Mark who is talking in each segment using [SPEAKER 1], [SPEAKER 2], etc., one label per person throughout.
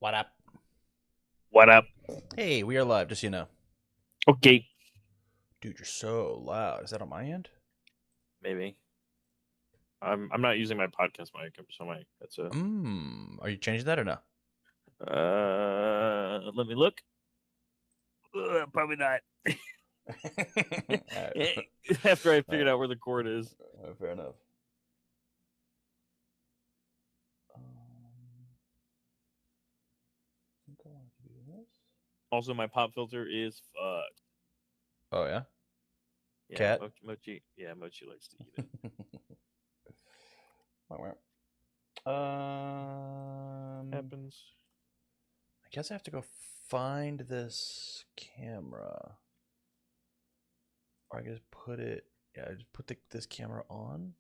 [SPEAKER 1] What up?
[SPEAKER 2] What up?
[SPEAKER 1] Hey, we are live, just so you know.
[SPEAKER 2] Okay.
[SPEAKER 1] Dude, you're so loud. Is that on my end?
[SPEAKER 2] Maybe. I'm not using my podcast mic. I'm just on my headset.
[SPEAKER 1] Are you changing that or no?
[SPEAKER 2] Let me look. Probably not.
[SPEAKER 1] Alright.
[SPEAKER 2] After I figured out where the cord is.
[SPEAKER 1] Fair enough. I think I want to do this.
[SPEAKER 2] Also, my pop filter is fucked.
[SPEAKER 1] Oh, yeah?
[SPEAKER 2] Yeah,
[SPEAKER 1] Cat?
[SPEAKER 2] Mochi. Yeah, Mochi likes to eat it. Happens.
[SPEAKER 1] I guess I have to go find this camera. Or I can just put it... Yeah, I just put this camera on.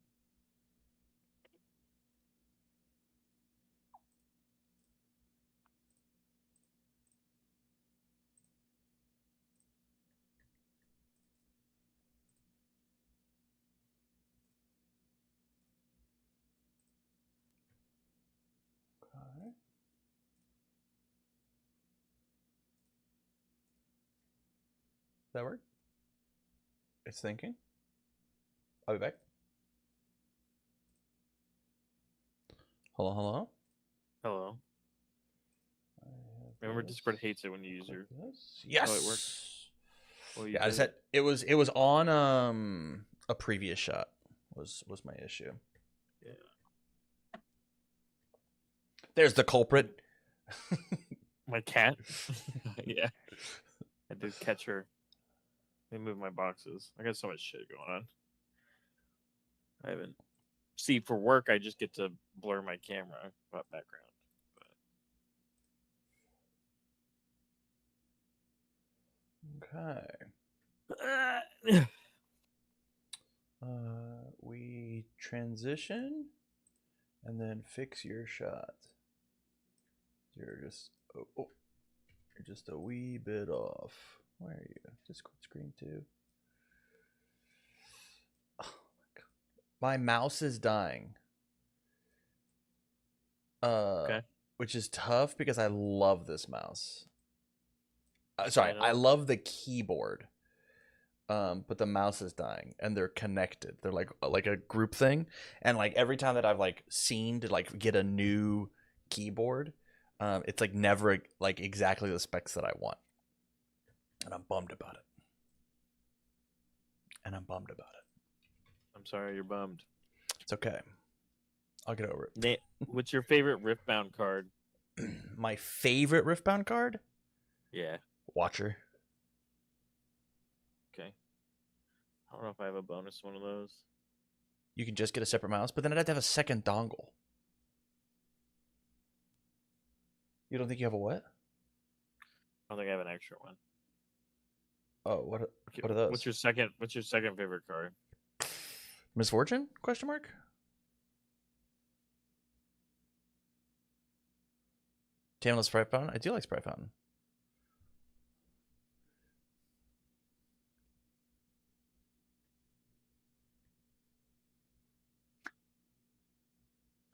[SPEAKER 1] Okay. That work? It's thinking. I'll be back. Hello?
[SPEAKER 2] Hello. Remember, Discord hates it when you use your.
[SPEAKER 1] Yes.
[SPEAKER 2] Oh, it works. Well,
[SPEAKER 1] yeah, I just had it was on a previous shot was my issue.
[SPEAKER 2] Yeah.
[SPEAKER 1] There's the culprit.
[SPEAKER 2] My cat. Yeah. I did catch her. They moved my boxes. I got so much shit going on. I haven't. See, for work, I just get to blur my camera background.
[SPEAKER 1] Okay. We transition and then fix your shot. You're just you're just a wee bit off. Where are you? Discord screen too. Oh my god. My mouse is dying.
[SPEAKER 2] Okay.
[SPEAKER 1] Which is tough because I love this mouse. Sorry, I love the keyboard. But the mouse is dying and they're connected. They're like a group thing. And like every time that I've like seen to like get a new keyboard, it's like never like exactly the specs that I want. And I'm bummed about it.
[SPEAKER 2] I'm sorry you're bummed.
[SPEAKER 1] It's okay. I'll get over it.
[SPEAKER 2] What's your favorite Riftbound card?
[SPEAKER 1] My favorite Riftbound card?
[SPEAKER 2] Yeah.
[SPEAKER 1] Watcher.
[SPEAKER 2] Okay. I don't know if I have a bonus one of those.
[SPEAKER 1] You can just get a separate mouse, but then I'd have to have a second dongle. You don't think you have a what?
[SPEAKER 2] I don't think I have an extra one.
[SPEAKER 1] Oh, what are those?
[SPEAKER 2] What's your second favorite card?
[SPEAKER 1] Misfortune? Question mark? Tameless Sprite Fountain? I do like Sprite Fountain.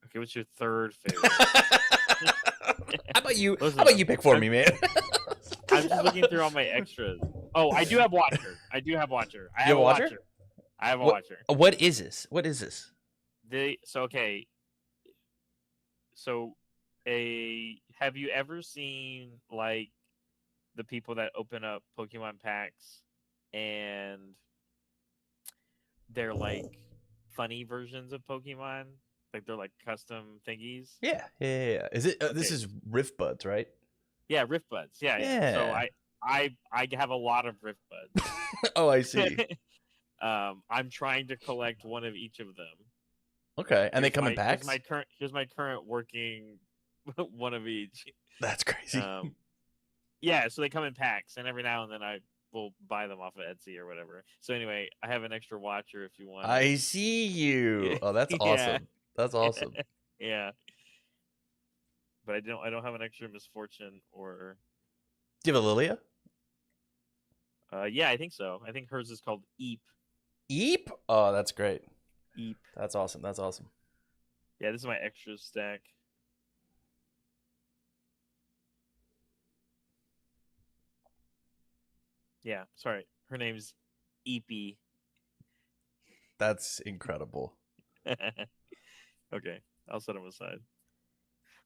[SPEAKER 2] Okay, what's your third favorite?
[SPEAKER 1] How about you pick for me, man?
[SPEAKER 2] I'm just looking through all my extras. Oh, I do have Watcher. I have a Watcher. I have a Watcher.
[SPEAKER 1] What is this?
[SPEAKER 2] Have you ever seen like the people that open up Pokemon packs and they're like funny versions of Pokemon? Like they're like custom thingies.
[SPEAKER 1] Yeah. Is it? This is Rift Buds, right?
[SPEAKER 2] Yeah, Rift Buds. Yeah. So I have a lot of Rift Buds.
[SPEAKER 1] Oh, I see.
[SPEAKER 2] I'm trying to collect one of each of them.
[SPEAKER 1] Okay, and they come in packs.
[SPEAKER 2] Here's my current working one of each.
[SPEAKER 1] That's crazy.
[SPEAKER 2] Yeah, so they come in packs, and every now and then I will buy them off of Etsy or whatever. So anyway, I have an extra Watcher if you want.
[SPEAKER 1] I see you. Oh, that's awesome. That's awesome.
[SPEAKER 2] Yeah. But I don't have an extra Misfortune or.
[SPEAKER 1] Do you have a Lilia?
[SPEAKER 2] Yeah, I think so. I think hers is called Eep.
[SPEAKER 1] Eep? Oh, that's great.
[SPEAKER 2] Eep.
[SPEAKER 1] That's awesome.
[SPEAKER 2] Yeah, this is my extra stack. Yeah, sorry. Her name's Eepy.
[SPEAKER 1] That's incredible.
[SPEAKER 2] Okay, I'll set them aside.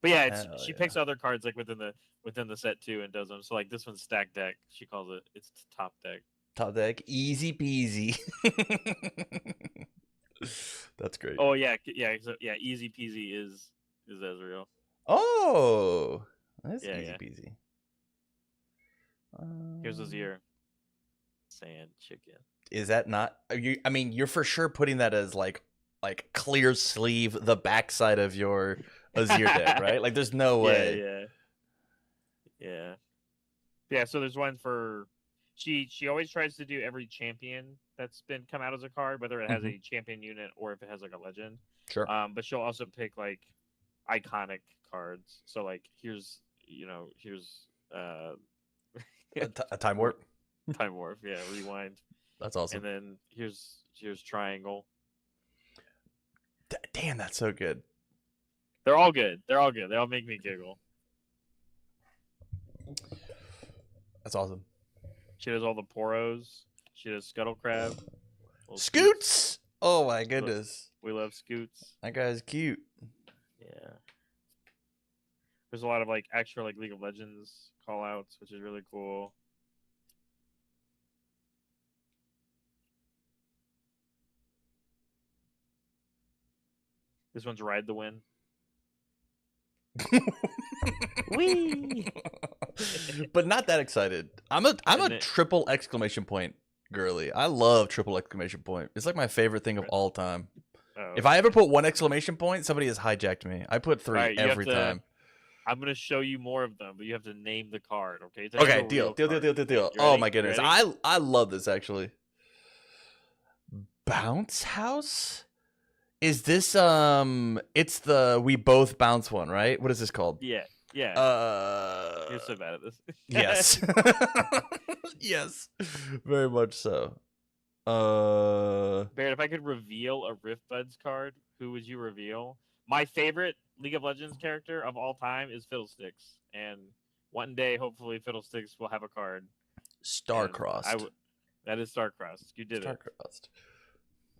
[SPEAKER 2] But yeah,
[SPEAKER 1] Hell
[SPEAKER 2] she
[SPEAKER 1] yeah.
[SPEAKER 2] picks other cards like within the set too and does them. So like this one's stack deck. She calls it. It's top deck.
[SPEAKER 1] Top deck, easy peasy. That's great.
[SPEAKER 2] Oh yeah, yeah. Easy peasy is Ezreal.
[SPEAKER 1] Oh, that's
[SPEAKER 2] Yeah,
[SPEAKER 1] easy
[SPEAKER 2] yeah.
[SPEAKER 1] peasy.
[SPEAKER 2] Here's his ear. Sand chicken.
[SPEAKER 1] Is that not? I mean, you're for sure putting that as like clear sleeve, the backside of your Azir deck, right? Like, there's no way.
[SPEAKER 2] Yeah. So there's one for. She always tries to do every champion that's been come out as a card, whether it has a champion unit or if it has like a legend.
[SPEAKER 1] Sure.
[SPEAKER 2] But she'll also pick like iconic cards. So like here's
[SPEAKER 1] A time warp.
[SPEAKER 2] Time Warp, yeah, Rewind.
[SPEAKER 1] That's awesome.
[SPEAKER 2] And then here's Triangle.
[SPEAKER 1] Damn, that's so good.
[SPEAKER 2] They're all good. They all make me giggle.
[SPEAKER 1] That's awesome.
[SPEAKER 2] She does all the Poros. She does Scuttle Crab.
[SPEAKER 1] Scoots! Oh my goodness.
[SPEAKER 2] We love Scoots.
[SPEAKER 1] That guy's cute.
[SPEAKER 2] Yeah. There's a lot of like extra like League of Legends call outs, which is really cool. This one's Ride the Wind. Whee!
[SPEAKER 1] But not that excited. I'm a triple exclamation point girly. I love triple exclamation point. It's like my favorite thing of all time.
[SPEAKER 2] Oh.
[SPEAKER 1] If I ever put one exclamation point, somebody has hijacked me. I put three every time.
[SPEAKER 2] I'm gonna show you more of them, but you have to name the card, okay?
[SPEAKER 1] Okay, deal. Oh my goodness. I love this actually. Bounce House? Is this it's the we both bounce one, right? What is this called?
[SPEAKER 2] Yeah. You're so bad at this.
[SPEAKER 1] Yes. Yes. Very much so.
[SPEAKER 2] Barrett, if I could reveal a Rift Buds card, who would you reveal? My favorite League of Legends character of all time is Fiddlesticks, and one day, hopefully, Fiddlesticks will have a card.
[SPEAKER 1] Star-Crossed.
[SPEAKER 2] That is Star-Crossed. You did
[SPEAKER 1] Star-Crossed.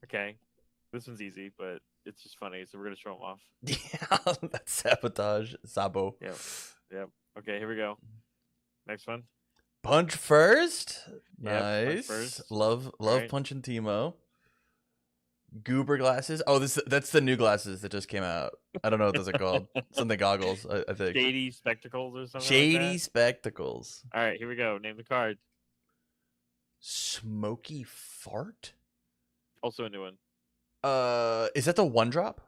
[SPEAKER 2] Okay. This one's easy, but it's just funny, so we're going to show them off.
[SPEAKER 1] Yeah, that's Sabotage. Sabo.
[SPEAKER 2] Yep. Okay, here we go. Next one.
[SPEAKER 1] Punch first.
[SPEAKER 2] Yep,
[SPEAKER 1] Nice.
[SPEAKER 2] punch first.
[SPEAKER 1] Love right. Punching Teemo. Goober glasses. Oh, that's the new glasses that just came out. I don't know what those are called. Something goggles, I think.
[SPEAKER 2] Shady spectacles or something.
[SPEAKER 1] Shady spectacles.
[SPEAKER 2] All right, here we go. Name the card.
[SPEAKER 1] Smoky Fart.
[SPEAKER 2] Also a new one.
[SPEAKER 1] Is that the one drop?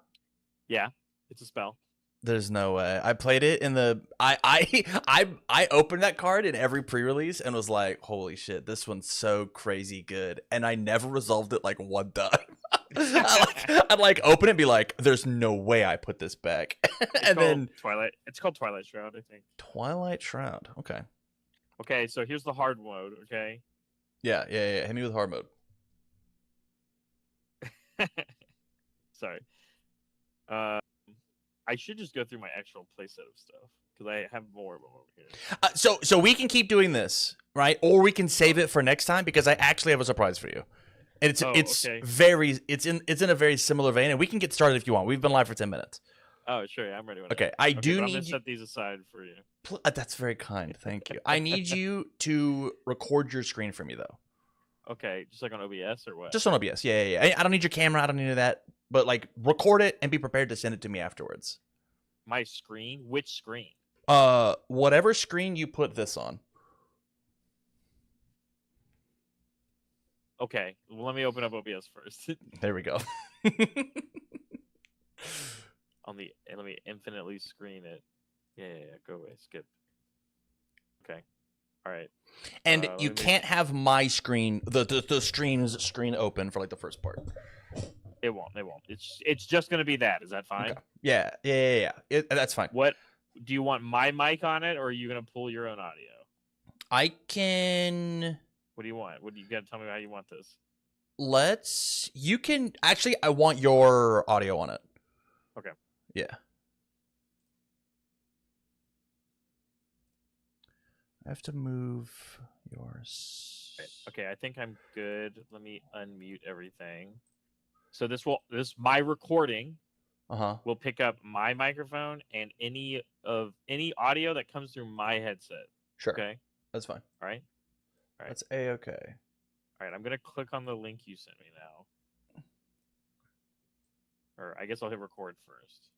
[SPEAKER 2] Yeah, it's a spell.
[SPEAKER 1] There's no way. I played it in the I opened that card in every pre-release and was like, holy shit, this one's so crazy good. And I never resolved it like one time. I'd like open it and be like, there's no way I put this back. And then
[SPEAKER 2] Twilight. It's called Twilight Shroud, I think.
[SPEAKER 1] Twilight Shroud. Okay.
[SPEAKER 2] Okay, so here's the hard mode, okay?
[SPEAKER 1] Yeah. Hit me with hard mode.
[SPEAKER 2] Sorry. I should just go through my actual playset of stuff because I have more of them over here.
[SPEAKER 1] So we can keep doing this, right? Or we can save it for next time because I actually have a surprise for you. And it's in a very similar vein, and we can get started if you want. We've been live for 10 minutes.
[SPEAKER 2] Oh, sure, yeah, I'm ready.
[SPEAKER 1] Okay, I do need
[SPEAKER 2] I'm gonna set these aside for you.
[SPEAKER 1] That's very kind, thank you. I need you to record your screen for me though.
[SPEAKER 2] Okay, just like on OBS or what?
[SPEAKER 1] Just on OBS. Yeah. I don't need your camera. I don't need that. But like, record it and be prepared to send it to me afterwards.
[SPEAKER 2] My screen? Which screen?
[SPEAKER 1] Whatever screen you put this on.
[SPEAKER 2] Okay, well, let me open up OBS first.
[SPEAKER 1] There we go.
[SPEAKER 2] Let me infinitely screen it. Yeah. Go away. Skip. Okay. All right.
[SPEAKER 1] And you can't have my screen, the stream's screen open for like the first part.
[SPEAKER 2] It won't. It's just gonna be that. Is that fine?
[SPEAKER 1] Okay. Yeah. That's fine.
[SPEAKER 2] What do you want my mic on it, or are you gonna pull your own audio?
[SPEAKER 1] I can.
[SPEAKER 2] What do you want? You gotta tell me how you want this.
[SPEAKER 1] You can actually. I want your audio on it.
[SPEAKER 2] Okay.
[SPEAKER 1] Yeah. I have to move yours.
[SPEAKER 2] Okay, I think I'm good. Let me unmute everything. So my recording will pick up my microphone and any audio that comes through my headset.
[SPEAKER 1] Sure.
[SPEAKER 2] Okay.
[SPEAKER 1] That's fine.
[SPEAKER 2] All right.
[SPEAKER 1] That's A-okay.
[SPEAKER 2] All right, I'm gonna click on the link you sent me now. Or I guess I'll hit record first.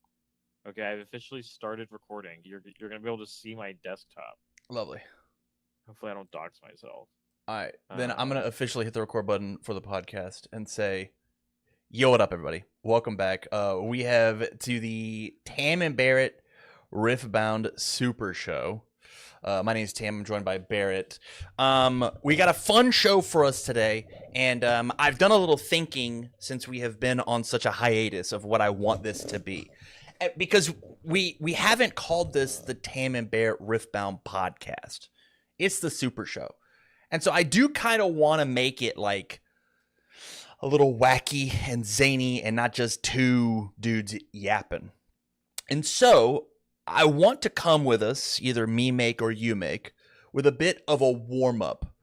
[SPEAKER 2] Okay, I've officially started recording. You're gonna be able to see my desktop.
[SPEAKER 1] Lovely.
[SPEAKER 2] Hopefully I don't dox myself.
[SPEAKER 1] All right. Then I'm going to officially hit the record button for the podcast and say, yo, what up, everybody? Welcome back. We have to the Tam and Barrett Riftbound Super Show. My name is Tam. I'm joined by Barrett. We got a fun show for us today, and I've done a little thinking since we have been on such a hiatus of what I want this to be. Because we haven't called this the Tam and Barrett Riftbound podcast. It's the Super Show. And so I do kind of want to make it like a little wacky and zany and not just two dudes yapping. And so I want to come with us, either me make or you make, with a bit of a warm-up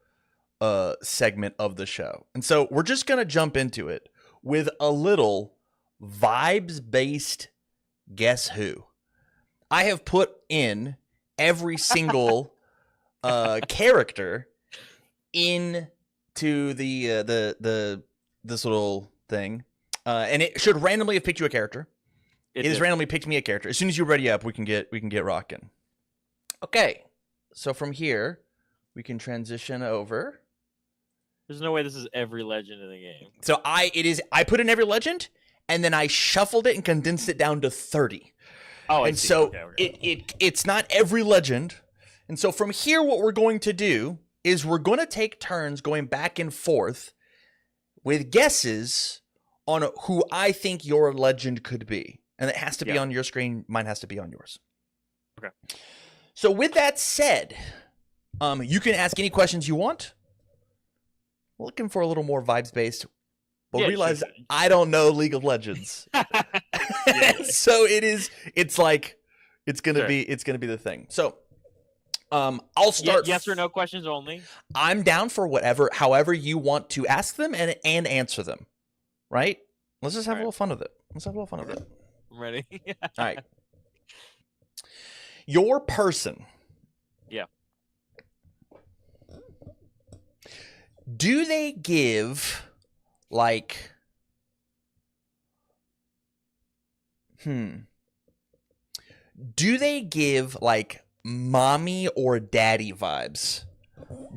[SPEAKER 1] segment of the show. And so we're just going to jump into it with a little vibes-based Guess Who. I have put in every single character into this little thing, and it should randomly have picked you a character. It has randomly picked me a character. As soon as you're ready up, we can get rocking. Okay, so from here we can transition over.
[SPEAKER 2] There's no way this is every legend in the game.
[SPEAKER 1] So I put in every legend, and then I shuffled it and condensed it down to 30.
[SPEAKER 2] Oh,
[SPEAKER 1] and so it's not every legend. And so from here, what we're going to do is we're going to take turns going back and forth with guesses on who I think your legend could be. And it has to be on your screen. Mine has to be on yours.
[SPEAKER 2] Okay.
[SPEAKER 1] So with that said, you can ask any questions you want. We're looking for a little more vibes-based. But realize I don't know League of Legends. So it's gonna be the thing. So I'll start.
[SPEAKER 2] Yes or no questions only.
[SPEAKER 1] I'm down for however you want to ask them and answer them. Right? Let's just have a little fun with it.
[SPEAKER 2] I'm ready.
[SPEAKER 1] All right. Your person.
[SPEAKER 2] Yeah.
[SPEAKER 1] Do they give like do they give like mommy or daddy vibes?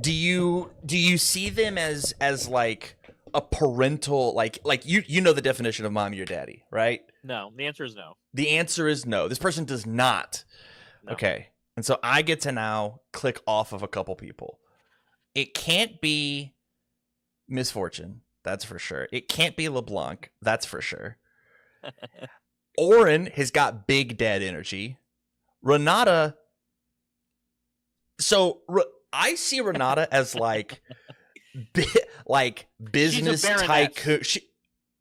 [SPEAKER 1] Do you see them as like a parental like you know the definition of mommy or daddy, right?
[SPEAKER 2] No, the answer is no.
[SPEAKER 1] The answer is no. This person does not. No. Okay. And so I get to now click off of a couple people. It can't be Misfortune, that's for sure. It can't be LeBlanc, that's for sure. Oren has got big dad energy. Renata. So I see Renata as like business tycoon.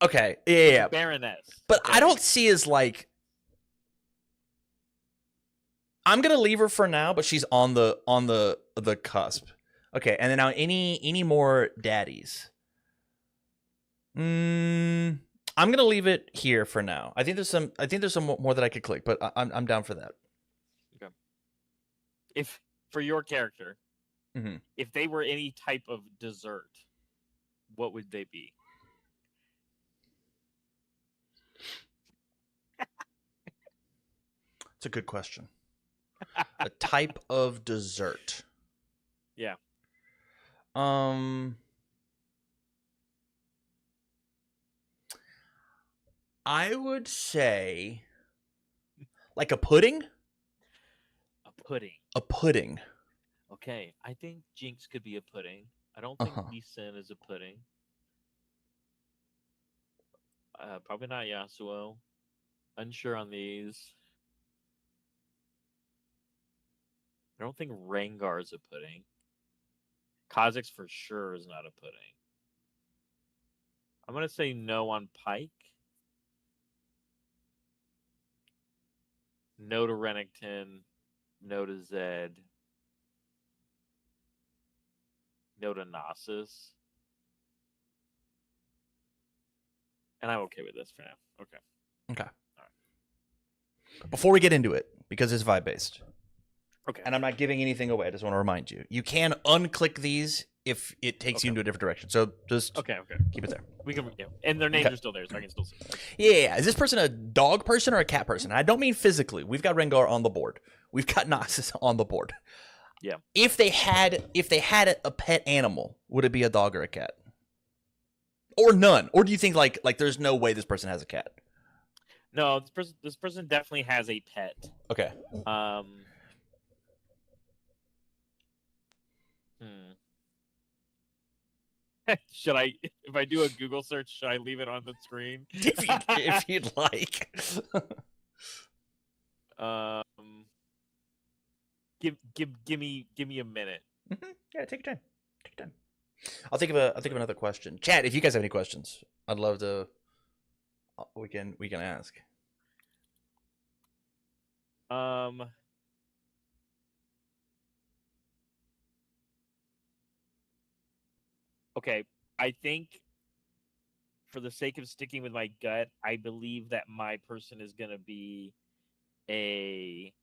[SPEAKER 1] Okay, yeah.
[SPEAKER 2] Baroness.
[SPEAKER 1] But I don't see as like. I'm gonna leave her for now, but she's on the cusp. Okay, and then now any more daddies? I'm gonna leave it here for now. I think there's some more that I could click, but I'm down for that.
[SPEAKER 2] Okay. If for your character, if they were any type of dessert, what would they be?
[SPEAKER 1] It's a good question. A type of dessert.
[SPEAKER 2] Yeah.
[SPEAKER 1] I would say like a pudding. A pudding.
[SPEAKER 2] Okay, I think Jinx could be a pudding. I don't think Lee Sin is a pudding. Probably not Yasuo. Unsure on these. I don't think Rengar is a pudding. Kha'Zix for sure is not a pudding. I'm going to say no on Pyke. No to Renekton. No to Zed. no to Gnosis. And I'm okay with this for now. Okay.
[SPEAKER 1] Okay.
[SPEAKER 2] All
[SPEAKER 1] right. Before we get into it, because it's vibe based.
[SPEAKER 2] Okay.
[SPEAKER 1] And I'm not giving anything away. I just want to remind you. You can unclick these if it takes you into a different direction. So just keep it there.
[SPEAKER 2] We can, and their names are still there, so I can still see.
[SPEAKER 1] Yeah. Is this person a dog person or a cat person? I don't mean physically. We've got Rengar on the board. We've got Noxus on the board.
[SPEAKER 2] Yeah.
[SPEAKER 1] If they had a pet animal, would it be a dog or a cat? Or none? Or do you think like there's no way this person has a cat?
[SPEAKER 2] No, this person definitely has a pet.
[SPEAKER 1] Okay.
[SPEAKER 2] Should I, if I do a Google search, should I leave it on the screen?
[SPEAKER 1] if you'd like.
[SPEAKER 2] Give me a minute.
[SPEAKER 1] Mm-hmm. Yeah, take your time. Take your time. I'll think of another question. Chat, if you guys have any questions, I'd love to. We can ask.
[SPEAKER 2] Okay, I think for the sake of sticking with my gut, I believe that my person is going to be a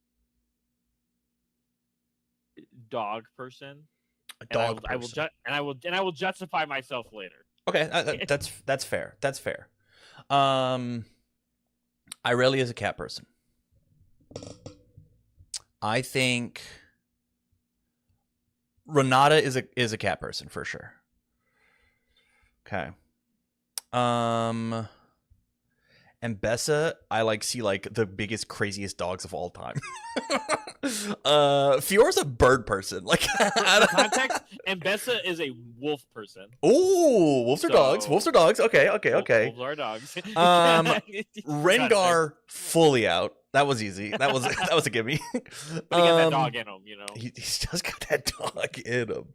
[SPEAKER 2] dog person.
[SPEAKER 1] A dog person.
[SPEAKER 2] I will justify myself later.
[SPEAKER 1] Okay, that's fair. That's fair. Irelia is a cat person. I think Renata is a cat person for sure. Okay. And Bessa, I see the biggest, craziest dogs of all time. Fiora's a bird person.
[SPEAKER 2] Out of context, and Bessa is a wolf person.
[SPEAKER 1] Ooh, wolves are dogs. Wolves are dogs. Okay.
[SPEAKER 2] Wolves are dogs.
[SPEAKER 1] Rengar fully out. That was easy. That was a gimme.
[SPEAKER 2] But he got that dog in him,
[SPEAKER 1] He's just got that dog in him.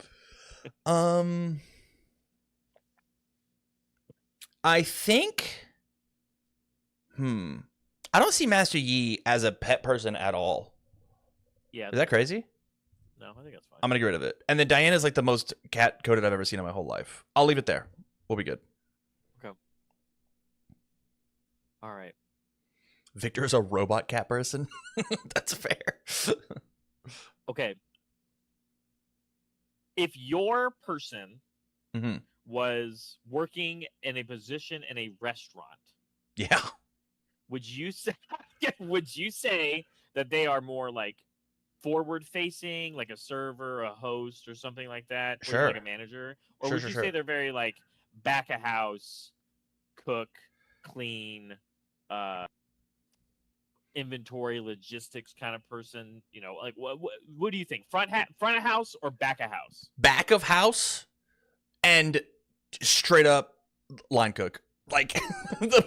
[SPEAKER 1] I think. I don't see Master Yi as a pet person at all.
[SPEAKER 2] Yeah.
[SPEAKER 1] Is that crazy?
[SPEAKER 2] No, I think that's fine.
[SPEAKER 1] I'm gonna get rid of it. And then Diana's the most cat coded I've ever seen in my whole life. I'll leave it there. We'll be good.
[SPEAKER 2] Okay. All right.
[SPEAKER 1] Victor's a robot cat person. That's fair.
[SPEAKER 2] Okay. If your person was working in a position in a restaurant,
[SPEAKER 1] yeah,
[SPEAKER 2] would you say that they are more forward facing, like a server, a host, or something like that?
[SPEAKER 1] Sure.
[SPEAKER 2] Or like a manager? Or would you say they're very back of house, cook, clean, inventory, logistics kind of person? What do you think? Front of house or back of house?
[SPEAKER 1] Back of house and straight up line cook. The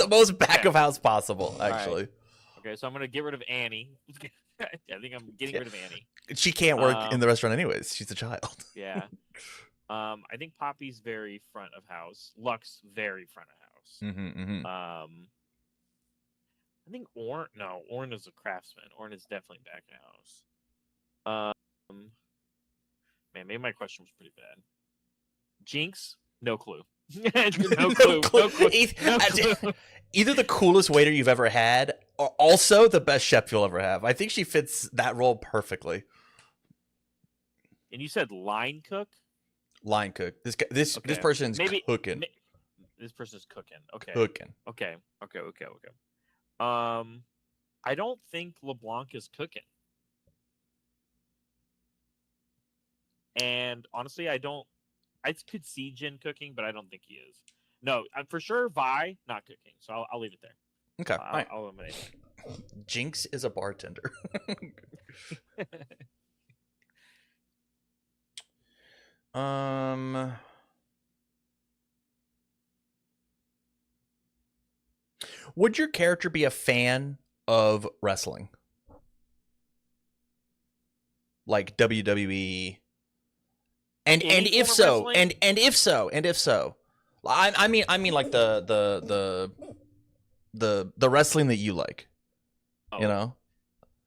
[SPEAKER 1] most back of house possible, actually.
[SPEAKER 2] Right. Okay, so I'm gonna get rid of Annie. I think I'm getting rid of Annie.
[SPEAKER 1] She can't work in the restaurant anyways. She's a child.
[SPEAKER 2] Yeah. I think Poppy's very front of house. Lux very front of house. I think Ornn is a craftsman. Ornn is definitely back of house. Man, maybe my question was pretty bad. Jinx, no clue. No clue.
[SPEAKER 1] Either the coolest waiter you've ever had, or also the best chef you'll ever have. I think she fits that role perfectly.
[SPEAKER 2] And you said line cook?
[SPEAKER 1] Line cook. This person's cooking.
[SPEAKER 2] This person's cooking. Okay.
[SPEAKER 1] Cooking.
[SPEAKER 2] Okay. I don't think LeBlanc is cooking. And honestly, I could see Jin cooking, but I don't think he is. No, for sure, Vi not cooking. So I'll leave it there.
[SPEAKER 1] Okay,
[SPEAKER 2] I'll eliminate it.
[SPEAKER 1] Jinx is a bartender. Would your character be a fan of wrestling? Like WWE? And if so, and if so, I mean like the wrestling that you like, you know.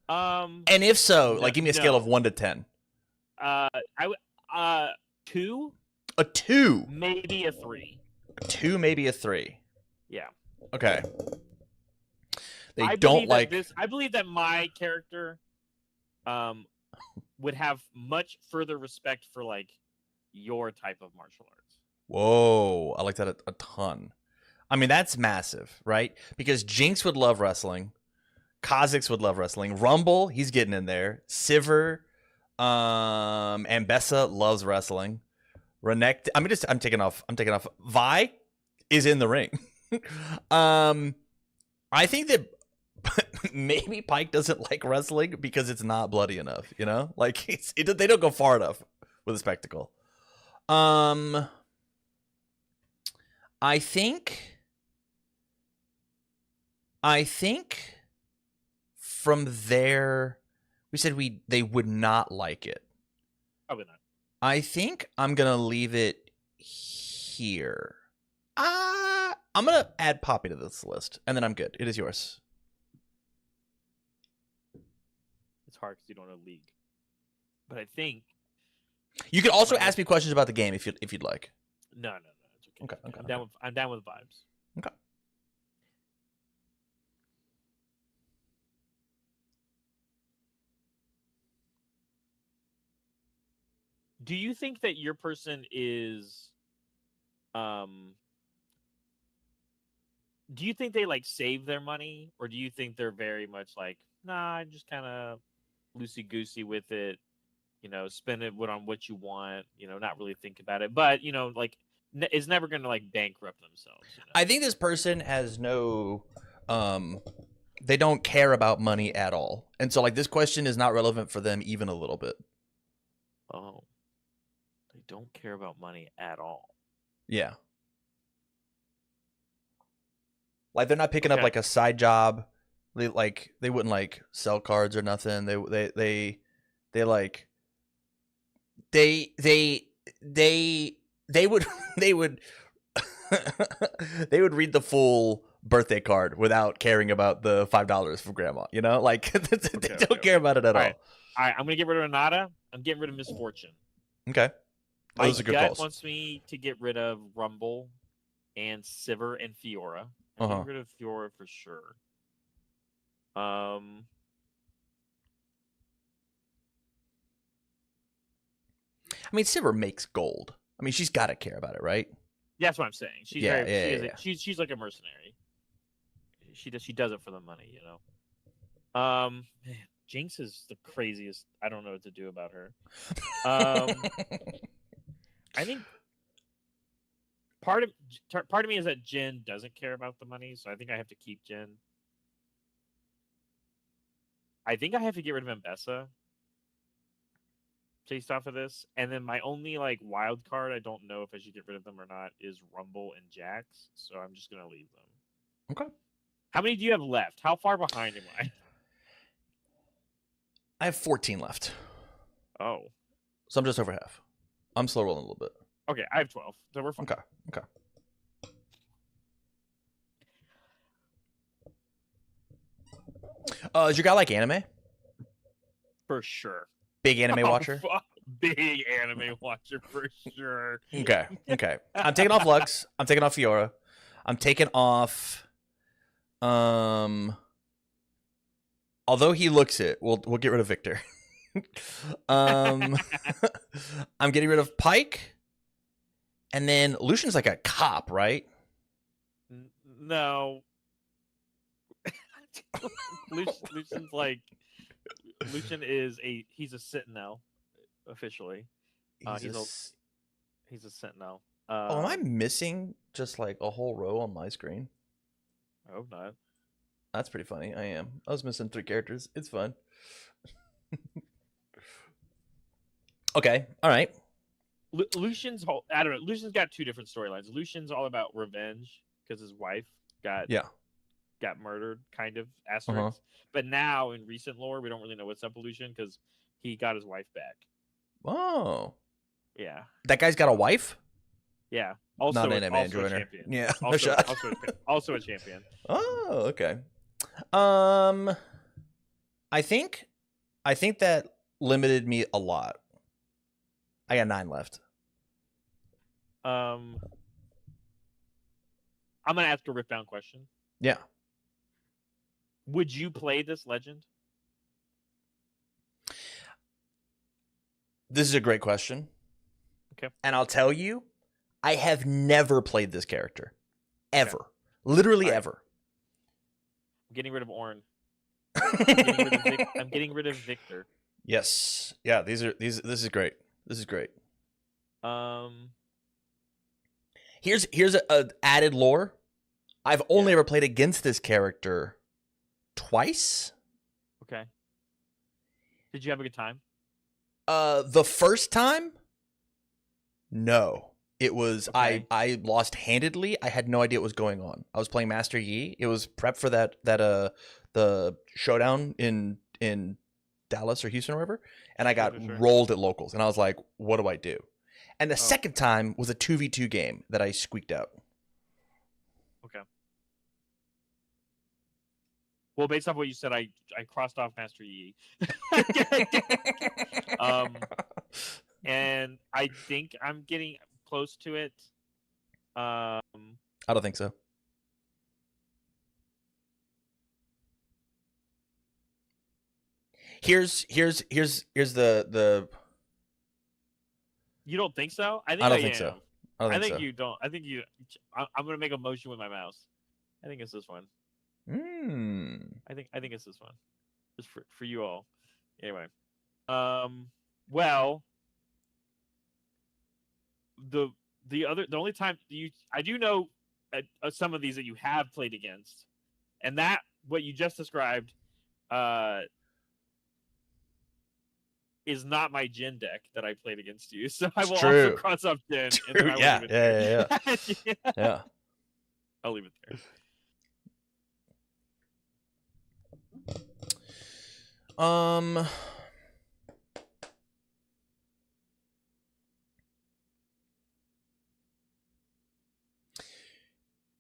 [SPEAKER 1] And if so, give me a scale of 1 to 10.
[SPEAKER 2] 2. 2,
[SPEAKER 1] A 2,
[SPEAKER 2] maybe a 3.
[SPEAKER 1] a 2, maybe a 3.
[SPEAKER 2] Yeah.
[SPEAKER 1] Okay. They
[SPEAKER 2] I
[SPEAKER 1] don't
[SPEAKER 2] believe
[SPEAKER 1] like
[SPEAKER 2] that I believe that my character would have much further respect for like your type of martial arts.
[SPEAKER 1] Whoa, I like that a ton. I mean, that's massive, right? Because Jinx would love wrestling. Kha'Zix would love wrestling. Rumble, he's getting in there. Sivir, Ambessa loves wrestling. Renekton, I'm taking off. Vi is in the ring. I think that maybe Pike doesn't like wrestling because it's not bloody enough, you know? Like they don't go far enough with a spectacle. I think from there we said they would not like it.
[SPEAKER 2] Probably not.
[SPEAKER 1] I think I'm going to leave it here. I'm going to add Poppy to this list and then I'm good. It is yours.
[SPEAKER 2] It's hard because you don't know League. But I think
[SPEAKER 1] you could also ask me questions about the game if you'd like.
[SPEAKER 2] No. It's okay.
[SPEAKER 1] Okay.
[SPEAKER 2] I'm down with vibes.
[SPEAKER 1] Okay.
[SPEAKER 2] Do you think that your person is do you think they like save their money, or do you think they're very much like, nah, just kind of loosey goosey with it, you know, spend it on what you want, you know, not really think about it, but you know, like is never going to like bankrupt themselves, you know?
[SPEAKER 1] I think this person has no they don't care about money at all. And so like this question is not relevant for them even a little bit.
[SPEAKER 2] Oh. They don't care about money at all.
[SPEAKER 1] Yeah. Like they're not picking up like a side job. They wouldn't like sell cards or nothing. They would they would they would read the full birthday card without caring about the $5 from grandma, you know? Like they don't care about it at all.
[SPEAKER 2] All right, I'm going to get rid of Renata. I'm getting rid of Misfortune.
[SPEAKER 1] Okay. Those are good calls.
[SPEAKER 2] My gut wants me to get rid of Rumble and Sivir and Fiora. I'm getting rid of Fiora for sure. I
[SPEAKER 1] mean, Sivir makes gold. I mean, she's got to care about it, right?
[SPEAKER 2] Yeah, that's what I'm saying. She's she's like a mercenary. She does it for the money, you know. Man, Jinx is the craziest. I don't know what to do about her. I think part of me is that Jen doesn't care about the money, so I think I have to keep Jen. I think I have to get rid of Ambessa based off of this, and then my only like wild card, I don't know if I should get rid of them or not, is Rumble and Jax, so I'm just gonna leave them.
[SPEAKER 1] Okay.
[SPEAKER 2] How many do you have left? How far behind am I?
[SPEAKER 1] I have 14 left.
[SPEAKER 2] Oh.
[SPEAKER 1] So I'm just over half. I'm slow rolling a little bit.
[SPEAKER 2] Okay, I have 12. So we're fine.
[SPEAKER 1] Okay. Is your guy like anime?
[SPEAKER 2] For sure.
[SPEAKER 1] Big anime watcher?
[SPEAKER 2] Big anime watcher for sure.
[SPEAKER 1] Okay. I'm taking off Lux. I'm taking off Fiora. I'm taking off although he looks it, we'll get rid of Victor. I'm getting rid of Pike. And then Lucian's like a cop, right?
[SPEAKER 2] No. Lucian's like he's a sentinel officially. He's a sentinel.
[SPEAKER 1] Am I missing just like a whole row on my screen?
[SPEAKER 2] I hope not.
[SPEAKER 1] That's pretty funny. I am. I was missing 3 characters. It's fun. Okay. All right.
[SPEAKER 2] Lucian's whole, I don't know. Lucian's got 2 different storylines. Lucian's all about revenge because his wife got murdered, kind of asterisk. But now in recent lore, we don't really know what's up with Lucian because he got his wife back.
[SPEAKER 1] Oh.
[SPEAKER 2] Yeah.
[SPEAKER 1] That guy's got a wife?
[SPEAKER 2] Yeah. Also,
[SPEAKER 1] not an anime joiner.
[SPEAKER 2] Champion.
[SPEAKER 1] Yeah.
[SPEAKER 2] Also a champion.
[SPEAKER 1] Oh, okay. I think that limited me a lot. I got 9 left.
[SPEAKER 2] I'm gonna ask a Riftbound question.
[SPEAKER 1] Yeah.
[SPEAKER 2] Would you play this legend?
[SPEAKER 1] This is a great question.
[SPEAKER 2] Okay.
[SPEAKER 1] And I'll tell you, I have never played this character. Ever. Okay. Literally ever.
[SPEAKER 2] I'm getting rid of Ornn. I'm getting rid of Victor.
[SPEAKER 1] Yes. Yeah, this is great. This is great. Here's a added lore. I've only ever played against this character twice.
[SPEAKER 2] Okay. Did you have a good time?
[SPEAKER 1] The first time? No. It was I lost handedly. I had no idea what was going on. I was playing Master Yi. It was prep for that the showdown in Dallas or Houston or wherever, and I got rolled at locals, and I was like, what do I do? And the second time was a 2v2 game that I squeaked out.
[SPEAKER 2] Okay. Well, based off what you said, I crossed off Master Yi. And I think I'm getting close to it.
[SPEAKER 1] I don't think so. Here's the.
[SPEAKER 2] You don't think so? I
[SPEAKER 1] don't think so.
[SPEAKER 2] I think you don't. I think you. I'm gonna make a motion with my mouse. I think it's this one. I think it's this one. Just for you all. Anyway. Well. The only time I do know some of these that you have played against, and that what you just described is not my Jin deck that I played against you. So I will also cross off Jin.
[SPEAKER 1] True. And yeah. Yeah.
[SPEAKER 2] I'll leave it there.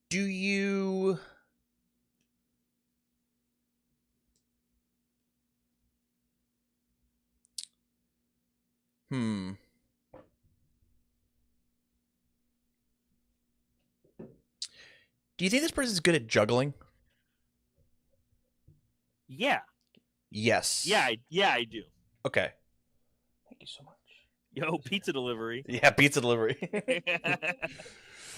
[SPEAKER 1] Do you Do you think this person's good at juggling?
[SPEAKER 2] Yeah.
[SPEAKER 1] Yes.
[SPEAKER 2] Yeah, I do.
[SPEAKER 1] Okay. Thank you so much.
[SPEAKER 2] Yo, pizza delivery.
[SPEAKER 1] Yeah, pizza delivery.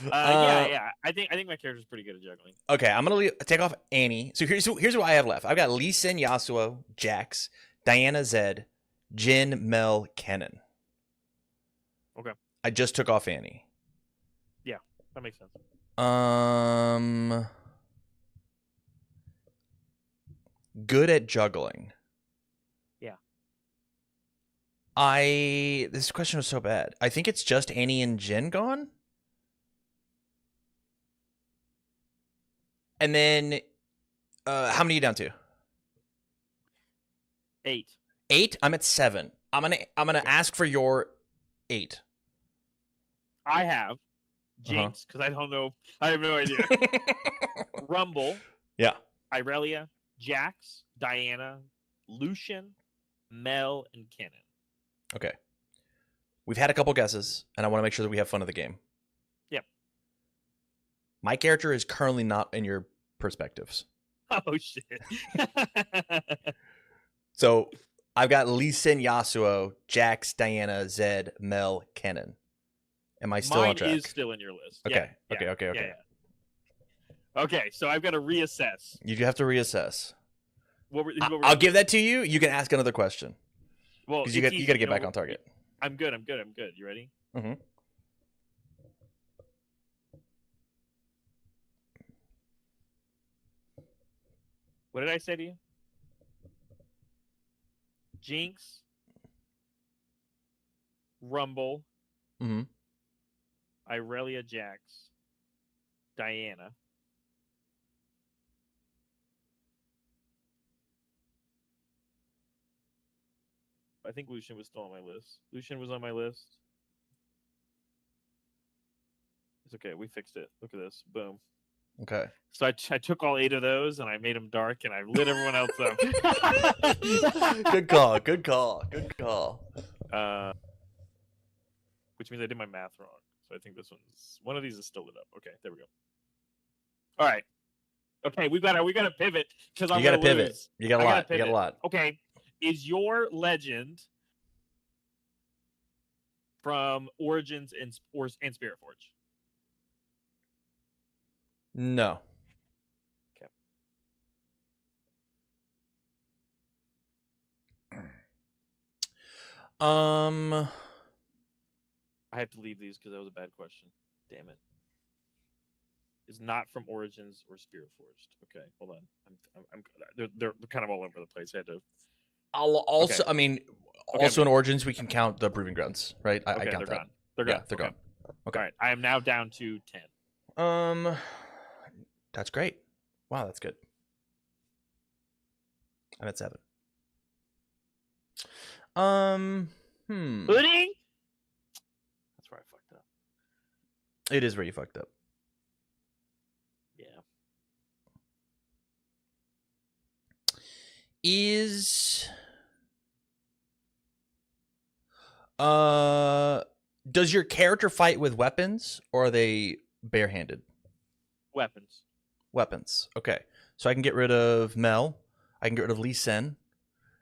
[SPEAKER 2] Yeah. I think my character's pretty good at juggling.
[SPEAKER 1] Okay, I'm gonna take off Annie. So here's what I have left. I've got Lee Sin, Yasuo, Jax, Diana, Zed, Jin, Mel, Kennen.
[SPEAKER 2] Okay.
[SPEAKER 1] I just took off Annie.
[SPEAKER 2] Yeah, that makes sense.
[SPEAKER 1] Good at juggling.
[SPEAKER 2] Yeah.
[SPEAKER 1] This question was so bad. I think it's just Annie and Jin gone. And then, how many are you down to?
[SPEAKER 2] 8.
[SPEAKER 1] 8? I'm at 7. I'm gonna ask for your 8.
[SPEAKER 2] I have Jinx because I don't know. I have no idea. Rumble.
[SPEAKER 1] Yeah.
[SPEAKER 2] Irelia, Jax, Diana, Lucian, Mel, and Kennen.
[SPEAKER 1] Okay. We've had a couple guesses, and I want to make sure that we have fun of the game.
[SPEAKER 2] Yep.
[SPEAKER 1] My character is currently not in your perspectives.
[SPEAKER 2] Oh, shit.
[SPEAKER 1] So I've got Lee Sin, Yasuo, Jax, Diana, Zed, Mel, Kennen. Am I still on track?
[SPEAKER 2] Mine is still in your list.
[SPEAKER 1] Okay.
[SPEAKER 2] Yeah,
[SPEAKER 1] Okay.
[SPEAKER 2] Yeah. Okay, so I've got to reassess.
[SPEAKER 1] You have to reassess.
[SPEAKER 2] I'll
[SPEAKER 1] give that to you. You can ask another question.
[SPEAKER 2] Well,
[SPEAKER 1] because you got to get back on target.
[SPEAKER 2] I'm good. You ready?
[SPEAKER 1] Mm-hmm.
[SPEAKER 2] What did I say to you? Jinx, Rumble, Irelia, Jax, Diana. I think Lucian was still on my list. Lucian was on my list. It's okay. We fixed it. Look at this. Boom.
[SPEAKER 1] Okay.
[SPEAKER 2] So I took all 8 of those and I made them dark and I lit everyone else up.
[SPEAKER 1] Good call. Good call.
[SPEAKER 2] Which means I did my math wrong. So I think one of these is still lit up. Okay, there we go. All right. Okay, we got to pivot because I'm going to pivot. Lose.
[SPEAKER 1] You got a lot. You got a lot.
[SPEAKER 2] Okay, is your legend from Origins and Spirit Forge?
[SPEAKER 1] No.
[SPEAKER 2] Okay. I have to leave these because that was a bad question. Damn it. Is not from Origins or Spirit Forged. Okay, hold on. They're kind of all over the place. I had to.
[SPEAKER 1] I'll also. Okay. I mean, also in Origins we can count the Proving Grounds, right? I count that.
[SPEAKER 2] Gone. They're gone.
[SPEAKER 1] Yeah, they're gone. Okay.
[SPEAKER 2] All right. I am now down to 10.
[SPEAKER 1] That's great. Wow, that's good. I'm at 7.
[SPEAKER 2] Pudding. That's where I fucked up.
[SPEAKER 1] It is where you fucked up.
[SPEAKER 2] Yeah.
[SPEAKER 1] Does your character fight with weapons or are they barehanded? Weapons. Okay. So I can get rid of Mel. I can get rid of Lee Sin.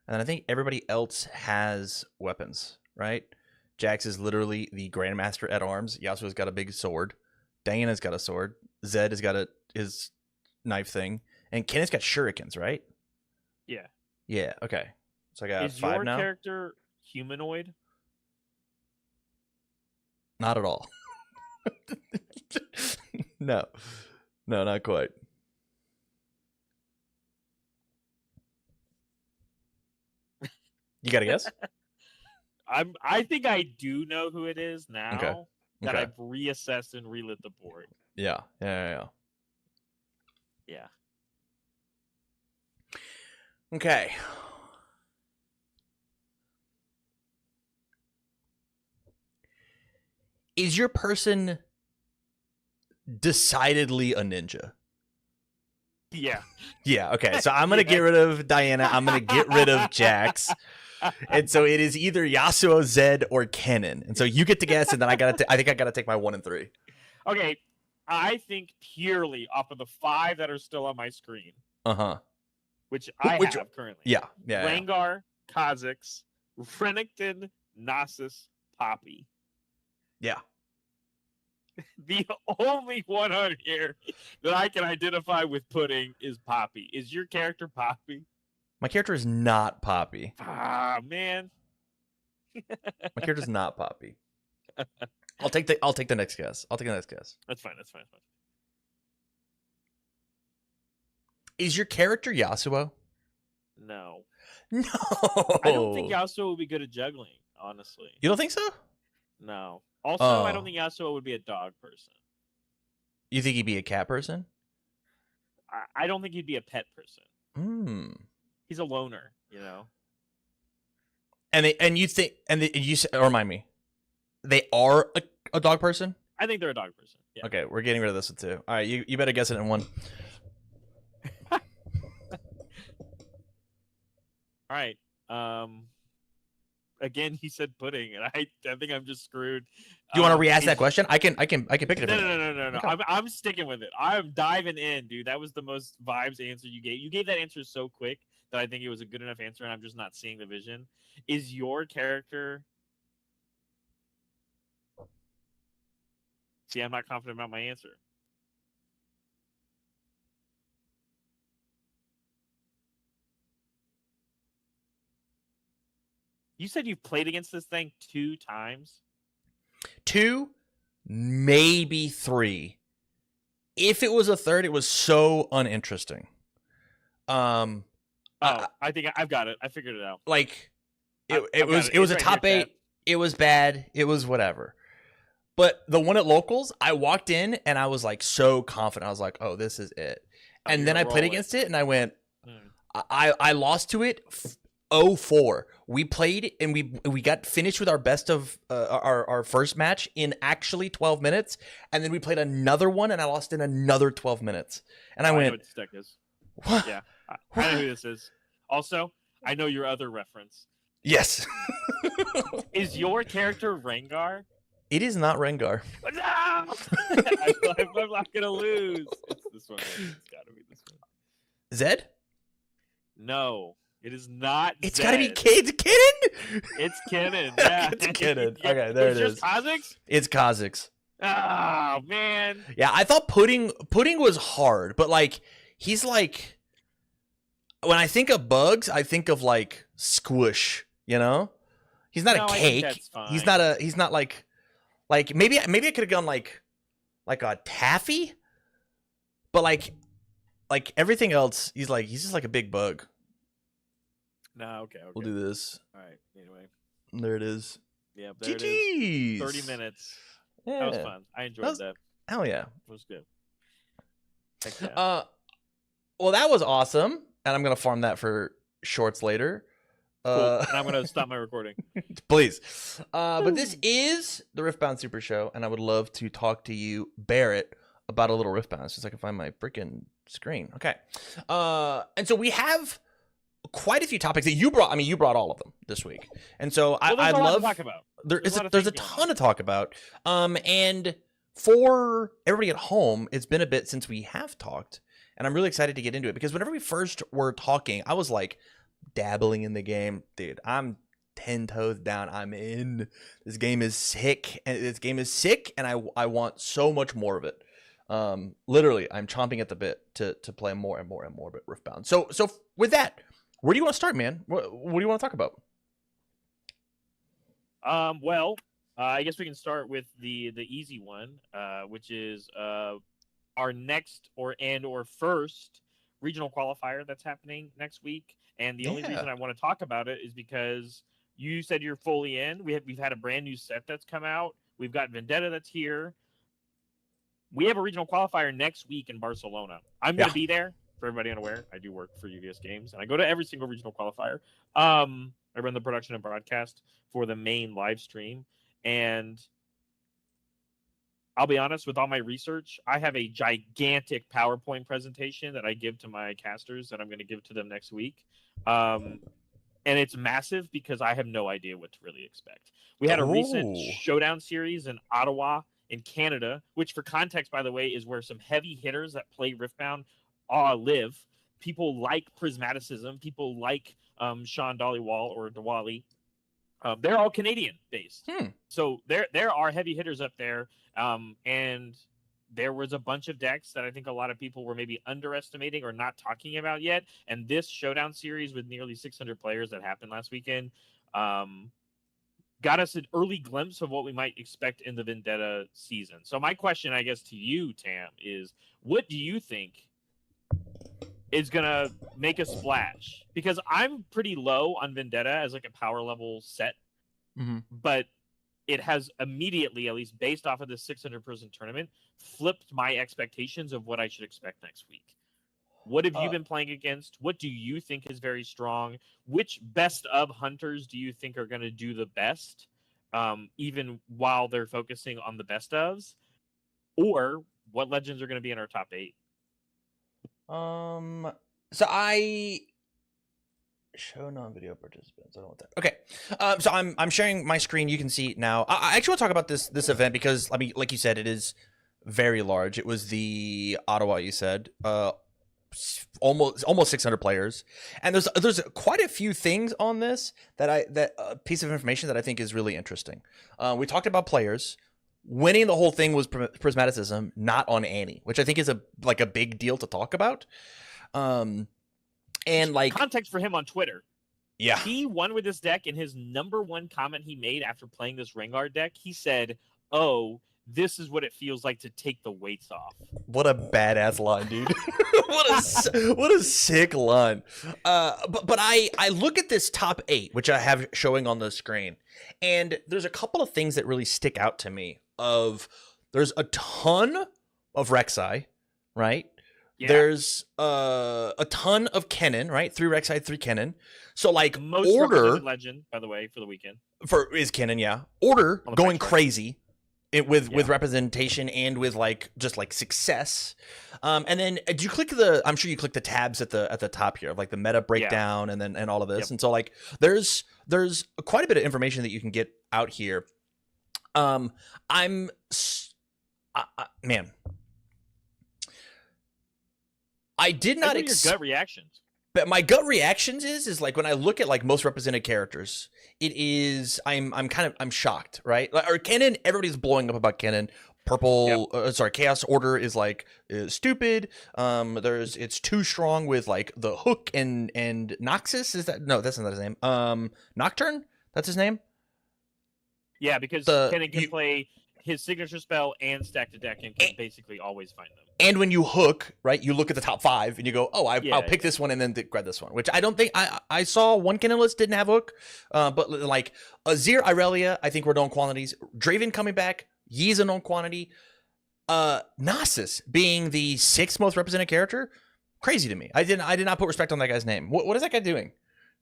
[SPEAKER 1] And I think everybody else has weapons, right? Jax is literally the Grandmaster at Arms. Yasuo's got a big sword. Diana's got a sword. Zed has got his knife thing. And Kenneth's got shurikens, right?
[SPEAKER 2] Yeah.
[SPEAKER 1] Yeah, okay. So I got 5 now.
[SPEAKER 2] Is your character humanoid?
[SPEAKER 1] Not at all. No, not quite. You got to guess?
[SPEAKER 2] I think I do know who it is now that I've reassessed and relit the board.
[SPEAKER 1] Yeah. Okay. Is your person decidedly a ninja?
[SPEAKER 2] Yeah.
[SPEAKER 1] Yeah, okay. So I'm going to get rid of Diana. I'm going to get rid of Jax. And so it is either Yasuo, Zed, or Kennen. And so you get to guess, and then I think I got to take my 1 and 3.
[SPEAKER 2] Okay. I think purely off of the 5 that are still on my screen.
[SPEAKER 1] Uh-huh.
[SPEAKER 2] Which I have currently.
[SPEAKER 1] Yeah.
[SPEAKER 2] Rengar, Kha'Zix, Renekton, Nasus, Poppy.
[SPEAKER 1] Yeah.
[SPEAKER 2] The only one on here that I can identify with pudding is Poppy. Is your character Poppy?
[SPEAKER 1] My character is not Poppy.
[SPEAKER 2] Ah, man.
[SPEAKER 1] My character is not Poppy. I'll take the next guess.
[SPEAKER 2] That's fine.
[SPEAKER 1] Is your character Yasuo?
[SPEAKER 2] No.
[SPEAKER 1] I
[SPEAKER 2] don't think Yasuo would be good at juggling, honestly.
[SPEAKER 1] You don't think so?
[SPEAKER 2] No. Also, I don't think Yasuo would be a dog person.
[SPEAKER 1] You think he'd be a cat person?
[SPEAKER 2] I don't think he'd be a pet person.
[SPEAKER 1] Hmm.
[SPEAKER 2] He's a loner, you know.
[SPEAKER 1] Remind me, they are a dog person?
[SPEAKER 2] I think they're a dog person. Yeah.
[SPEAKER 1] Okay, we're getting rid of this one too. All right, you better guess it in 1.
[SPEAKER 2] All right. Again, he said pudding, and I think I'm just screwed.
[SPEAKER 1] Do you want to re-ask that question? I can pick it.
[SPEAKER 2] No. Okay. I'm sticking with it. I'm diving in, dude. That was the most vibes answer you gave. You gave that answer so quick that I think it was a good enough answer, and I'm just not seeing the vision. Is your character? See, I'm not confident about my answer. You said you've played against this thing 2 times?
[SPEAKER 1] 2, maybe 3. If it was a third, it was so uninteresting.
[SPEAKER 2] I think I've got it. I figured it out.
[SPEAKER 1] Like, it was a top 8. It was bad. It was whatever. But the one at locals, I walked in and I was like so confident. I was like, oh, this is it. And then I played against it and I went, I lost to it 0-4. We played and we got finished with our best of our first match in actually 12 minutes, and then we played another one and I lost in another 12 minutes. And I went,
[SPEAKER 2] know what this deck is. What? Yeah, I know who this is. Also, I know your other reference.
[SPEAKER 1] Yes.
[SPEAKER 2] Is your character Rengar?
[SPEAKER 1] It is not Rengar.
[SPEAKER 2] No! I'm not gonna lose. It's this one. It's gotta be this one.
[SPEAKER 1] Zed?
[SPEAKER 2] No, it is not.
[SPEAKER 1] It's
[SPEAKER 2] Zed.
[SPEAKER 1] gotta be Kennen.
[SPEAKER 2] It's Kennen. Yeah,
[SPEAKER 1] It's Kennen.
[SPEAKER 2] Yeah,
[SPEAKER 1] Okay, there it is.
[SPEAKER 2] Just Kha'Zix?
[SPEAKER 1] It's Kha'Zix.
[SPEAKER 2] Oh man.
[SPEAKER 1] Yeah, I thought pudding was hard, but like he's like when I think of bugs, I think of like squish. You know, he's not a cake. He's not like maybe I could have gone like a taffy, but like everything else, he's just like a big bug.
[SPEAKER 2] No, okay.
[SPEAKER 1] We'll do this.
[SPEAKER 2] All right. Anyway,
[SPEAKER 1] there it is.
[SPEAKER 2] Yeah, there
[SPEAKER 1] GG's.
[SPEAKER 2] it is. 30 minutes.
[SPEAKER 1] Yeah.
[SPEAKER 2] That was fun. I enjoyed that.
[SPEAKER 1] Hell yeah.
[SPEAKER 2] It was good. Heck yeah.
[SPEAKER 1] Well, that was awesome, and I'm gonna farm that for shorts later.
[SPEAKER 2] Cool. And I'm gonna stop my recording.
[SPEAKER 1] Please. But this is the Riftbound Super Show, and I would love to talk to you, Barrett, about a little Riftbound. It's just so I can find my freaking screen. Okay. And so we have quite a few topics that you brought. I mean, you brought all of them this week, and so I'd love
[SPEAKER 2] to talk about.
[SPEAKER 1] There's a ton to talk about. And for everybody at home, it's been a bit since we have talked, and I'm really excited to get into it because whenever we first were talking, I was like dabbling in the game. Dude, I'm 10 toes down. I'm in. This game is sick, and I want so much more of it. Literally, I'm chomping at the bit to play more and more and more of Riftbound. So with that, where do you want to start, man? What do you want to talk about?
[SPEAKER 2] Well, I guess we can start with the easy one, which is our next or first regional qualifier that's happening next week. And the only reason I want to talk about it is because you said you're fully in. We've had a brand new set that's come out. We've got Vendetta that's here. We have a regional qualifier next week in Barcelona. I'm going to be there. For everybody unaware, I do work for UVS Games, and I go to every single regional qualifier. I run the production and broadcast for the main live stream, and I'll be honest, with all my research, I have a gigantic PowerPoint presentation that I give to my casters that I'm going to give to them next week. And it's massive because I have no idea what to really expect. We had a recent showdown series in Ottawa in Canada, which for context, by the way, is where some heavy hitters that play Riftbound live. People like Prismaticism, people like Sean Dollywall or Diwali. They're all Canadian based. So there are heavy hitters up there. And there was a bunch of decks that I think a lot of people were maybe underestimating or not talking about yet. And this showdown series with nearly 600 players that happened last weekend got us an early glimpse of what we might expect in the Vendetta season. So my question, I guess, to you, Tam, is what do you think is going to make a splash? Because I'm pretty low on Vendetta as like a power level set, but it has immediately, at least based off of the 600-person tournament, flipped my expectations of what I should expect next week. What have you been playing against? What do you think is very strong? Which best of hunters do you think are going to do the best, even while they're focusing on the best ofs? Or what legends are going to be in our top 8?
[SPEAKER 1] So I show non-video participants. I don't want that. Okay. So I'm sharing my screen. You can see it now. I actually want to talk about this event because, I mean, like you said, it is very large. It was the Ottawa, you said, almost 600 players, and there's quite a few things on this that piece of information that I think is really interesting. We talked about players. Winning the whole thing was Prismaticism, not on Annie, which I think is a big deal to talk about. And like
[SPEAKER 2] context for him on Twitter.
[SPEAKER 1] Yeah.
[SPEAKER 2] He won with this deck, and his number one comment he made after playing this Rengar deck, he said, "Oh, this is what it feels like to take the weights off."
[SPEAKER 1] What a badass line, dude. what a sick line. But I look at this top 8, which I have showing on the screen, and there's a couple of things that really stick out to me. There's a ton of Rek'Sai, right? Yeah. There's a ton of Kennen, right? 3 Rek'Sai, 3 Kennen. So like
[SPEAKER 2] most
[SPEAKER 1] order
[SPEAKER 2] legend, by the way, for the weekend.
[SPEAKER 1] Is Kennen, yeah. Order going crazy. With representation and with just success, and then do you click I'm sure you click the tabs at the top here, like the meta breakdown, and all of this, and so there's quite a bit of information that you can get out here. I'm man, I did not
[SPEAKER 2] your gut reactions.
[SPEAKER 1] But my gut reactions is like when I look at like most represented characters, it is I'm shocked, right? Like, or Kennen, everybody's blowing up about Kennen. Purple, Chaos Order is like stupid. It's too strong with like the Hook and Noxus. Is that no? That's not his name. Nocturne. That's his name.
[SPEAKER 2] Yeah, because Kennen can play his signature spell and stack to deck and can basically always find them.
[SPEAKER 1] And when you hook, right, you look at the top 5 and you go, oh, I'll pick this one and then grab this one, which I don't think I saw one Kennen list didn't have hook, but like Azir, Irelia, I think were known quantities. Draven coming back, Yi's a known quantity. Nasus being the 6th most represented character, crazy to me. I did not put respect on that guy's name. What is that guy doing?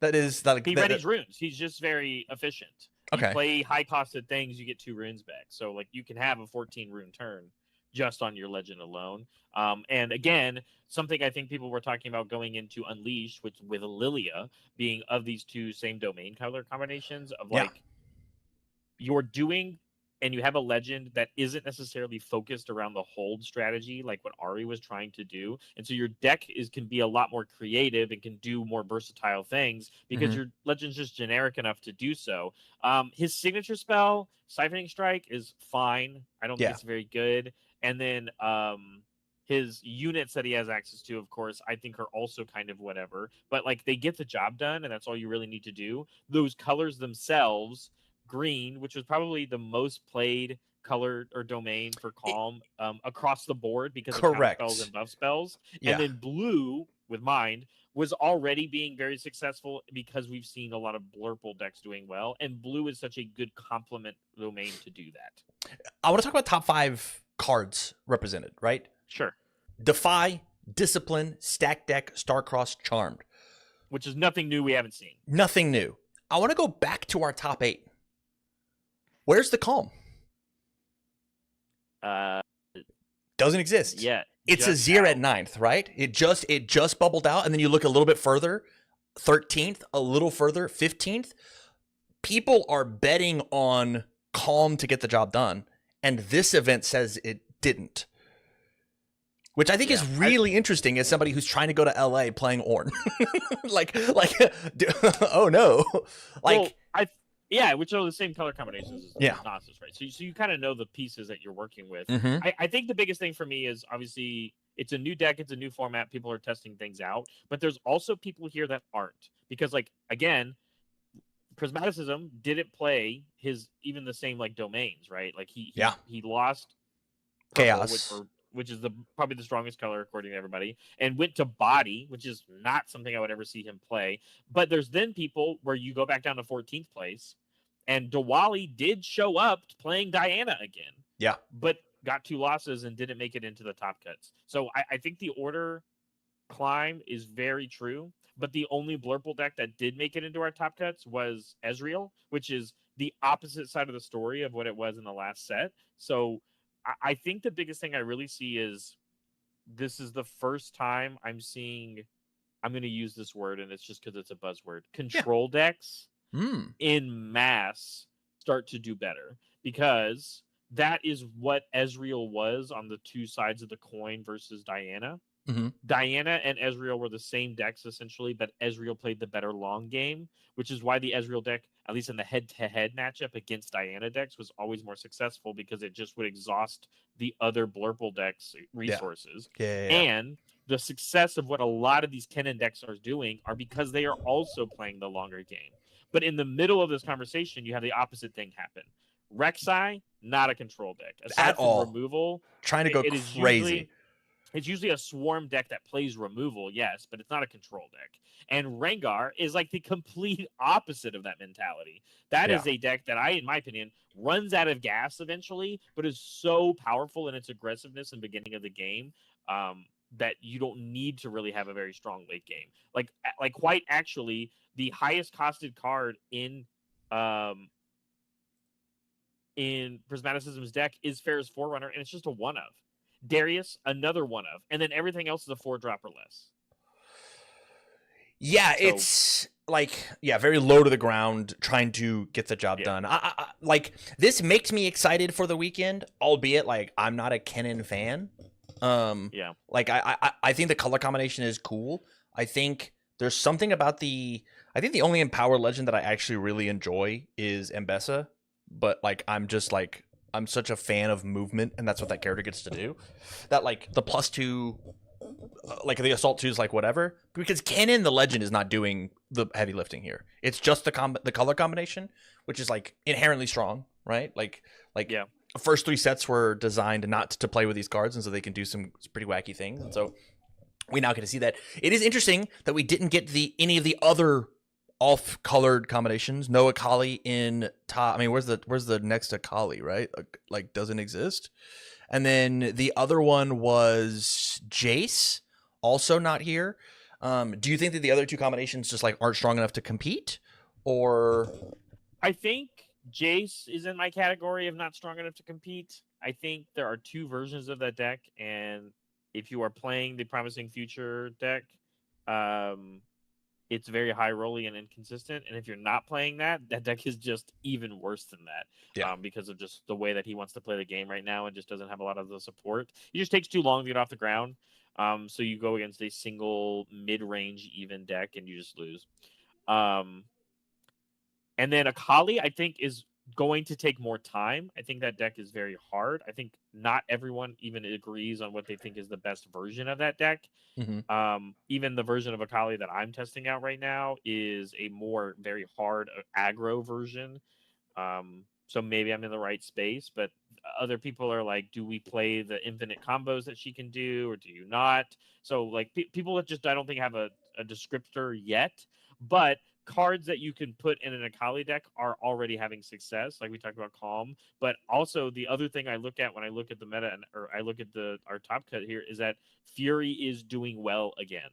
[SPEAKER 1] He
[SPEAKER 2] readies runes. He's just very efficient.
[SPEAKER 1] Okay.
[SPEAKER 2] You play high-costed things, you get 2 runes back. So like you can have a 14-rune turn just on your legend alone. And again, something I think people were talking about going into Unleashed, with Lilia being of these 2 same domain color combinations of like you're doing, and you have a legend that isn't necessarily focused around the hold strategy like what Ari was trying to do. And so your deck can be a lot more creative and can do more versatile things because your legend's just generic enough to do so. His signature spell, Siphoning Strike, is fine. I don't think it's very good. And then his units that he has access to, of course, I think are also kind of whatever. But like they get the job done, and that's all you really need to do. Those colors themselves, green, which was probably the most played color or domain for Calm across the board because of counter spells and buff spells. And then blue with Mind was already being very successful because we've seen a lot of Blurple decks doing well, and blue is such a good complement domain to do that.
[SPEAKER 1] I want to talk about top 5 cards represented, right?
[SPEAKER 2] Sure.
[SPEAKER 1] Defy, Discipline, Stack Deck, Starcross, Charmed.
[SPEAKER 2] Which is nothing new we haven't seen.
[SPEAKER 1] Nothing new. I want to go back to our top 8. Where's the Calm? Doesn't exist.
[SPEAKER 2] Yeah.
[SPEAKER 1] It's Azir at 9th, right? It just bubbled out, and then you look a little bit further, 13th, a little further, 15th. People are betting on Calm to get the job done, and this event says it didn't. Which I think is really interesting as somebody who's trying to go to LA playing Ornn. like, oh no. Like,
[SPEAKER 2] well, which are the same color combinations as Nasus, right? So you kind of know the pieces that you're working with. I think the biggest thing for me is obviously it's a new deck, it's a new format, people are testing things out, but there's also people here that aren't. Because like, again, Prismaticism didn't play even the same like domains, right? Like he lost
[SPEAKER 1] Chaos,
[SPEAKER 2] which is probably the strongest color according to everybody, and went to Body, which is not something I would ever see him play. But there's then people where you go back down to 14th place, and Diwali did show up playing Diana again.
[SPEAKER 1] Yeah.
[SPEAKER 2] But got 2 losses and didn't make it into the top cuts. So I think the order climb is very true. But the only Blurple deck that did make it into our top cuts was Ezreal, which is the opposite side of the story of what it was in the last set. So I think the biggest thing I really see is this is the first time I'm seeing, I'm going to use this word, and it's just because it's a buzzword, control decks in mass start to do better, because that is what Ezreal was on the 2 sides of the coin versus Diana. Diana and Ezreal were the same decks essentially, but Ezreal played the better long game, which is why the Ezreal deck, at least in the head-to-head matchup against Diana decks, was always more successful because it just would exhaust the other Blurple decks' resources. And the success of what a lot of these Kennen decks are doing are because they are also playing the longer game. But in the middle of this conversation, you have the opposite thing happen. Rek'Sai, not a control deck. Aside
[SPEAKER 1] at
[SPEAKER 2] from
[SPEAKER 1] all.
[SPEAKER 2] Removal,
[SPEAKER 1] trying to go crazy.
[SPEAKER 2] It's usually a swarm deck that plays removal, yes, but it's not a control deck. And Rengar is like the complete opposite of that mentality. That is a deck that in my opinion, runs out of gas eventually, but is so powerful in its aggressiveness in the beginning of the game that you don't need to really have a very strong late game. Like quite actually, the highest costed card in Prismaticism's deck is Pharah's Forerunner, and it's just a 1-of. Darius, another 1-of, and then everything else is a 4-drop or less.
[SPEAKER 1] Yeah, like, yeah, very low to the ground, trying to get the job done. Like, this makes me excited for the weekend, albeit like I'm not a Kennen fan. Like I think the color combination is cool. I think there's something about I think the only Empower Legend that I actually really enjoy is Mbessa, but like I'm such a fan of movement, and that's what that character gets to do. That like the +2, like the Assault 2 is like whatever, because Kennen the Legend is not doing the heavy lifting here. It's just the color combination, which is like inherently strong, right? Like
[SPEAKER 2] Yeah.
[SPEAKER 1] first 3 sets were designed not to play with these cards, and so they can do some pretty wacky things. And so we now get to see that. It is interesting that we didn't get any of the other off-colored combinations. No Akali in top. I mean, where's the next Akali, right? Like doesn't exist. And then the other one was Jace, also not here. Do you think that the other 2 combinations just like aren't strong enough to compete, or?
[SPEAKER 2] I think Jace is in my category of not strong enough to compete. I think there are 2 versions of that deck, and if you are playing the Promising Future deck, it's very high rolly and inconsistent. And if you're not playing that deck is just even worse than that.
[SPEAKER 1] Yeah.
[SPEAKER 2] Because of just the way that he wants to play the game right now and just doesn't have a lot of the support. He just takes too long to get off the ground. So you go against a single mid-range even deck and you just lose. And then Akali, I think, is going to take more time. I think that deck is very hard. I think not everyone even agrees on what they think is the best version of that deck.
[SPEAKER 1] Mm-hmm.
[SPEAKER 2] Even the version of Akali that I'm testing out right now is a more very hard aggro version. So maybe I'm in the right space, but other people are like, do we play the infinite combos that she can do, or do you not? So like people that just I don't think have a descriptor yet, but cards that you can put in an Akali deck are already having success, like we talked about Calm. But also the other thing I look at when I look at the meta or I look at our top cut here is that Fury is doing well again.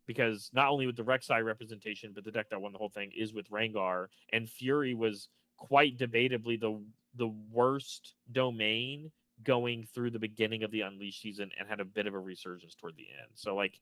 [SPEAKER 2] Because not only with the Rek'Sai representation, but the deck that won the whole thing is with Rengar, and Fury was quite debatably the worst domain going through the beginning of the Unleashed season and had a bit of a resurgence toward the end. So like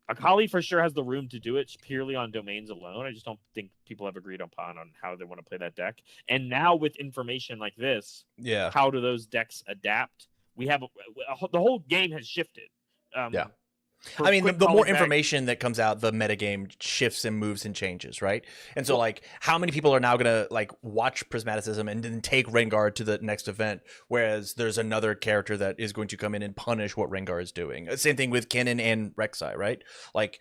[SPEAKER 2] Akali for sure has the room to do it purely on domains alone. I just don't think people have agreed upon on how they want to play that deck. And now with information like this, how do those decks adapt? We have the whole game has shifted.
[SPEAKER 1] I mean, the more information that comes out, the metagame shifts and moves and changes, right? And so, like, how many people are now going to, like, watch Prismaticism and then take Rengar to the next event, whereas there's another character that is going to come in and punish what Rengar is doing? Same thing with Kennen and Rek'Sai, right? Like,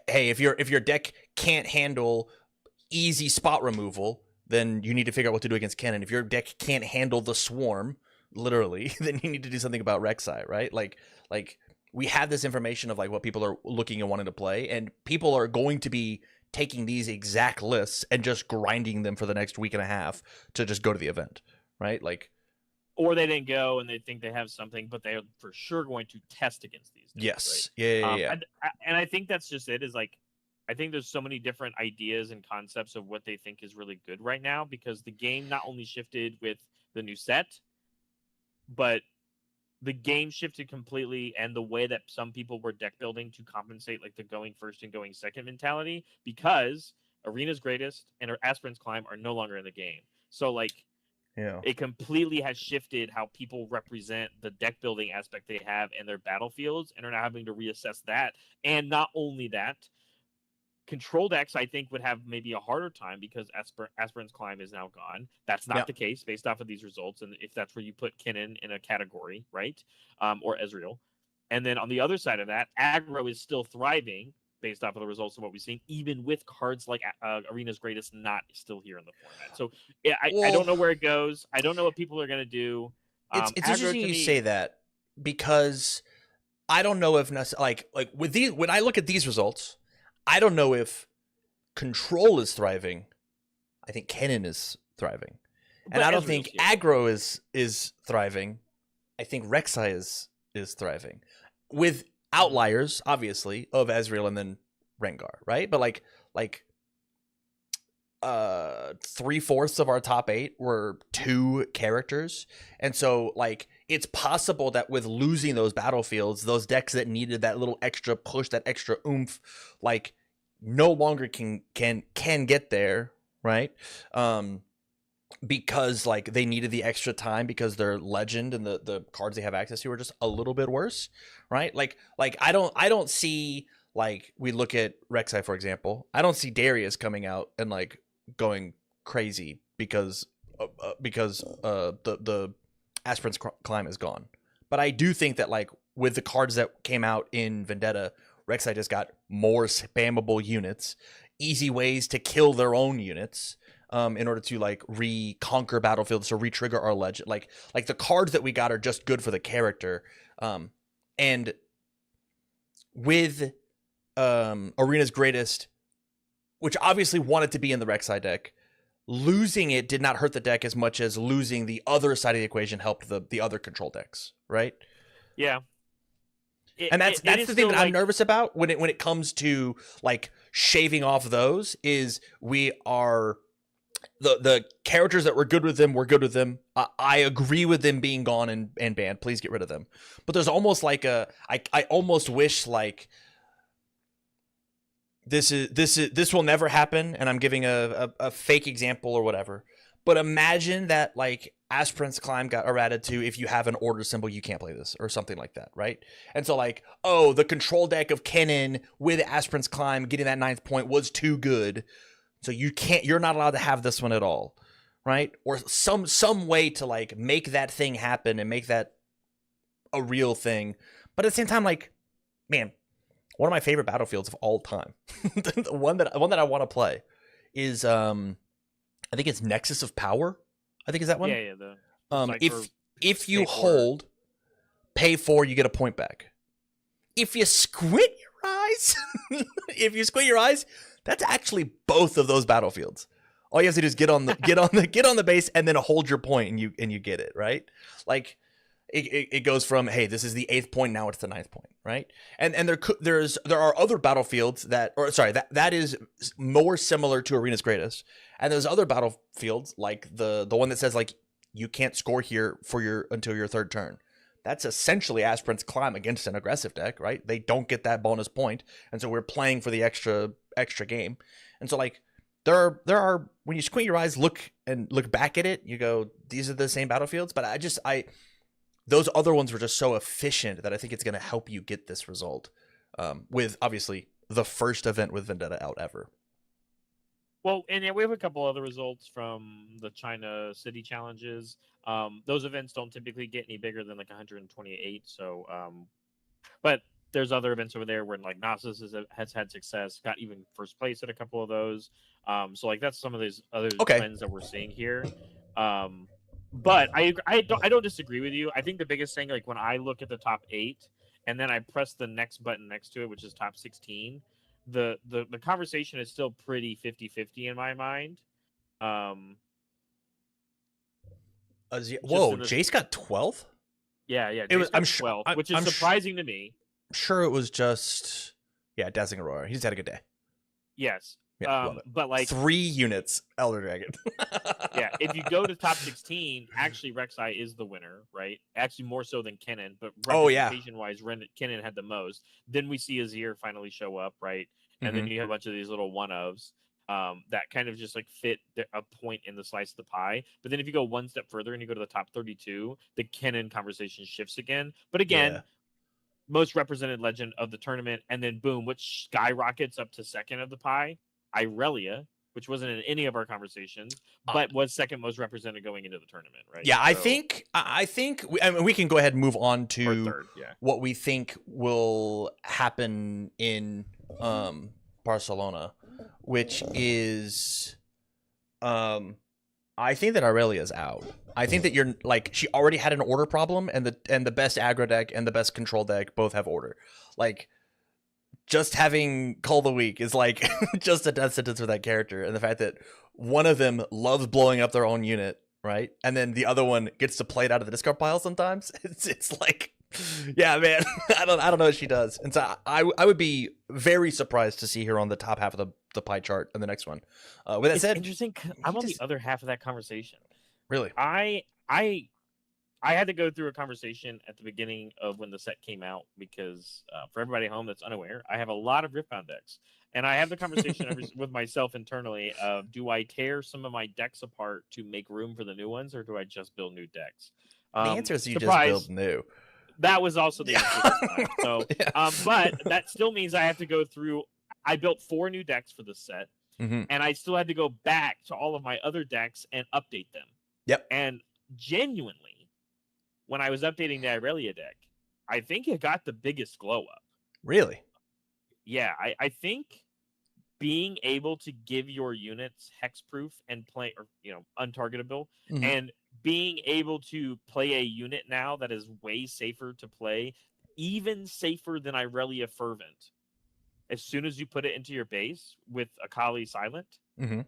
[SPEAKER 1] hey, if your deck can't handle easy spot removal, then you need to figure out what to do against Kennen. If your deck can't handle the swarm, literally, then you need to do something about Rek'Sai, right? Like we have this information of like what people are looking and wanting to play, and people are going to be taking these exact lists and just grinding them for the next week and a half to just go to the event, right? Like,
[SPEAKER 2] or they didn't go and they think they have something, but they're for sure going to test against these decks,
[SPEAKER 1] yes,
[SPEAKER 2] right?
[SPEAKER 1] Yeah.
[SPEAKER 2] And I think that's just it. Is like, I think there's so many different ideas and concepts of what they think is really good right now, because the game not only shifted with the new set, but the game shifted completely, and the way that some people were deck building to compensate like the going first and going second mentality, because Arena's Greatest and her Aspirant's Climb are no longer in the game. So like, it completely has shifted how people represent the deck building aspect they have in their battlefields, and are now having to reassess that. And not only that, Control decks, I think, would have maybe a harder time because Aspirant's Climb is now gone. That's not the case based off of these results. And if that's where you put Kennen in a category, right? Or Ezreal. And then on the other side of that, aggro is still thriving based off of the results of what we've seen, even with cards like Arena's Greatest not still here in the format. So I don't know where it goes. I don't know what people are going to do.
[SPEAKER 1] It's interesting you say that, because I don't know if like with these, when I look at these results, I don't know if Control is thriving. I think Kennen is thriving. And I don't think aggro is thriving. I think Rek'Sai is thriving. With outliers, obviously, of Ezreal and then Rengar, right? But like 3/4 of our top 8 were 2 characters. And so like it's possible that with losing those battlefields, those decks that needed that little extra push, that extra oomph, like no longer can get there, right? Because like they needed the extra time because their legend and the cards they have access to are just a little bit worse, right? Like I don't see, like, we look at Rek'Sai, for example. I don't see Darius coming out and like going crazy because the Aspirant's Climb is gone. But I do think that like with the cards that came out in Vendetta, Rek'Sai just got more spammable units, easy ways to kill their own units, in order to like reconquer battlefields, to re-trigger our legend. Like the cards that we got are just good for the character. And with Arena's Greatest, which obviously wanted to be in the Rek'Sai deck, losing it did not hurt the deck as much as losing the other side of the equation helped the other control decks, right?
[SPEAKER 2] Yeah.
[SPEAKER 1] And that's the thing that I'm nervous about when it comes to like shaving off those, is we are the characters that were good with them. We're good with them. I agree with them being gone and banned. Please get rid of them. But there's almost like I almost wish like this will never happen, and I'm giving a fake example or whatever. But imagine that like Aspirant's Climb got errated to, if you have an order symbol, you can't play this, or something like that, right? And so like, oh, the control deck of Kennen with Aspirant's Climb getting that 9th point was too good, so you're not allowed to have this one at all, right? Or some way to like make that thing happen and make that a real thing. But at the same time, like, man, one of my favorite battlefields of all time, the one that I want to play is I think it's Nexus of Power. I think is that one.
[SPEAKER 2] Yeah.
[SPEAKER 1] If you hold, pay 4, you get a point back. If you squint your eyes, that's actually both of those battlefields. All you have to do is get on the base and then hold your point, and you get it, right? Like it goes from, hey, this is the 8th point, now it's the 9th point, right? And there are other battlefields that is more similar to Arena's Greatest. And there's other battlefields like the one that says like you can't score here until your 3rd turn. That's essentially Aspirant's Climb against an aggressive deck, right? They don't get that bonus point, and so we're playing for the extra game. And so like there are when you squint your eyes, look back at it, you go, these are the same battlefields. But those other ones were just so efficient that I think it's going to help you get this result, with obviously the first event with Vendetta out ever.
[SPEAKER 2] Well, and yeah, we have a couple other results from the China City challenges. Those events don't typically get any bigger than like 128. So, but there's other events over there where like Nasus has had success, got even first place at a couple of those. So like that's some of these other trends that we're seeing here. But I don't disagree with you. I think the biggest thing, like when I look at the top 8 and then I press the next button next to it, which is top 16, the conversation is still pretty 50-50 in my mind.
[SPEAKER 1] Whoa, Jace got 12th?
[SPEAKER 2] Yeah. Jace got 12th, which is surprising to me.
[SPEAKER 1] I'm sure it was just Dazzling Aurora. He just had a good day.
[SPEAKER 2] Yes.
[SPEAKER 1] Yeah,
[SPEAKER 2] but like
[SPEAKER 1] 3 units Elder Dragon.
[SPEAKER 2] Yeah, if you go to top 16, actually Rek'Sai is the winner, right? Actually more so than Kennen, but representation-wise, Kennen had the most. Then we see Azir finally show up, right? And then you have a bunch of these little one-ofs that kind of just like fit a point in the slice of the pie. But then if you go one step further and you go to the top 32, the Kennen conversation shifts again. But again, most represented legend of the tournament, and then boom, which skyrockets up to second of the pie? Irelia, which wasn't in any of our conversations, but was second most represented going into the tournament, right?
[SPEAKER 1] Yeah, so, I think we can go ahead and move on to
[SPEAKER 2] third,
[SPEAKER 1] what we think will happen in Barcelona, which is I think that Aurelia's out. I think that you're like, she already had an order problem, and the best aggro deck and the best control deck both have order. Like, just having Call the Weak is like just a death sentence for that character. And the fact that one of them loves blowing up their own unit, right? And then the other one gets to play it out of the discard pile sometimes. It's like, yeah, man, I don't know what she does. And so I would be very surprised to see her on the top half of the pie chart in the next one. With that said,
[SPEAKER 2] interesting. I'm on the other half of that conversation.
[SPEAKER 1] Really?
[SPEAKER 2] I I had to go through a conversation at the beginning of when the set came out because for everybody at home that's unaware, I have a lot of Riftbound decks. And I have the conversation with myself internally of, do I tear some of my decks apart to make room for the new ones, or do I just build new decks?
[SPEAKER 1] The answer is you just
[SPEAKER 2] Surprise,
[SPEAKER 1] build new.
[SPEAKER 2] that was also the answer this time. So,
[SPEAKER 1] Yeah.
[SPEAKER 2] but that still means I have to go through. I built 4 new decks for this set,
[SPEAKER 1] Mm-hmm.
[SPEAKER 2] and I still had to go back to all of my other decks and update them.
[SPEAKER 1] Yep.
[SPEAKER 2] And genuinely, when I was updating the Irelia deck, I think it got the biggest glow up.
[SPEAKER 1] Really?
[SPEAKER 2] Yeah, I think being able to give your units hexproof and play, or untargetable,
[SPEAKER 1] Mm-hmm.
[SPEAKER 2] and being able to play a unit now that is way safer to play, even safer than Irelia Fervent, as soon as you put it into your base with Akali Silent,
[SPEAKER 1] Mm-hmm.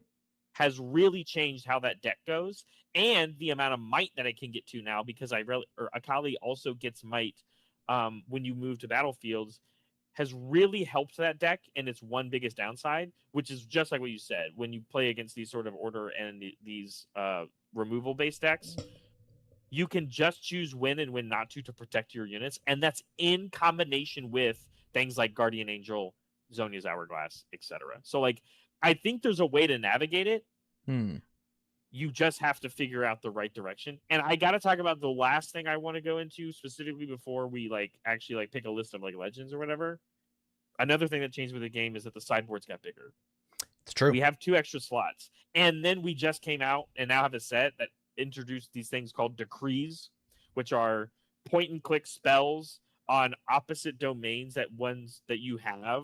[SPEAKER 2] has really changed how that deck goes, and the amount of might that it can get to now, because Akali also gets might when you move to battlefields, has really helped that deck in its one biggest downside, which is just like what you said. When you play against these sort of order and these removal-based decks, you can just choose when and when not to protect your units, and that's in combination with things like Guardian Angel, Zonia's Hourglass, etc. So, like, I think there's a way to navigate it. You just have to figure out the right direction. And I got to talk about the last thing I want to go into specifically before we actually pick a list of legends or whatever. Another thing that changed with the game is that the sideboards got bigger.
[SPEAKER 1] It's true.
[SPEAKER 2] We have 2 extra slots, and then we just came out and now have a set that introduced these things called decrees, which are point and click spells on opposite domains that you have,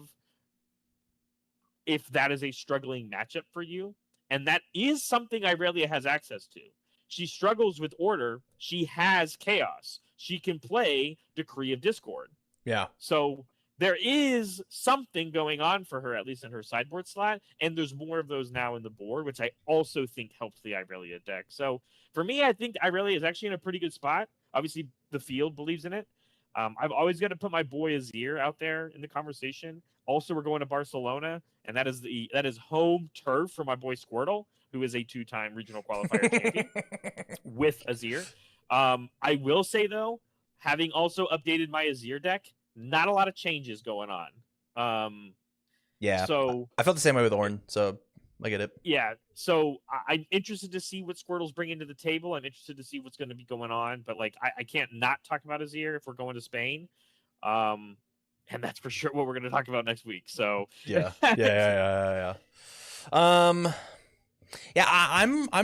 [SPEAKER 2] if that is a struggling matchup for you. And that is something Irelia has access to. She struggles with order. She has chaos. She can play Decree of Discord.
[SPEAKER 1] Yeah.
[SPEAKER 2] So there is something going on for her, at least in her sideboard slot. And there's more of those now in the board, which I also think helps the Irelia deck. So for me, I think Irelia is actually in a pretty good spot. Obviously, the field believes in it. I've always got to put my boy Azir out there in the conversation. Also, we're going to Barcelona, and that is home turf for my boy Squirtle, who is a 2-time regional qualifier champion with Azir. I will say, though, having also updated my Azir deck, not a lot of changes going on.
[SPEAKER 1] Yeah.
[SPEAKER 2] So
[SPEAKER 1] I felt the same way with Ornn, so I get it.
[SPEAKER 2] Yeah. So I'm interested to see what Squirtle's bringing to the table. I'm interested to see what's going to be going on. But I can't not talk about Azir if we're going to Spain. And that's for sure what we're going to talk about next week. So
[SPEAKER 1] yeah. I'm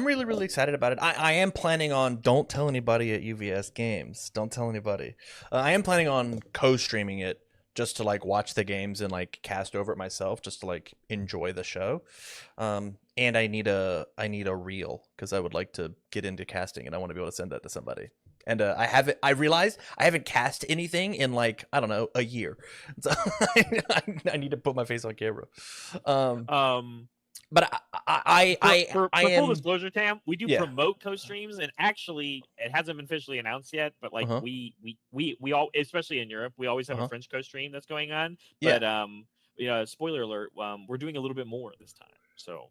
[SPEAKER 1] really, really excited about it. I am planning on, don't tell anybody at UVS Games. Don't tell anybody. I am planning on co-streaming it just to watch the games and cast over it myself, just to enjoy the show. And I need a reel because I would like to get into casting and I want to be able to send that to somebody. And I realized I haven't cast anything in I don't know, a year. So I need to put my face on camera. But
[SPEAKER 2] for full disclosure, Tam, we do promote co-streams, and actually, it hasn't been officially announced yet. But we all, especially in Europe, we always have a French co-stream that's going on. But spoiler alert, we're doing a little bit more this time. So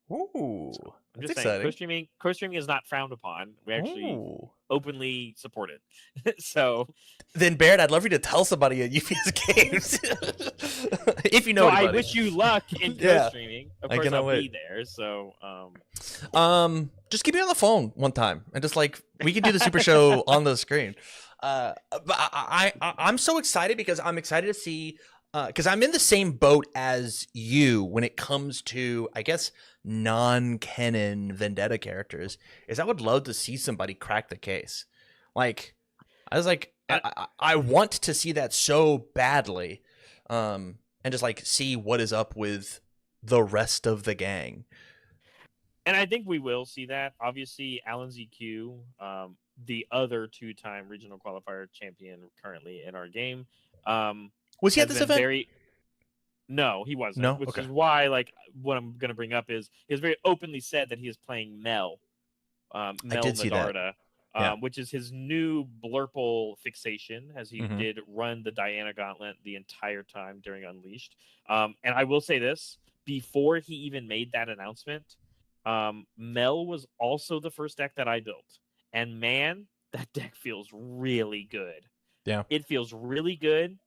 [SPEAKER 2] I'm just saying, co-streaming is not frowned upon. We actually openly support it. So
[SPEAKER 1] then, Barrett, I'd love you to tell somebody at UVS Games if you know anybody.
[SPEAKER 2] I wish you luck in co-streaming. Of course, I'll be there. So
[SPEAKER 1] just keep me on the phone one time and just we can do the Super Show on the screen. But I'm so excited because I'm excited to see. Because I'm in the same boat as you when it comes to, I guess, non-canon Vendetta characters, is I would love to see somebody crack the case. I was I want to see that so badly, and just see what is up with the rest of the gang.
[SPEAKER 2] And I think we will see that. Obviously, Alan ZQ, the other 2-time regional qualifier champion currently in our game,
[SPEAKER 1] was he at this event?
[SPEAKER 2] No, he wasn't.
[SPEAKER 1] No?
[SPEAKER 2] Which is why, what I'm going to bring up is he has very openly said that he is playing Mel. Mel Medarda, which is his new blurple fixation, as he did run the Diana Gauntlet the entire time during Unleashed. And I will say this, before he even made that announcement, Mel was also the first deck that I built. And man, that deck feels really good.
[SPEAKER 1] Yeah.
[SPEAKER 2] It feels really good,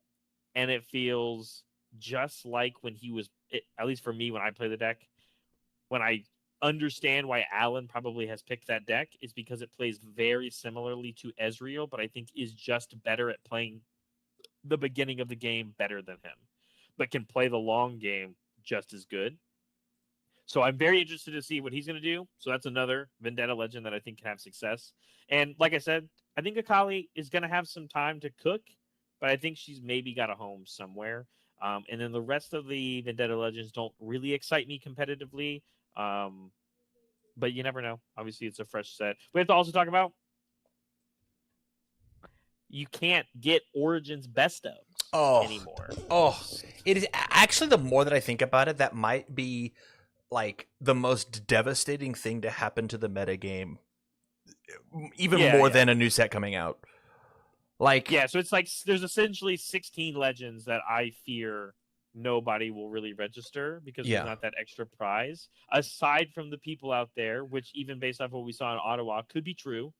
[SPEAKER 2] and it feels just like when he was, at least for me, when I play the deck, when I understand why Alan probably has picked that deck is because it plays very similarly to Ezreal, but I think is just better at playing the beginning of the game better than him, but can play the long game just as good. So I'm very interested to see what he's going to do. So that's another Vendetta legend that I think can have success. And like I said, I think Akali is going to have some time to cook, but I think she's maybe got a home somewhere. And then the rest of the Vendetta legends don't really excite me competitively. But you never know. Obviously, it's a fresh set. We have to also talk about you can't get Origins best of anymore.
[SPEAKER 1] It is actually, the more that I think about it, that might be like the most devastating thing to happen to the meta game, even more than a new set coming out. Like,
[SPEAKER 2] yeah, so it's like there's essentially 16 legends that I fear nobody will really register because there's not that extra prize. Aside from the people out there, which even based off what we saw in Ottawa could be true,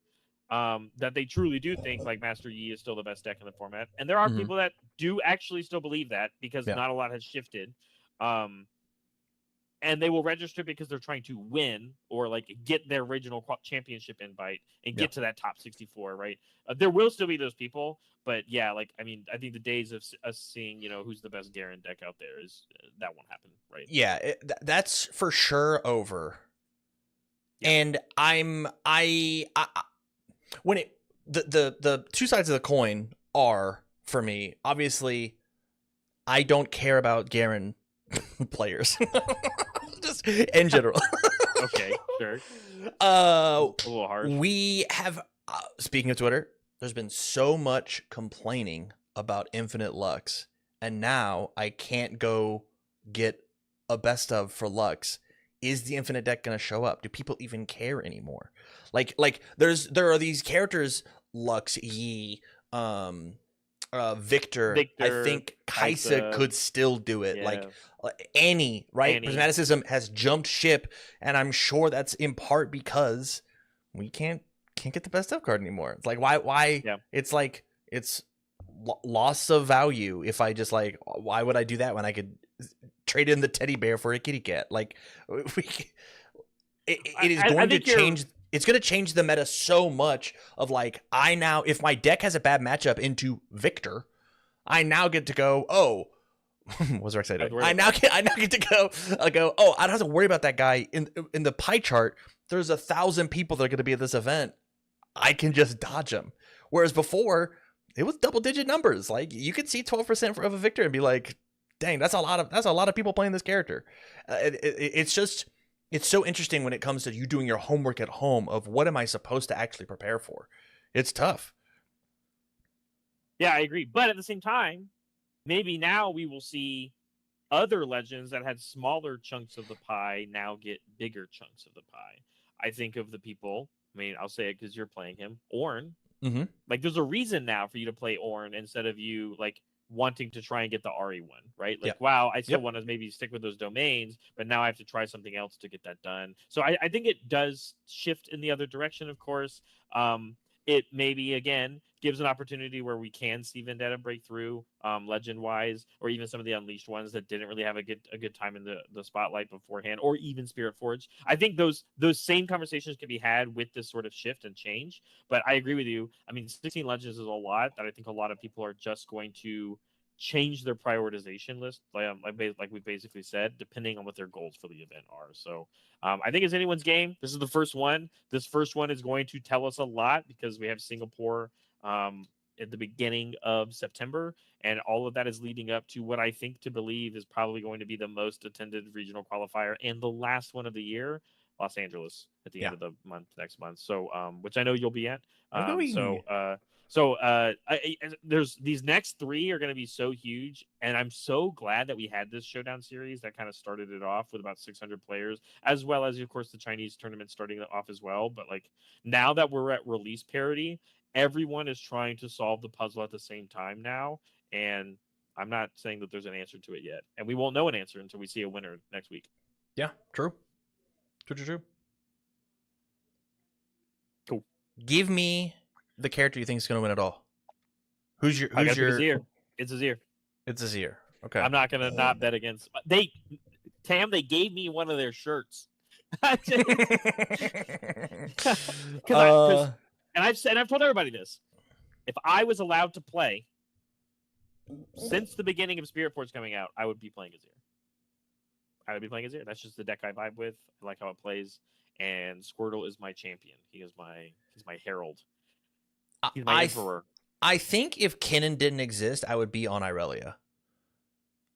[SPEAKER 2] that they truly do think like Master Yi is still the best deck in the format. And there are people that do actually still believe that because not a lot has shifted. And they will register because they're trying to win or like get their original championship invite and get to that top 64, right? There will still be those people, but yeah, like I mean, I think the days of us seeing who's the best Garen deck out there is that won't happen, right?
[SPEAKER 1] Yeah, that's for sure over. Yeah. And I when it the two sides of the coin are for me, obviously, I don't care about Garen players. Just in general.
[SPEAKER 2] Okay, sure. A little harsh.
[SPEAKER 1] We have, speaking of Twitter, there's been so much complaining about Infinite Lux, and now I can't go get a best of for Lux. Is the Infinite deck going to show up? Do people even care anymore? Like there are these characters, Lux, Yi, Victor. I think Kaisa could still do it. Yeah. Like Annie, right? Prismaticism has jumped ship, and I'm sure that's in part because we can't get the best of card anymore. It's like why? Yeah. It's like it's loss of value. If I just like, why would I do that when I could trade in the teddy bear for a kitty cat? Like it is going to change. It's going to change the meta so much of like, if my deck has a bad matchup into Victor, I now get to go, oh, what's Rex doing? I now get to go, oh, I don't have to worry about that guy in the pie chart. There's 1,000 people that are going to be at this event. I can just dodge them. Whereas before, it was double digit numbers. Like you could see 12% of a Victor and be like, dang, that's a lot of people playing this character. It's just. It's so interesting when it comes to you doing your homework at home of what am I supposed to actually prepare for? It's tough.
[SPEAKER 2] Yeah, I agree. But at the same time, maybe now we will see other legends that had smaller chunks of the pie now get bigger chunks of the pie. I think of the people, I mean, I'll say it because you're playing him, Ornn. Mm-hmm. Like there's a reason now for you to play Ornn instead of you like wanting to try and get the Ari one, right? Like, wow, I still want to maybe stick with those domains, but now I have to try something else to get that done. So I think it does shift in the other direction, of course. It maybe, again, gives an opportunity where we can see Vendetta break through legend-wise, or even some of the Unleashed ones that didn't really have a good time in the spotlight beforehand, or even Spirit Forge. I think those same conversations can be had with this sort of shift and change, but I agree with you. I mean, 16 legends is a lot that I think a lot of people are just going to change their prioritization list, like we basically said, depending on what their goals for the event are. So I think it's anyone's game. This is the first one. This first one is going to tell us a lot because we have Singapore at the beginning of September, and all of that is leading up to what I think to believe is probably going to be the most attended regional qualifier and the last one of the year, Los Angeles, at the end of the month next month. So which I know you'll be at. There's these next three are going to be so huge, and I'm so glad that we had this showdown series that kind of started it off with about 600 players, as well as, of course, the Chinese tournament starting off as well. But like now that we're at release parity, everyone is trying to solve the puzzle at the same time now, and I'm not saying that there's an answer to it yet, and we won't know an answer until we see a winner next week.
[SPEAKER 1] Yeah, true. True.
[SPEAKER 2] Cool.
[SPEAKER 1] Give me the character you think is going to win it all? Who's your
[SPEAKER 2] Azir. It's Azir.
[SPEAKER 1] It's Azir. Okay.
[SPEAKER 2] I'm not gonna not bet against Tam. They gave me one of their shirts. And I've told everybody this. If I was allowed to play since the beginning of Spirit Force coming out, I would be playing Azir. That's just the deck I vibe with. I like how it plays. And Squirtle is my champion. He's my herald. He's my emperor.
[SPEAKER 1] I think if Kinnan didn't exist, I would be on Irelia.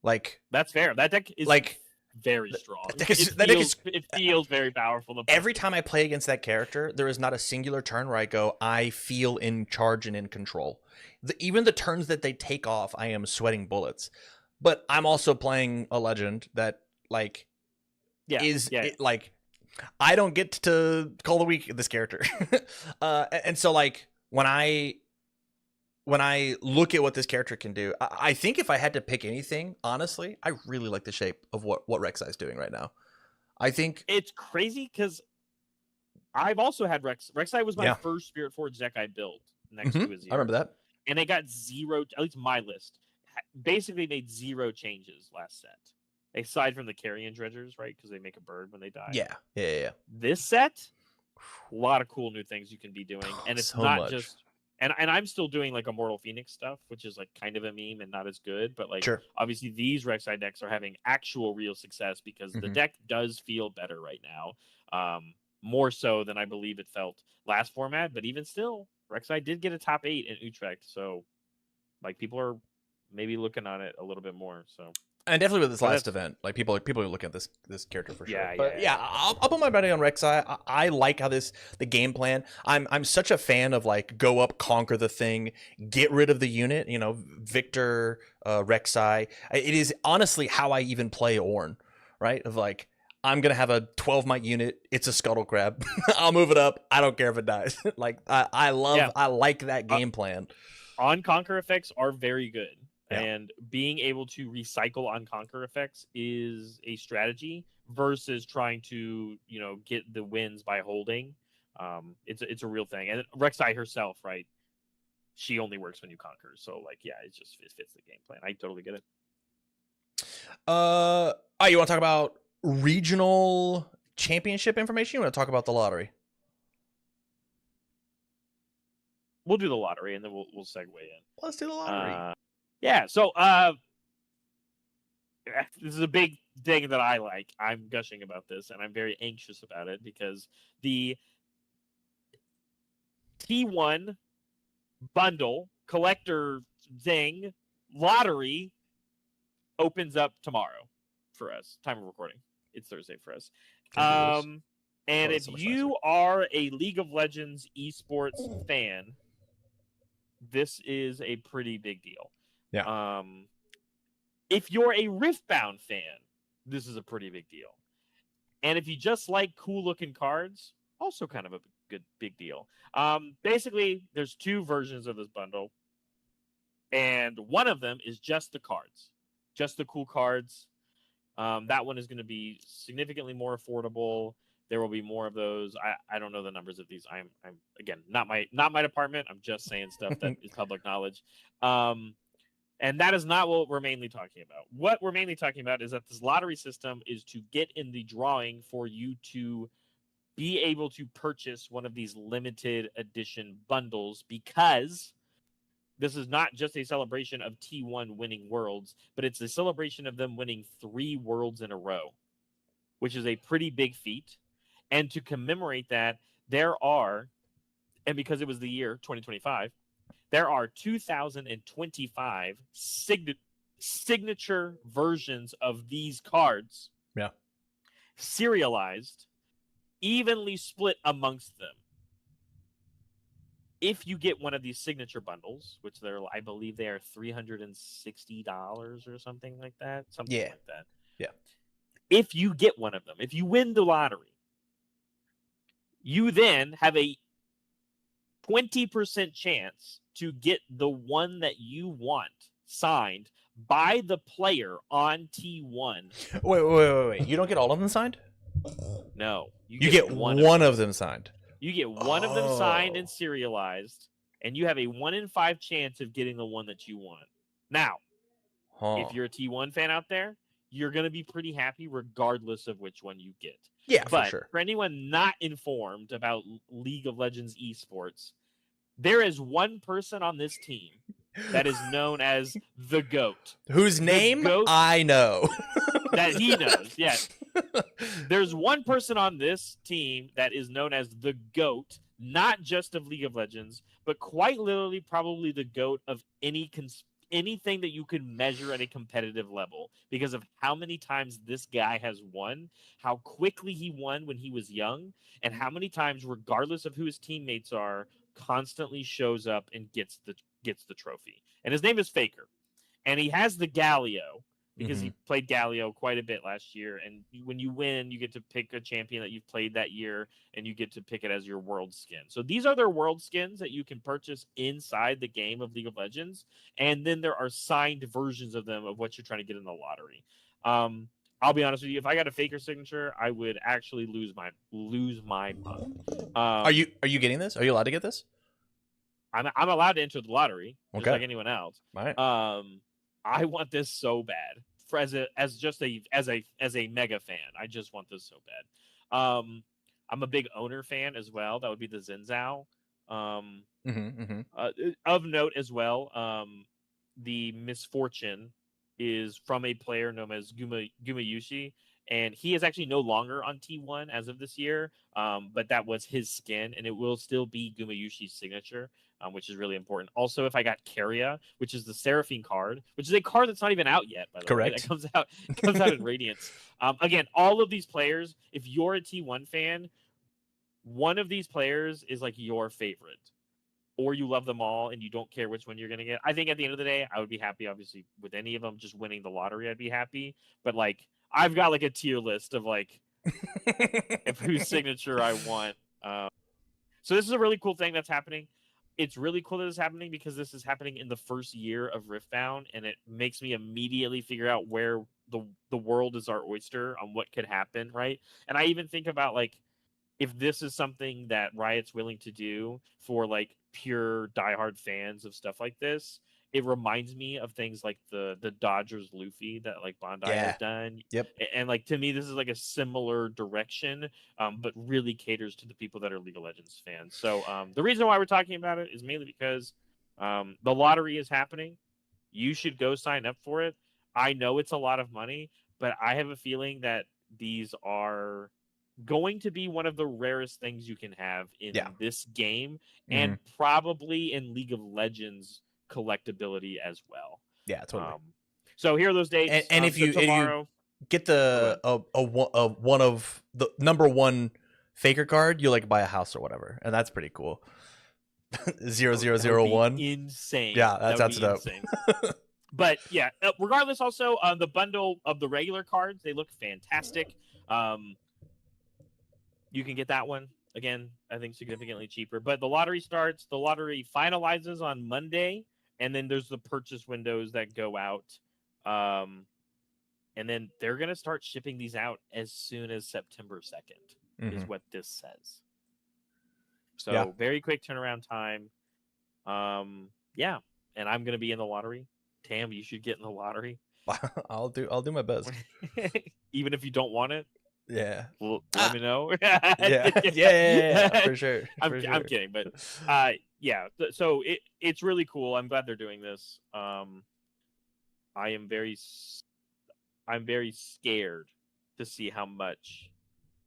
[SPEAKER 1] Like,
[SPEAKER 2] that's fair. That deck is like very strong. It feels very powerful.
[SPEAKER 1] Every time I play against that character, there is not a singular turn where I go, I feel in charge and in control. Even the turns that they take off, I am sweating bullets. But I'm also playing a legend that, like, like, I don't get to call the week this character. And so, like, when I look at what this character can do, I think if I had to pick anything, honestly, I really like the shape of what Rek'Sai is doing right now. I think
[SPEAKER 2] it's crazy because I've also had Rek'Sai was my first Spirit Forge deck I built next to Azir.
[SPEAKER 1] I remember that.
[SPEAKER 2] And they got zero, at least my list, basically made zero changes last set. Aside from the carrion dredgers, right? Because they make a bird when they die.
[SPEAKER 1] Yeah.
[SPEAKER 2] This set, a lot of cool new things you can be doing. And it's not just... And I'm still doing like Immortal Phoenix stuff, which is like kind of a meme and not as good. But like, obviously these Rek'Sai decks are having actual real success because the deck does feel better right now. More so than I believe it felt last format. But even still, Rek'Sai did get a top 8 in Utrecht. So like people are maybe looking on it a little bit more. So.
[SPEAKER 1] And definitely with this last event, like people are looking at this character for sure. I'll put my money on Rek'Sai. I like how the game plan. I'm such a fan of like go up, conquer the thing, get rid of the unit. You know, Victor, Rek'Sai. It is honestly how I even play Ornn, right? Of like I'm gonna have a 12 might unit. It's a scuttle crab. I'll move it up. I don't care if it dies. Like I like that game plan.
[SPEAKER 2] On conquer effects are very good. And being able to recycle on conquer effects is a strategy versus trying to, get the wins by holding. It's a real thing. And Rek'Sai herself, right? She only works when you conquer. So like, it fits the game plan. I totally get it.
[SPEAKER 1] You want to talk about regional championship information? You want to talk about the lottery?
[SPEAKER 2] We'll do the lottery and then we'll segue in.
[SPEAKER 1] Let's do the lottery.
[SPEAKER 2] So this is a big thing that I like. I'm gushing about this, and I'm very anxious about it because the T1 bundle collector thing lottery opens up tomorrow for us. Time of recording. It's Thursday for us. And if you are a League of Legends esports fan, this is a pretty big deal.
[SPEAKER 1] Yeah.
[SPEAKER 2] If you're a Riftbound fan, this is a pretty big deal. And if you just like cool looking cards, also kind of a big deal. Basically, there's 2 versions of this bundle. And one of them is just the cards. Just the cool cards. That one is going to be significantly more affordable. There will be more of those. I don't know the numbers of these. I'm again not my department. I'm just saying stuff that is public knowledge. And that is not what we're mainly talking about. What we're mainly talking about is that this lottery system is to get in the drawing for you to be able to purchase one of these limited edition bundles, because this is not just a celebration of T1 winning worlds, but it's a celebration of them winning 3 worlds in a row, which is a pretty big feat. And to commemorate that, and because it was the year 2025, there are 2,025 signature versions of these cards.
[SPEAKER 1] Yeah.
[SPEAKER 2] Serialized, evenly split amongst them. If you get one of these signature bundles, which I believe they are $360 or something like that. Something like that.
[SPEAKER 1] Yeah.
[SPEAKER 2] If you get one of them, if you win the lottery, you then have a 20% chance to get the one that you want signed by the player on T1.
[SPEAKER 1] Wait. You don't get all of them signed?
[SPEAKER 2] No.
[SPEAKER 1] You get one of them signed.
[SPEAKER 2] You get one of them signed and serialized, and you have a 1 in 5 chance of getting the one that you want. Now, if you're a T1 fan out there, you're going to be pretty happy regardless of which one you get.
[SPEAKER 1] Yeah,
[SPEAKER 2] but
[SPEAKER 1] for sure.
[SPEAKER 2] For anyone not informed about League of Legends esports, there is one person on this team that is known as the GOAT.
[SPEAKER 1] Whose name I know.
[SPEAKER 2] That he knows, yes. There's one person on this team that is known as the GOAT, not just of League of Legends, but quite literally probably the GOAT of anything that you could measure at a competitive level, because of how many times this guy has won, how quickly he won when he was young, and how many times, regardless of who his teammates are, constantly shows up and gets the trophy. And his name is Faker, and he has the Galio because he played Galio quite a bit last year. And when you win, you get to pick a champion that you've played that year, and you get to pick it as your world skin. So these are their world skins that you can purchase inside the game of League of Legends. And then there are signed versions of them of what you're trying to get in the lottery. I'll be honest with you, if I got a Faker signature, I would actually lose my mind.
[SPEAKER 1] Are you getting this? Are you allowed to get this?
[SPEAKER 2] I'm allowed to enter the lottery, just like anyone else.
[SPEAKER 1] Right.
[SPEAKER 2] I want this so bad as a mega fan. I just want this so bad. I'm a big owner fan as well. That would be the Zenzao. Of note as well, the Misfortune is from a player known as Gumayushi, and he is actually no longer on T1 as of this year, but that was his skin, and it will still be Gumayushi's signature, which is really important. Also, if I got Keria, which is the Seraphine card, which is a card that's not even out yet, by the way. That comes out in Radiance. Again, all of these players, if you're a T1 fan, one of these players is like your favorite, or you love them all and you don't care which one you're going to get. I think at the end of the day, I would be happy, obviously, with any of them just winning the lottery. I'd be happy. But like, I've got like a tier list of like whose signature I want. So this is a really cool thing that's happening. It's really cool that it's happening because this is happening in the first year of Riftbound, and it makes me immediately figure out where the world is our oyster on what could happen, right? And I even think about like, if this is something that Riot's willing to do for like pure diehard fans of stuff like this, it reminds me of things like the Dodgers Luffy that like Bandai has done.
[SPEAKER 1] Yep.
[SPEAKER 2] And like, to me, this is like a similar direction, but really caters to the people that are League of Legends fans. So the reason why we're talking about it is mainly because the lottery is happening. You should go sign up for it. I know it's a lot of money, but I have a feeling that these are going to be one of the rarest things you can have in this game, and probably in League of Legends collectability as well.
[SPEAKER 1] Yeah, totally.
[SPEAKER 2] So here are those dates.
[SPEAKER 1] And if you get the one of the number one Faker card, you like buy a house or whatever, and that's pretty cool. 0001.
[SPEAKER 2] Insane.
[SPEAKER 1] Yeah, that's dope.
[SPEAKER 2] But yeah, regardless, also the bundle of the regular cards, they look fantastic. You can get that one again, I think significantly cheaper. But the lottery finalizes on Monday, and then there's the purchase windows that go out. And then they're going to start shipping these out as soon as September 2nd, is what this says. So very quick turnaround time. And I'm going to be in the lottery. Tam, you should get in the lottery.
[SPEAKER 1] I'll do my best.
[SPEAKER 2] Even if you don't want it.
[SPEAKER 1] Yeah.
[SPEAKER 2] Well, let me know.
[SPEAKER 1] yeah, for sure.
[SPEAKER 2] I'm kidding, but so it's really cool. I'm glad they're doing this. I'm very scared to see how much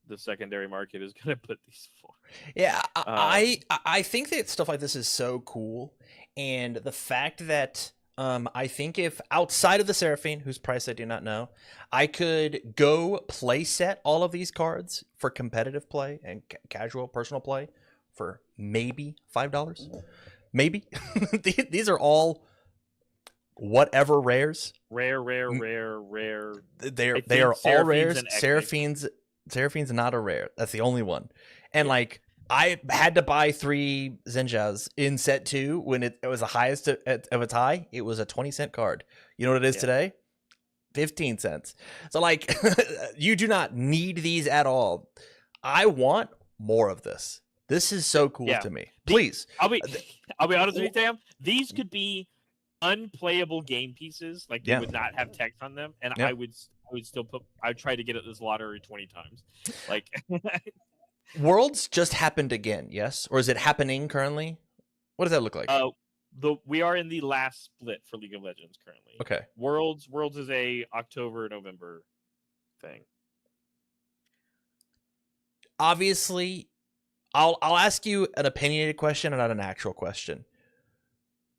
[SPEAKER 2] the secondary market is going to put these for.
[SPEAKER 1] Yeah, I think that stuff like this is so cool, and the fact that I think if outside of the Seraphine, whose price I do not know, I could go play set all of these cards for competitive play and casual personal play for maybe $5. Maybe. These are all whatever rares.
[SPEAKER 2] Rare.
[SPEAKER 1] They are all rares. Seraphine's not a rare. That's the only one. And like, I had to buy 3 Zenjas in set 2 when it was the highest of its high. It was a 20-cent card. You know what it is today? 15 cents. So like, you do not need these at all. I want more of this. This is so cool
[SPEAKER 2] Yeah.
[SPEAKER 1] to me. Please.
[SPEAKER 2] I'll be honest with you, Tam. These could be unplayable game pieces, like they would not have text on them, and I would still I'd try to get at this lottery 20 times. Like
[SPEAKER 1] Worlds just happened again, yes? Or is it happening currently? What does that look like?
[SPEAKER 2] We are in the last split for League of Legends currently.
[SPEAKER 1] Okay.
[SPEAKER 2] Worlds is a October, November thing.
[SPEAKER 1] Obviously, I'll ask you an opinionated question and not an actual question.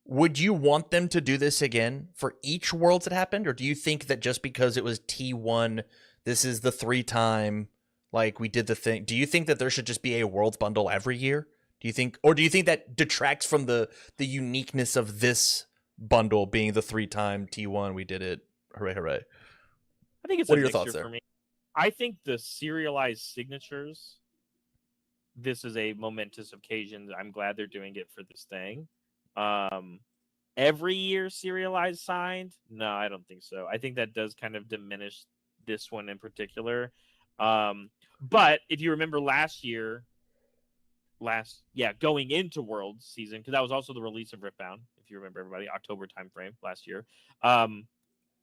[SPEAKER 1] Would you want them to do this again for each Worlds that happened? Or do you think that just because it was T1, this is the 3-time, like we did the thing? Do you think that there should just be a Worlds bundle every year? Do you think that detracts from the uniqueness of this bundle being the 3-time T1? We did it. Hooray, hooray.
[SPEAKER 2] I think it's
[SPEAKER 1] what
[SPEAKER 2] a
[SPEAKER 1] are your
[SPEAKER 2] mixture
[SPEAKER 1] thoughts there? For
[SPEAKER 2] me. I think the serialized signatures, this is a momentous occasion. I'm glad they're doing it for this thing. Every year serialized signed? No, I don't think so. I think that does kind of diminish this one in particular. But if you remember going into World season, because that was also the release of Riftbound, if you remember everybody, October timeframe last year.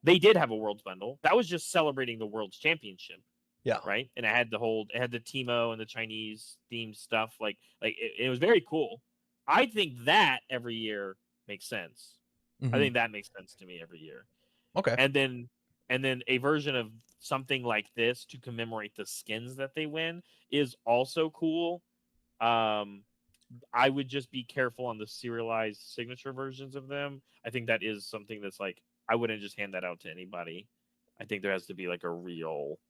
[SPEAKER 2] They did have a Worlds bundle. That was just celebrating the World's Championship.
[SPEAKER 1] Yeah.
[SPEAKER 2] Right. And it had the Teemo and the Chinese themed stuff. Like it was very cool. I think that every year makes sense. Mm-hmm. I think that makes sense to me every year.
[SPEAKER 1] Okay.
[SPEAKER 2] And then a version of something like this to commemorate the skins that they win is also cool. I would just be careful on the serialized signature versions of them. I think that is something that's like, I wouldn't just hand that out to anybody. I think there has to be like a real,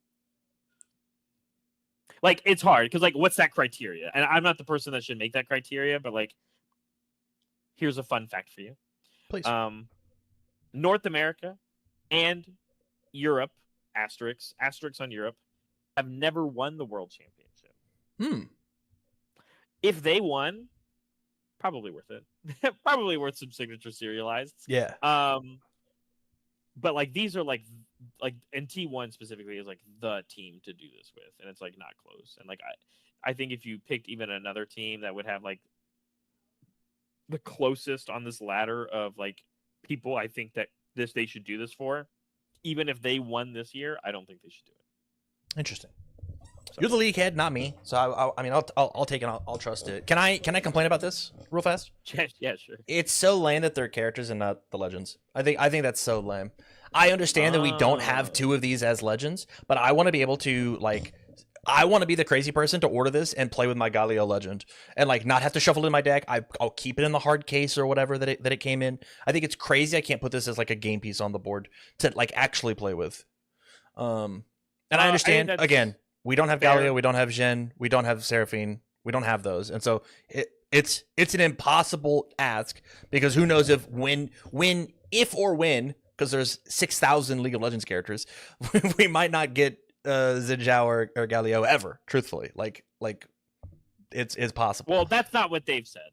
[SPEAKER 2] like, it's hard because like, what's that criteria? And I'm not the person that should make that criteria, but like, here's a fun fact for you.
[SPEAKER 1] Please.
[SPEAKER 2] North America and Europe, asterisks on Europe, have never won the World Championship. If they won, probably worth it. Probably worth some signature serialized.
[SPEAKER 1] Yeah.
[SPEAKER 2] But like these are like and T1 specifically is like the team to do this with, and it's like not close. And like I think if you picked even another team that would have like the closest on this ladder of like people I think that they should do this for, even if they won this year, I don't think they should do it.
[SPEAKER 1] Interesting. So. You're the league head, not me. So I mean, I'll take it. I'll trust it. Can I complain about this real fast?
[SPEAKER 2] Yeah, sure.
[SPEAKER 1] It's so lame that they're characters and not the legends. I think that's so lame. I understand that we don't have 2 of these as legends, but I want to be able to like. I want to be the crazy person to order this and play with my Galio legend and like not have to shuffle it in my deck. I'll keep it in the hard case or whatever that it came in. I think it's crazy. I can't put this as like a game piece on the board to like actually play with. And I understand again. We don't have Galio, we don't have Zhen, we don't have Seraphine, we don't have those. And so it's an impossible ask because who knows if when, because there's 6,000 League of Legends characters, we might not get Xin Zhao or Galio ever, truthfully. Like it's possible.
[SPEAKER 2] Well, that's not what they've said.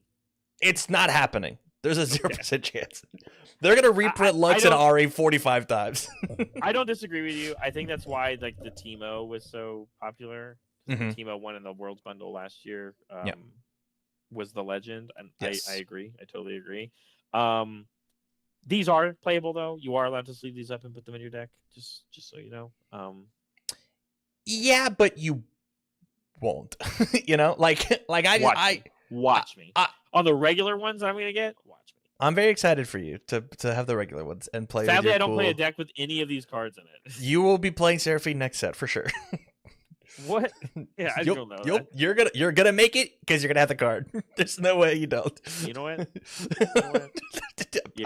[SPEAKER 1] It's not happening. There's a 0% chance. They're going to reprint Lux and Ari 45 times.
[SPEAKER 2] I don't disagree with you. I think that's why like the Teemo was so popular. Mm-hmm. Teemo won in the Worlds bundle last year. Was the legend. And yes. I agree. I totally agree. These are playable though. You are allowed to sleeve these up and put them in your deck. Just so you know.
[SPEAKER 1] Yeah, but you won't. You know,
[SPEAKER 2] Watch me. On the regular ones I'm going to get, watch me.
[SPEAKER 1] I'm very excited for you to have the regular ones and play.
[SPEAKER 2] Sadly, I don't play a deck with any of these cards in it.
[SPEAKER 1] You will be playing Seraphine next set for sure.
[SPEAKER 2] What? Yeah, I don't know.
[SPEAKER 1] You're gonna make it because you're gonna have the card. There's no way you don't.
[SPEAKER 2] You know what?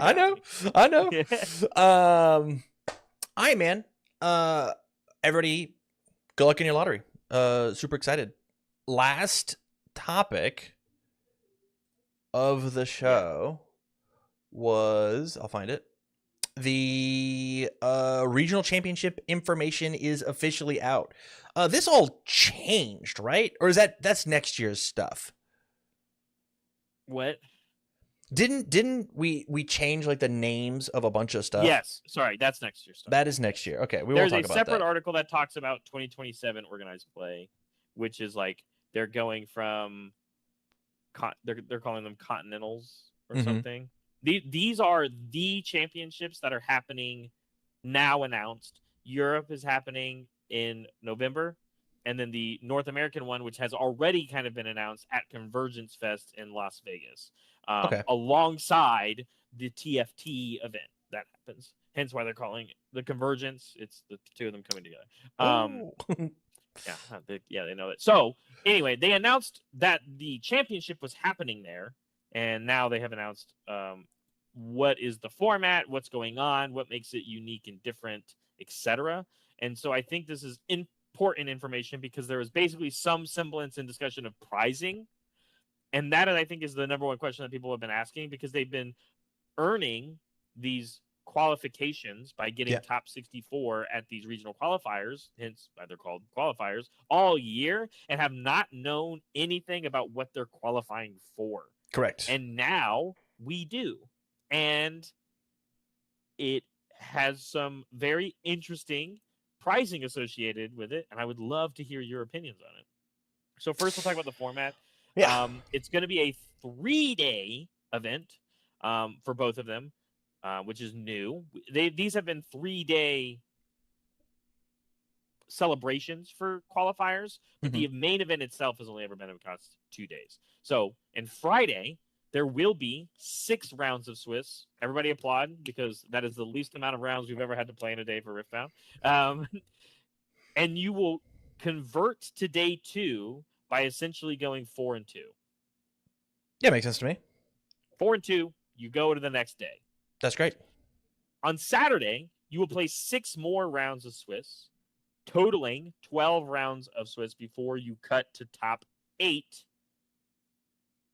[SPEAKER 1] I know. All right, man. Everybody, good luck in your lottery. Super excited. Last topic of the show was, I'll find it. The regional championship information is officially out. This all changed, right? Or is that's next year's stuff?
[SPEAKER 2] What?
[SPEAKER 1] Didn't we change like the names of a bunch of stuff?
[SPEAKER 2] Yes. Sorry, that's next year's stuff.
[SPEAKER 1] That is next year. Okay, we
[SPEAKER 2] won't
[SPEAKER 1] talk about that.
[SPEAKER 2] There's a separate article that talks about 2027 organized play, which is like they're going from they're calling them continentals or
[SPEAKER 1] Mhm.
[SPEAKER 2] something. These are the championships that are happening now announced. Europe is happening in November, and then the North American one, which has already kind of been announced at Convergence Fest in Las Vegas,
[SPEAKER 1] Okay.
[SPEAKER 2] alongside the TFT event that happens. Hence why they're calling it the Convergence. It's the two of them coming together.
[SPEAKER 1] Oh.
[SPEAKER 2] They know that. So anyway, they announced that the championship was happening there, and now they have announced what is the format, what's going on, what makes it unique and different, etc. And so I think this is important information because there is basically some semblance and discussion of pricing, and that I think is the number one question that people have been asking because they've been earning these qualifications by getting top 64 at these regional qualifiers, hence why they're called qualifiers, all year and have not known anything about what they're qualifying for.
[SPEAKER 1] Correct.
[SPEAKER 2] And now we do. And it has some very interesting pricing associated with it, and I would love to hear your opinions on it. So first we'll talk about the format.
[SPEAKER 1] Yeah.
[SPEAKER 2] It's going to be a 3-day event for both of them. Which is new. These have been 3-day celebrations for qualifiers, but the main event itself has only ever been across 2 days. So, and Friday, there will be 6 rounds of Swiss. Everybody applaud because that is the least amount of rounds we've ever had to play in a day for Riftbound. And you will convert to day 2 by essentially going 4 and 2.
[SPEAKER 1] Yeah, makes sense to me.
[SPEAKER 2] 4 and 2, you go to the next day.
[SPEAKER 1] That's great.
[SPEAKER 2] On Saturday, you will play 6 more rounds of Swiss, totaling 12 rounds of Swiss before you cut to top 8,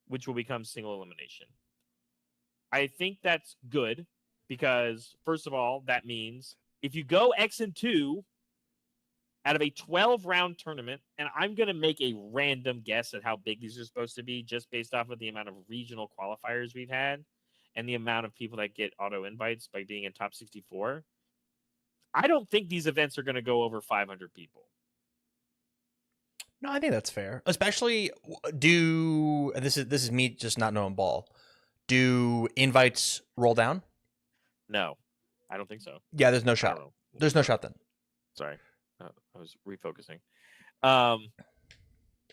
[SPEAKER 2] which will become single elimination. I think that's good because, first of all, that means if you go X and 2 out of a 12-round tournament, and I'm going to make a random guess at how big these are supposed to be just based off of the amount of regional qualifiers we've had, and the amount of people that get auto invites by being in top 64, I don't think these events are going to go over 500 people.
[SPEAKER 1] No, I think that's fair. Especially, this is me just not knowing ball. Do invites roll down?
[SPEAKER 2] No, I don't think so.
[SPEAKER 1] Yeah, there's no shot. There's no shot then.
[SPEAKER 2] Sorry, I was refocusing.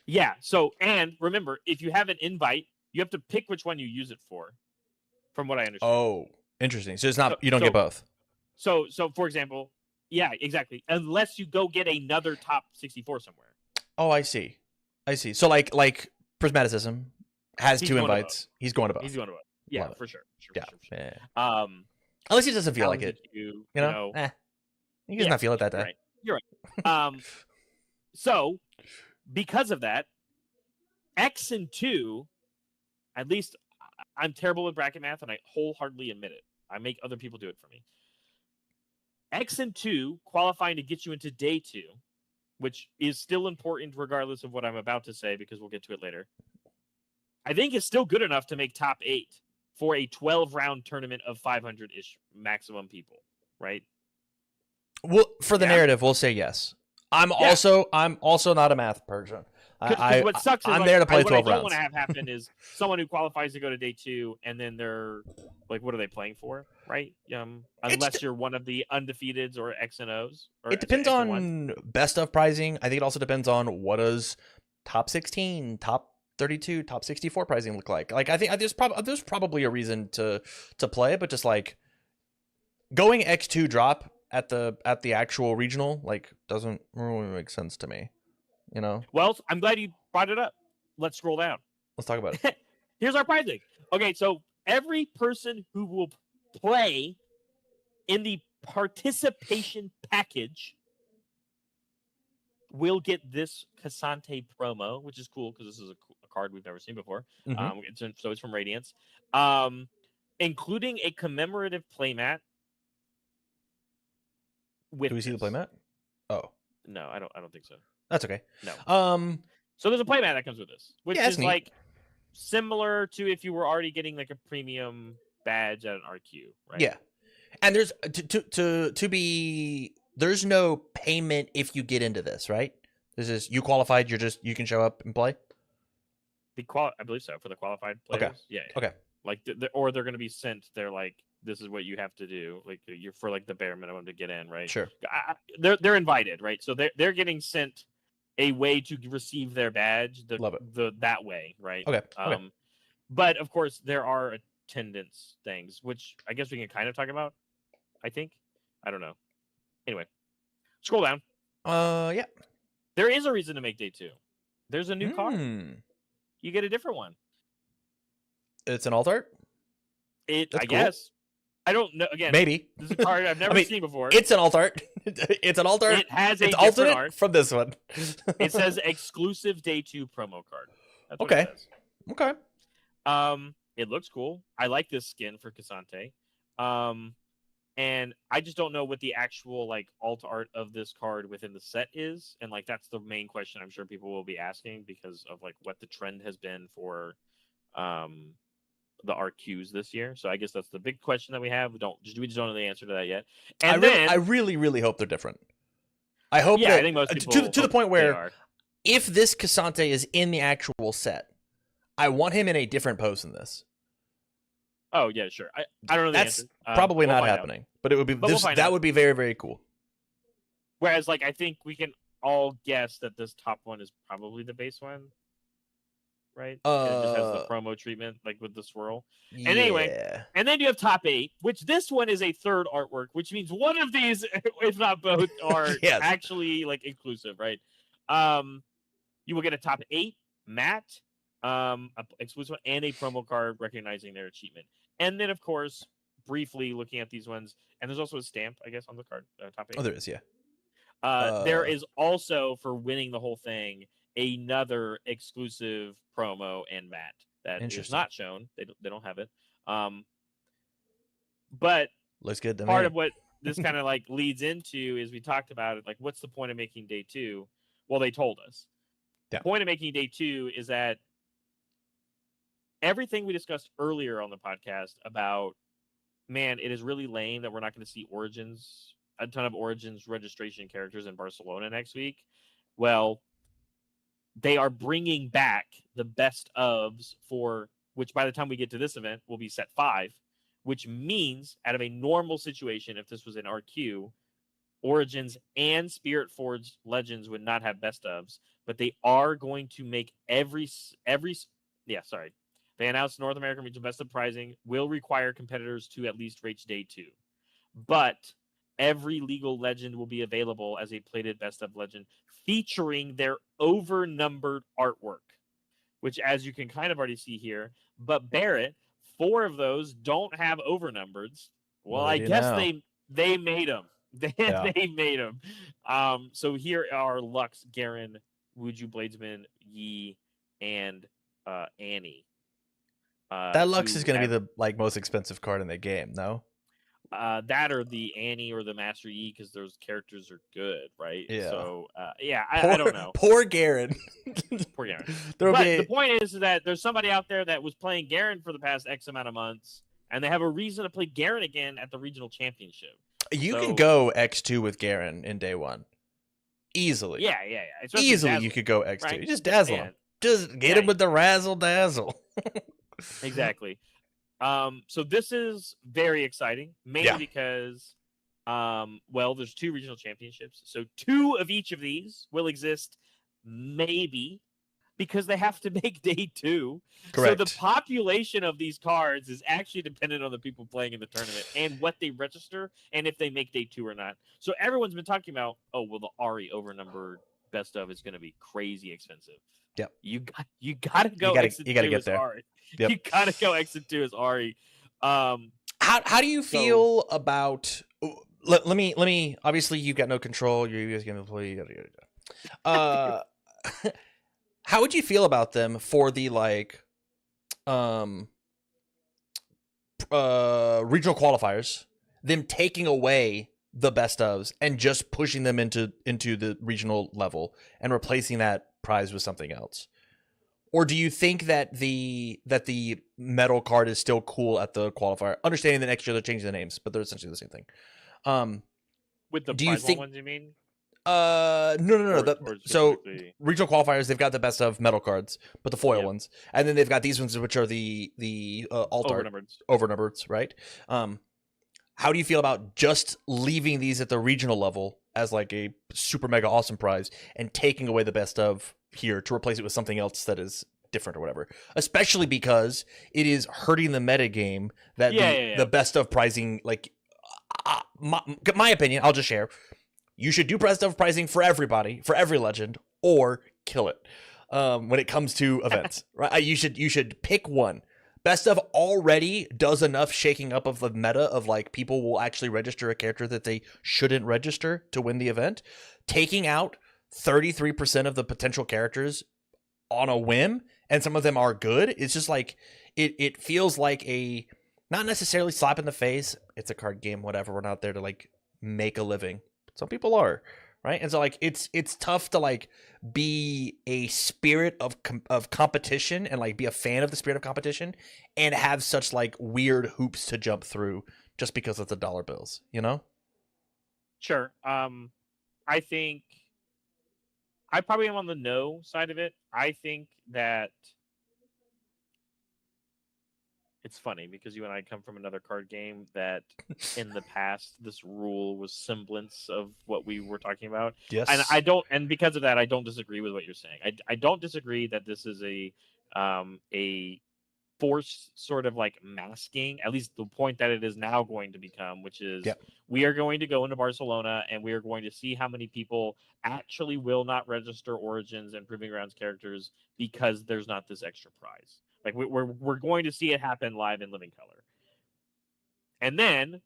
[SPEAKER 2] Yeah. So, and remember, if you have an invite, you have to pick which one you use it for. From what I understand.
[SPEAKER 1] Oh, interesting. So it's not you don't get both.
[SPEAKER 2] So for example, yeah, exactly. Unless you go get another top 64 somewhere.
[SPEAKER 1] Oh, I see. So like Prismaticism has 2 invites. He's going to both.
[SPEAKER 2] He's going to both. Yeah, for sure.
[SPEAKER 1] Yeah.
[SPEAKER 2] Sure.
[SPEAKER 1] At least he doesn't feel like it. You know? He does not feel it that day.
[SPEAKER 2] You're right. So because of that, X and 2, at least I'm terrible with bracket math, and I wholeheartedly admit it. I make other people do it for me. X and 2 qualifying to get you into day 2, which is still important regardless of what I'm about to say because we'll get to it later. I think it's still good enough to make top 8 for a 12-round tournament of 500-ish maximum people, right?
[SPEAKER 1] Well, for the narrative, we'll say yes. I'm also not a math person.
[SPEAKER 2] What sucks is
[SPEAKER 1] I'm there to play 12 rounds.
[SPEAKER 2] What I don't want to have happen is someone who qualifies to go to day 2 and then they're like, what are they playing for, right? Unless you're one of the undefeateds or X and O's.
[SPEAKER 1] It depends on best of pricing. I think it also depends on what does top 16, top 32, top 64 pricing look like. Like I think there's probably a reason to play, but just like going X2 drop at the actual regional like doesn't really make sense to me. You know.
[SPEAKER 2] Well, I'm glad you brought it up. Let's scroll down.
[SPEAKER 1] Let's talk about it.
[SPEAKER 2] Here's our pricing. Okay, so every person who will play in the participation package will get this Cassante promo, which is cool because this is a card we've never seen before. So it's from Radiance, including a commemorative playmat.
[SPEAKER 1] Do we see the playmat? Oh
[SPEAKER 2] no, I don't think so.
[SPEAKER 1] That's okay.
[SPEAKER 2] No. So there's a playmat that comes with this, which is
[SPEAKER 1] neat.
[SPEAKER 2] like similar to if you were already getting like a premium badge at an RQ, right?
[SPEAKER 1] Yeah. And there's there's no payment if you get into this, right? This is you qualified, you can show up and play.
[SPEAKER 2] I believe so, for the qualified
[SPEAKER 1] Okay.
[SPEAKER 2] players. Yeah.
[SPEAKER 1] Okay.
[SPEAKER 2] Like, or they're going to be sent. They're like, this is what you have to do. Like, you're for like the bare minimum to get in, right?
[SPEAKER 1] Sure.
[SPEAKER 2] They're invited, right? So they're getting sent a way to receive their badge.
[SPEAKER 1] Love it.
[SPEAKER 2] That way, right?
[SPEAKER 1] Okay. Okay.
[SPEAKER 2] But of course, there are attendance things, which I guess we can kind of talk about. I think. I don't know. Anyway, scroll down.
[SPEAKER 1] Yeah.
[SPEAKER 2] There is a reason to make day 2. There's a new card. You get a different one.
[SPEAKER 1] It's an alt art?
[SPEAKER 2] That's cool. Guess. I don't know. Again,
[SPEAKER 1] maybe.
[SPEAKER 2] This is a card I've never seen before.
[SPEAKER 1] It's an alt art. It's an alt art.
[SPEAKER 2] It has a
[SPEAKER 1] alternate
[SPEAKER 2] art
[SPEAKER 1] from this one.
[SPEAKER 2] It says exclusive day 2 promo card. That's what
[SPEAKER 1] okay.
[SPEAKER 2] It says.
[SPEAKER 1] Okay.
[SPEAKER 2] It looks cool. I like this skin for Cassante. And I just don't know what the actual like alt art of this card within the set is, and like that's the main question I'm sure people will be asking because of like what the trend has been for the RQs this year. So I guess that's the big question that we have. We just don't know the answer to that yet. And
[SPEAKER 1] I really hope they're different. I hope that,
[SPEAKER 2] I think most people
[SPEAKER 1] to the point where if this Cassante is in the actual set, I want him in a different pose than this.
[SPEAKER 2] Oh yeah, sure. I don't know the answer.
[SPEAKER 1] Probably not happening, but it would be that would be very, very cool.
[SPEAKER 2] Whereas, like, I think we can all guess that this top one is probably the base one, right? It just has the promo treatment, like with the swirl. And anyway, and then you have top 8, which this one is a third artwork, which means one of these, if not both, are actually like inclusive, right? You will get a top 8 matte, exclusive, and a promo card recognizing their achievement. And then, of course, briefly looking at these ones, and there's also a stamp, I guess, on the card, top 8.
[SPEAKER 1] Oh, there is, yeah.
[SPEAKER 2] There is also, for winning the whole thing, another exclusive promo and mat that is not shown. They don't have it. But
[SPEAKER 1] looks good to
[SPEAKER 2] part
[SPEAKER 1] me.
[SPEAKER 2] of what this kind of like leads into is we talked about it, like, what's the point of making day 2? Well, they told us.
[SPEAKER 1] Yeah.
[SPEAKER 2] The point of making day 2 is that everything we discussed earlier on the podcast about, man, it is really lame that we're not going to see a ton of Origins registration characters in Barcelona next week. Well, they are bringing back the best ofs for, which by the time we get to this event will be set 5, which means out of a normal situation, if this was an RQ, Origins and Spirit Forge Legends would not have best ofs, but they are going to make They announced North American Regional Best of Prizing will require competitors to at least reach day 2. But every legal legend will be available as a plated best of legend featuring their overnumbered artwork, which, as you can kind of already see here, but Barrett, 4 of those don't have overnumbereds. Well, I guess they made them. They made them. So here are Lux, Garen, Wuju Bladesman, Yi, and Annie.
[SPEAKER 1] That Lux is going to be the most expensive card in the game, no?
[SPEAKER 2] That or the Annie or the Master Yi, because those characters are good, right?
[SPEAKER 1] Yeah.
[SPEAKER 2] So, I don't know.
[SPEAKER 1] Poor Garen.
[SPEAKER 2] Poor Garen. The point is that there's somebody out there that was playing Garen for the past X amount of months, and they have a reason to play Garen again at the regional championship.
[SPEAKER 1] You can go X2 with Garen in day 1. Easily.
[SPEAKER 2] Yeah.
[SPEAKER 1] Easily you could go X2. Right? You just dazzle him. Just get him with the razzle dazzle.
[SPEAKER 2] Exactly. So this is very exciting, mainly because, there's 2 regional championships. So 2 of each of these will exist, maybe, because they have to make day 2.
[SPEAKER 1] Correct.
[SPEAKER 2] So the population of these cards is actually dependent on the people playing in the tournament and what they register and if they make day 2 or not. So everyone's been talking about, the Ari overnumbered best of is going to be crazy expensive.
[SPEAKER 1] Yep.
[SPEAKER 2] You got to go.
[SPEAKER 1] You got to get there.
[SPEAKER 2] Ari.
[SPEAKER 1] Yep.
[SPEAKER 2] You got to go exit 2 as Ari.
[SPEAKER 1] How do you feel about? Let me. Obviously, you've got no control. You guys can play. How would you feel about them for the regional qualifiers? Them taking away the best ofs and just pushing them into the regional level and replacing that prize with something else? Or do you think that the metal card is still cool at the qualifier? Understanding that next year they're changing the names, but they're essentially the same thing.
[SPEAKER 2] With the prize ones, you mean?
[SPEAKER 1] No.
[SPEAKER 2] Or
[SPEAKER 1] So
[SPEAKER 2] specifically
[SPEAKER 1] regional qualifiers, they've got the best of metal cards, but the foil
[SPEAKER 2] Yeah.
[SPEAKER 1] ones, and then they've got these ones which are the alt art overnumbered, right? How do you feel about just leaving these at the regional level as like a super mega awesome prize and taking away the best of here to replace it with something else that is different or whatever? Especially because it is hurting the meta game that the best of pricing, like my opinion, I'll just share. You should do best of pricing for everybody, for every legend, or kill it. When it comes to events, right? You should pick one. Best of already does enough shaking up of the meta of like people will actually register a character that they shouldn't register to win the event. Taking out 33% of the potential characters on a whim, and some of them are good. It's just like it feels like a not necessarily slap in the face. It's a card game, whatever. We're not there to like make a living. Some people are, right? And so like it's tough to like be a spirit of competition and like be a fan of the spirit of competition and have such like weird hoops to jump through just because of the dollar bills, you know?
[SPEAKER 2] Sure. I think I probably am on the no side of it. I think that it's funny because you and I come from another card game that in the past this rule was semblance of what we were talking about.
[SPEAKER 1] Yes.
[SPEAKER 2] And because of that, I don't disagree with what you're saying. I don't disagree that this is a forced sort of like masking, at least the point that it is now going to become, which is we are going to go into Barcelona and we are going to see how many people actually will not register Origins and Proving Grounds characters because there's not this extra prize. Like we're going to see it happen live in living color. And then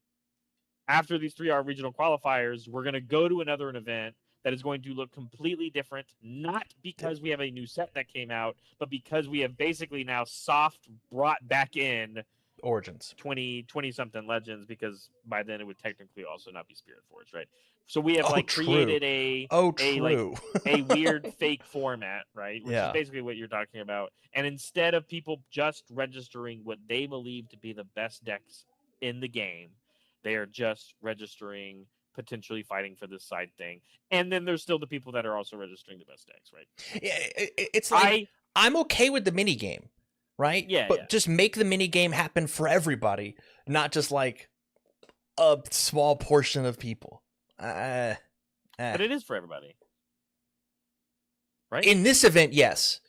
[SPEAKER 2] after these 3-hour regional qualifiers, we're going to go to another event that is going to look completely different, not because we have a new set that came out, but because we have basically now soft brought back in
[SPEAKER 1] Origins
[SPEAKER 2] 20 something legends, because by then it would technically also not be Spirit Forge, right? So we have created a weird fake format, right? Which is basically what you're talking about. And instead of people just registering what they believe to be the best decks in the game, they are just registering potentially fighting for this side thing. And then there's still the people that are also registering the best decks, right?
[SPEAKER 1] Yeah, it's like I'm okay with the mini game, right?
[SPEAKER 2] Yeah.
[SPEAKER 1] But just make the mini game happen for everybody, not just like a small portion of people.
[SPEAKER 2] But it is for everybody, right?
[SPEAKER 1] In this event, yes.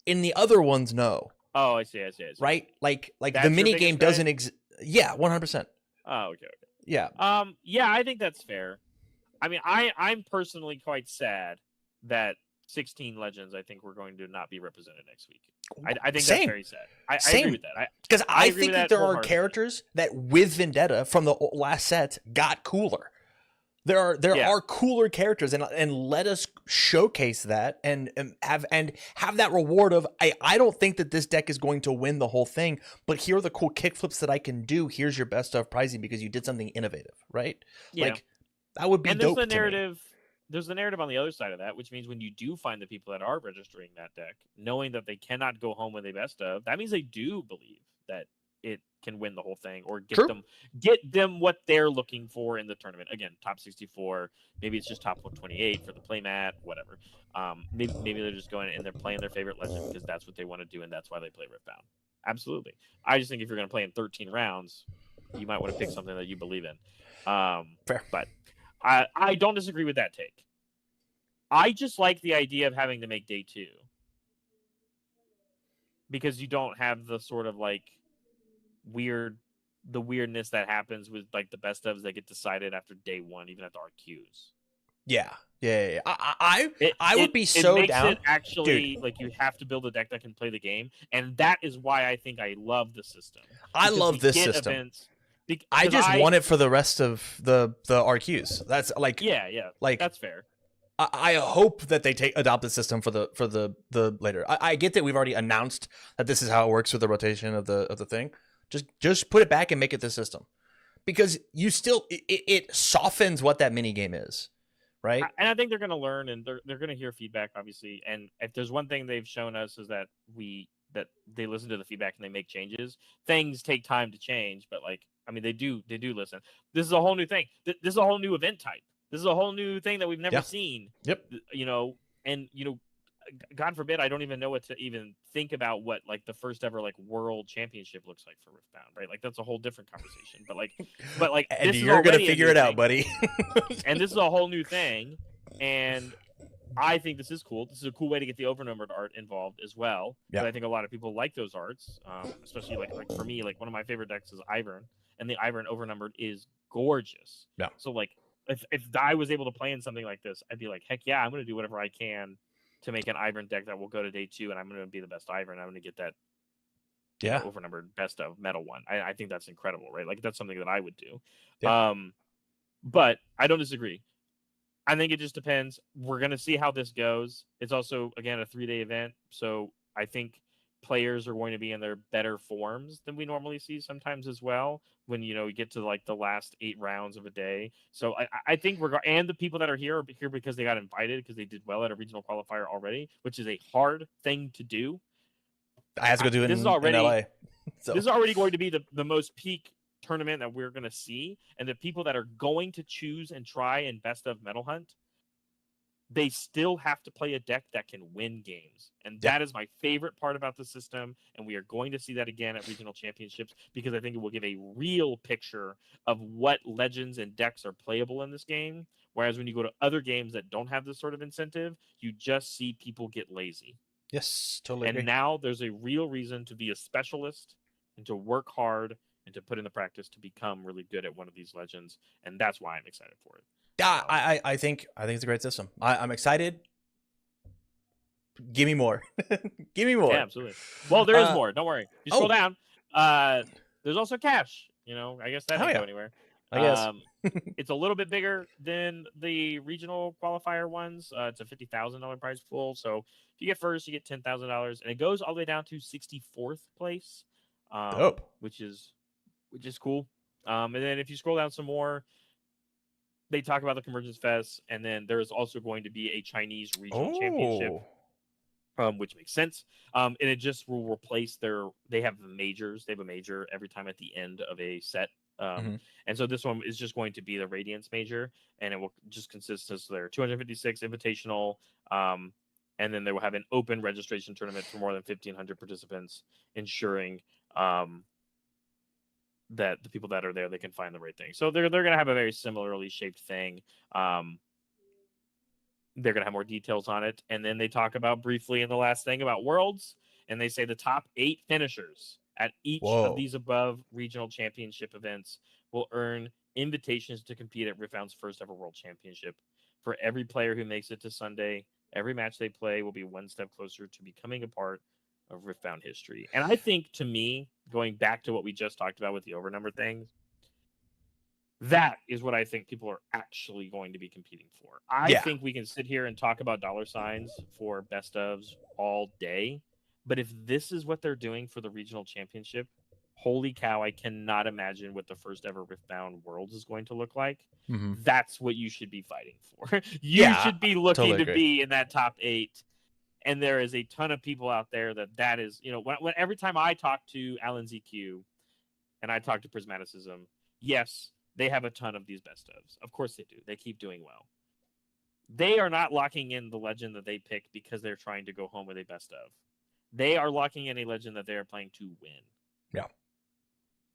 [SPEAKER 1] In the other ones, no.
[SPEAKER 2] Oh, I see.
[SPEAKER 1] Right? Like the mini game doesn't exist. Yeah, 100%.
[SPEAKER 2] Oh, okay.
[SPEAKER 1] Yeah.
[SPEAKER 2] Yeah, I think that's fair. I mean, I'm personally quite sad that 16 legends, I think, we're going to not be represented next week. I think that's very sad. I agree with that.
[SPEAKER 1] Because I think that there are characters that with Vendetta from the last sets got cooler. There are cooler characters, and let us showcase that and have that reward of I don't think that this deck is going to win the whole thing, but here are the cool kickflips that I can do. Here's your best of pricing because you did something innovative, right?
[SPEAKER 2] Yeah.
[SPEAKER 1] Like that would be
[SPEAKER 2] and
[SPEAKER 1] dope.
[SPEAKER 2] There's the narrative. There's the narrative on the other side of that, which means when you do find the people that are registering that deck, knowing that they cannot go home with a best of, that means they do believe that it can win the whole thing or get them what they're looking for in the tournament. Again, top 64, maybe it's just top 128 for the playmat, whatever. Maybe they're just going and they're playing their favorite legend because that's what they want to do and that's why they play Riftbound. Absolutely. I just think if you're going to play in 13 rounds, you might want to pick something that you believe in.
[SPEAKER 1] Fair.
[SPEAKER 2] But I don't disagree with that take. I just like the idea of having to make day 2 because you don't have the sort of like weirdness that happens with like the best ofs that get decided after day 1, even at the RQs.
[SPEAKER 1] Yeah. I would be so
[SPEAKER 2] makes
[SPEAKER 1] down.
[SPEAKER 2] It actually,
[SPEAKER 1] dude.
[SPEAKER 2] Like you have to build a deck that can play the game, and that is why I think I love the system.
[SPEAKER 1] I love this system. I just want it for the rest of the RQs. That's like like
[SPEAKER 2] that's fair.
[SPEAKER 1] I hope that they adopt the system for the later. I get that we've already announced that this is how it works with the rotation of the thing. Just put it back and make it the system, because you still it softens what that mini game is, right?
[SPEAKER 2] And I think they're going to learn and they're going to hear feedback, obviously. And if there's one thing they've shown us is that they listen to the feedback and they make changes. Things take time to change, but like I mean they do listen. This is a whole new thing. This is a whole new event type. This is a whole new thing that we've never
[SPEAKER 1] Yeah.
[SPEAKER 2] seen.
[SPEAKER 1] Yep.
[SPEAKER 2] You know, and you know, God forbid, I don't even know what to even think about what like the first ever like world championship looks like for Riftbound, right? Like that's a whole different conversation. But like
[SPEAKER 1] And
[SPEAKER 2] this is
[SPEAKER 1] you're gonna
[SPEAKER 2] already
[SPEAKER 1] figure it out, buddy.
[SPEAKER 2] and this is a whole new thing, and I think this is cool. This is a cool way to get the overnumbered art involved as well.
[SPEAKER 1] Yeah.
[SPEAKER 2] But I think a lot of people like those arts, especially like for me, like one of my favorite decks is Ivern, and the Ivern overnumbered is gorgeous.
[SPEAKER 1] Yeah.
[SPEAKER 2] So like if I was able to play in something like this, I'd be like, heck yeah, I'm going to do whatever I can to make an Ivern deck that will go to day 2, and I'm going to be the best Ivern. I'm going to get that overnumbered best of metal one. I think that's incredible, right? Like that's something that I would do.
[SPEAKER 1] Yeah.
[SPEAKER 2] But I don't disagree. I think it just depends. We're going to see how this goes. It's also, again, a 3-day event. So I think players are going to be in their better forms than we normally see sometimes as well when, you know, you get to like the last 8 rounds of a day. So I think and the people that are here because they got invited because they did well at a regional qualifier already, which is a hard thing to do.
[SPEAKER 1] I have to go do it in LA. So.
[SPEAKER 2] This is already going to be the most peak tournament that we're going to see, and the people that are going to choose and try and best of Metal Hunt, they still have to play a deck that can win games, and that is my favorite part about the system. And we are going to see that again at regional championships because I think it will give a real picture of what legends and decks are playable in this game. Whereas when you go to other games that don't have this sort of incentive, you just see people get lazy.
[SPEAKER 1] Yes, totally.
[SPEAKER 2] And now there's a real reason to be a specialist and to work hard and to put in the practice to become really good at one of these legends, and that's why I'm excited for it.
[SPEAKER 1] Yeah, I think it's a great system. I'm excited. Give me more. Give me more.
[SPEAKER 2] Yeah, absolutely. Well, there is more. Don't worry. You scroll down. There's also cash. You know, I guess that didn't go anywhere.
[SPEAKER 1] I guess
[SPEAKER 2] it's a little bit bigger than the regional qualifier ones. It's a $50,000 prize pool. So if you get first, you get $10,000, and it goes all the way down to 64th place.
[SPEAKER 1] Dope.
[SPEAKER 2] Which is cool. And then if you scroll down some more, they talk about the Convergence Fest, and then there's also going to be a Chinese regional championship, which makes sense. And it just will replace they have majors. They have a major every time at the end of a set. And so this one is just going to be the Radiance major, and it will just consist of their 256 invitational. And then they will have an open registration tournament for more than 1,500 participants, ensuring that the people that are there, they can find the right thing. So they're going to have a very similarly shaped thing. They're going to have more details on it. And then they talk about briefly in the last thing about Worlds, and they say the top 8 finishers at each of these above regional championship events will earn invitations to compete at Riftbound's first ever World Championship. For every player who makes it to Sunday, every match they play will be one step closer to becoming a part of Riftbound history. And I think, to me, going back to what we just talked about with the overnumber things, that is what I think people are actually going to be competing for. I think we can sit here and talk about dollar signs for best ofs all day, but if this is what they're doing for the regional championship, holy cow, I cannot imagine what the first ever Riftbound Worlds is going to look like. That's what you should be fighting for. You should be looking to be in that top 8. And there is a ton of people out there that is, you know, when every time I talk to Alan ZQ and I talk to Prismaticism, yes, they have a ton of these best ofs. Of course they do. They keep doing well. They are not locking in the legend that they pick because they're trying to go home with a best of. They are locking in a legend that they are playing to win.
[SPEAKER 1] Yeah.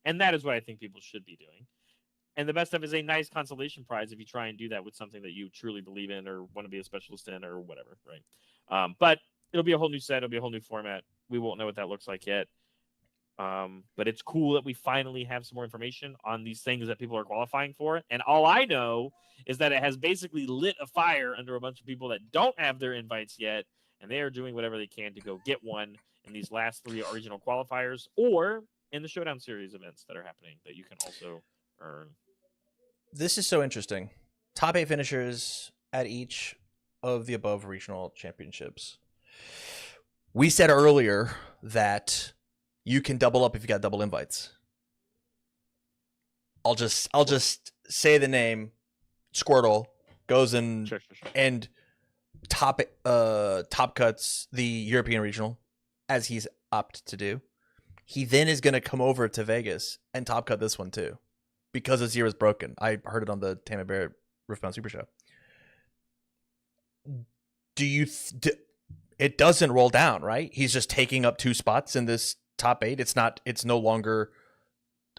[SPEAKER 2] And that is what I think people should be doing. And the best of is a nice consolation prize if you try and do that with something that you truly believe in or want to be a specialist in or whatever, right? But it'll be a whole new set. It'll be a whole new format. We won't know what that looks like yet. But it's cool that we finally have some more information on these things that people are qualifying for. And all I know is that it has basically lit a fire under a bunch of people that don't have their invites yet. And they are doing whatever they can to go get one in these last 3 regional qualifiers or in the Showdown Series events that are happening that you can also earn.
[SPEAKER 1] This is so interesting. Top 8 finishers at each of the above regional championships. We said earlier that you can double up if you got double invites. I'll just say the name. Squirtle goes in and top cuts the European regional as he's opted to do. He then is going to come over to Vegas and top cut this one too because his year was broken. I heard it on the Barrett Riftbound Supershow. Do you? It doesn't roll down, right? He's just taking up 2 spots in this top 8. It's not. It's no longer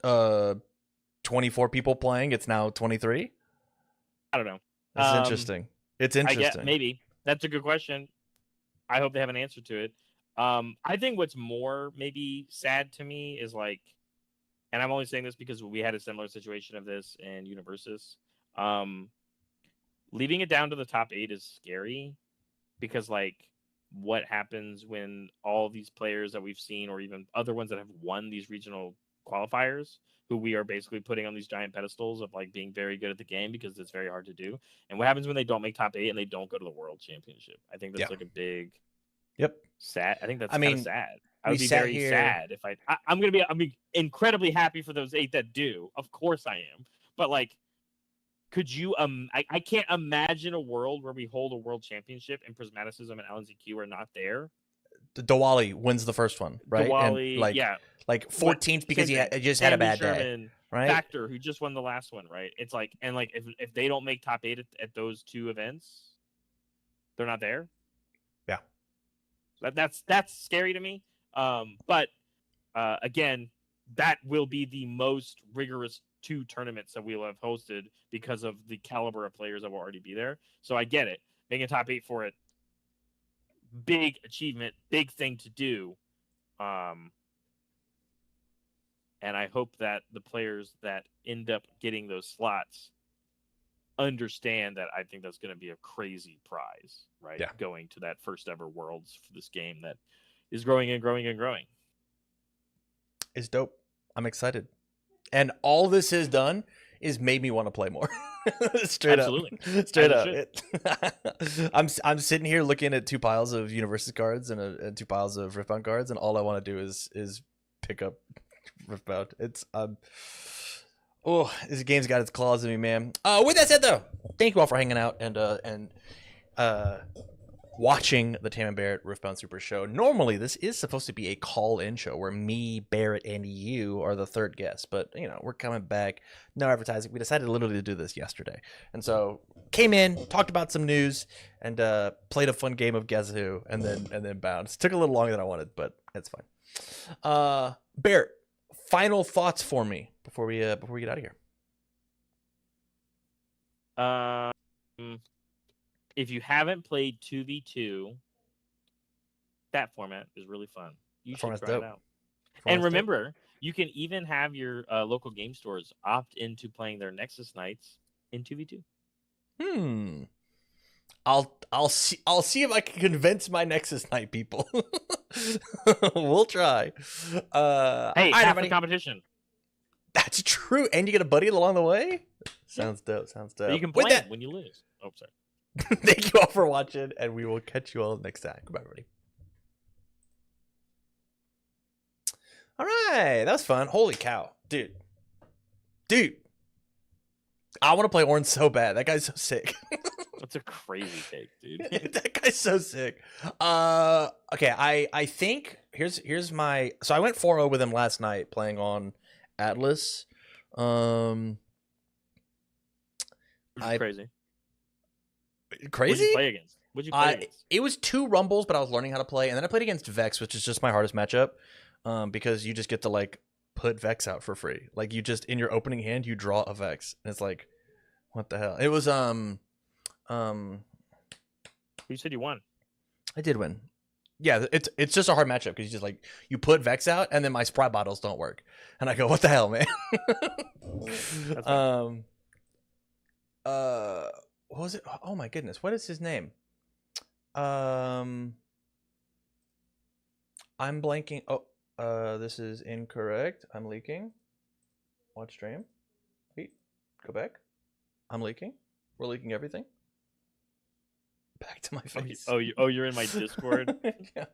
[SPEAKER 1] 24 people playing. It's now 23.
[SPEAKER 2] I don't know.
[SPEAKER 1] That's interesting. It's interesting.
[SPEAKER 2] I get, maybe that's a good question. I hope they have an answer to it. I think what's more maybe sad to me is like, and I'm only saying this because we had a similar situation of this in Universus. Leaving it down to the top 8 is scary because like what happens when all these players that we've seen or even other ones that have won these regional qualifiers who we are basically putting on these giant pedestals of like being very good at the game because it's very hard to do. And what happens when they don't make top 8 and they don't go to the world championship? I think that's like a big sad. I think that's kind of sad. I would be very sad if I'm incredibly happy for those 8 that do. Of course I am. But like, could you I can't imagine a world where we hold a world championship and Prismaticism and LNZQ are not there.
[SPEAKER 1] Dawali wins the first one, right?
[SPEAKER 2] Dawali,
[SPEAKER 1] and like 14th because he just had a bad day, right?
[SPEAKER 2] Factor, who just won the last one, right? It's like, and like if they don't make top 8 at those 2 events, they're not there.
[SPEAKER 1] Yeah,
[SPEAKER 2] that's scary to me. But again, that will be the most rigorous 2 tournaments that we'll have hosted because of the caliber of players that will already be there. So I get it. Making top 8 for it, big achievement, big thing to do. And I hope that the players that end up getting those slots understand that I think that's going to be a crazy prize, right?
[SPEAKER 1] Yeah.
[SPEAKER 2] Going to that first ever Worlds for this game that is growing and growing and growing.
[SPEAKER 1] It's dope. I'm excited. And all this has done is made me want to play more. Straight
[SPEAKER 2] Absolutely.
[SPEAKER 1] up. Straight up. I'm sitting here looking at 2 piles of Universus cards and 2 piles of Riftbound cards, and all I want to do is pick up Riftbound. It's this game's got its claws in me, man. With that said, though, thank you all for hanging out and watching the Tam and Barrett Riftbound Super Show. Normally, this is supposed to be a call-in show where me, Barrett, and you are the third guest. But, we're coming back. No advertising. We decided literally to do this yesterday. And so, came in, talked about some news, and played a fun game of Guess Who, and then bounced. Took a little longer than I wanted, but it's fine. Barrett, final thoughts for me before we get out of here.
[SPEAKER 2] If you haven't played 2v2, that format is really fun. You should try it out. And remember, you can even have your local game stores opt into playing their Nexus nights in 2v2.
[SPEAKER 1] I'll see if I can convince my Nexus night people. We'll try.
[SPEAKER 2] Hey, half the competition.
[SPEAKER 1] That's true, and you get a buddy along the way. Sounds dope.
[SPEAKER 2] But you can play when you lose. Oh, sorry.
[SPEAKER 1] Thank you all for watching, and we will catch you all next time. Goodbye, everybody. All right, that was fun. Holy cow, dude. I want to play Orange so bad. That guy's so sick.
[SPEAKER 2] That's a crazy take, dude.
[SPEAKER 1] That guy's so sick. Okay, I think here's my. So I went 4-0 with him last night playing on Atlas.
[SPEAKER 2] Crazy.
[SPEAKER 1] Crazy?
[SPEAKER 2] What'd you play against?
[SPEAKER 1] It was 2 Rumbles, but I was learning how to play, and then I played against Vex, which is just my hardest matchup, because you just get to like put Vex out for free. Like you just in your opening hand you draw a Vex, and it's like, what the hell? It was
[SPEAKER 2] You said you won.
[SPEAKER 1] I did win. Yeah, it's just a hard matchup because you just like you put Vex out, and then my Sprite bottles don't work, and I go, what the hell, man? What was it? Oh my goodness, what is his name? I'm blanking. This is incorrect. I'm leaking. Watch stream. Wait, go back. I'm leaking. We're leaking everything. Back to my face.
[SPEAKER 2] You're in my Discord.
[SPEAKER 1] Yeah.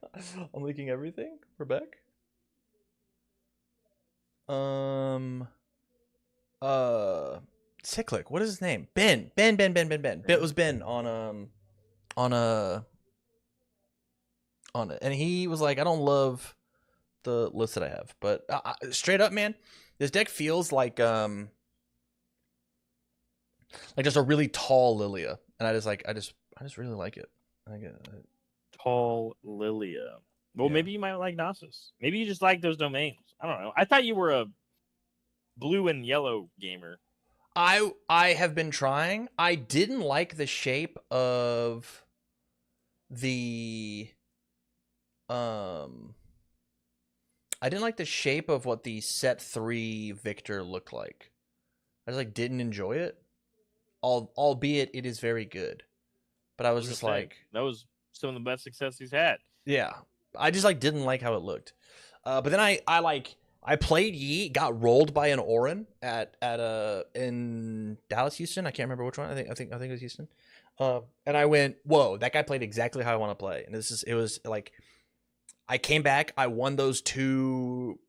[SPEAKER 1] I'm leaking everything. We're back. Cyclic. What is his name? Ben. It was Ben on it, and he was like, I don't love the list that I have, but straight up, man, this deck feels like like just a really tall Lilia, and I just really like it.
[SPEAKER 2] Tall Lilia. Well,
[SPEAKER 1] Yeah.
[SPEAKER 2] maybe you might like Nasus. Maybe you just like those domains. I don't know. I thought you were a blue and yellow gamer.
[SPEAKER 1] I have been trying. I didn't like the shape of the I didn't like the shape of what the set 3 Victor looked like. I just like didn't enjoy it. Albeit it is very good. But I was just like,
[SPEAKER 2] that was some of the best success he's had.
[SPEAKER 1] Yeah. I just like didn't like how it looked. But then I played Yi, got rolled by an Orin at in Dallas, Houston. I can't remember which one. I think it was Houston. And I went, whoa, that guy played exactly how I want to play. And it was like, I came back, I won those 2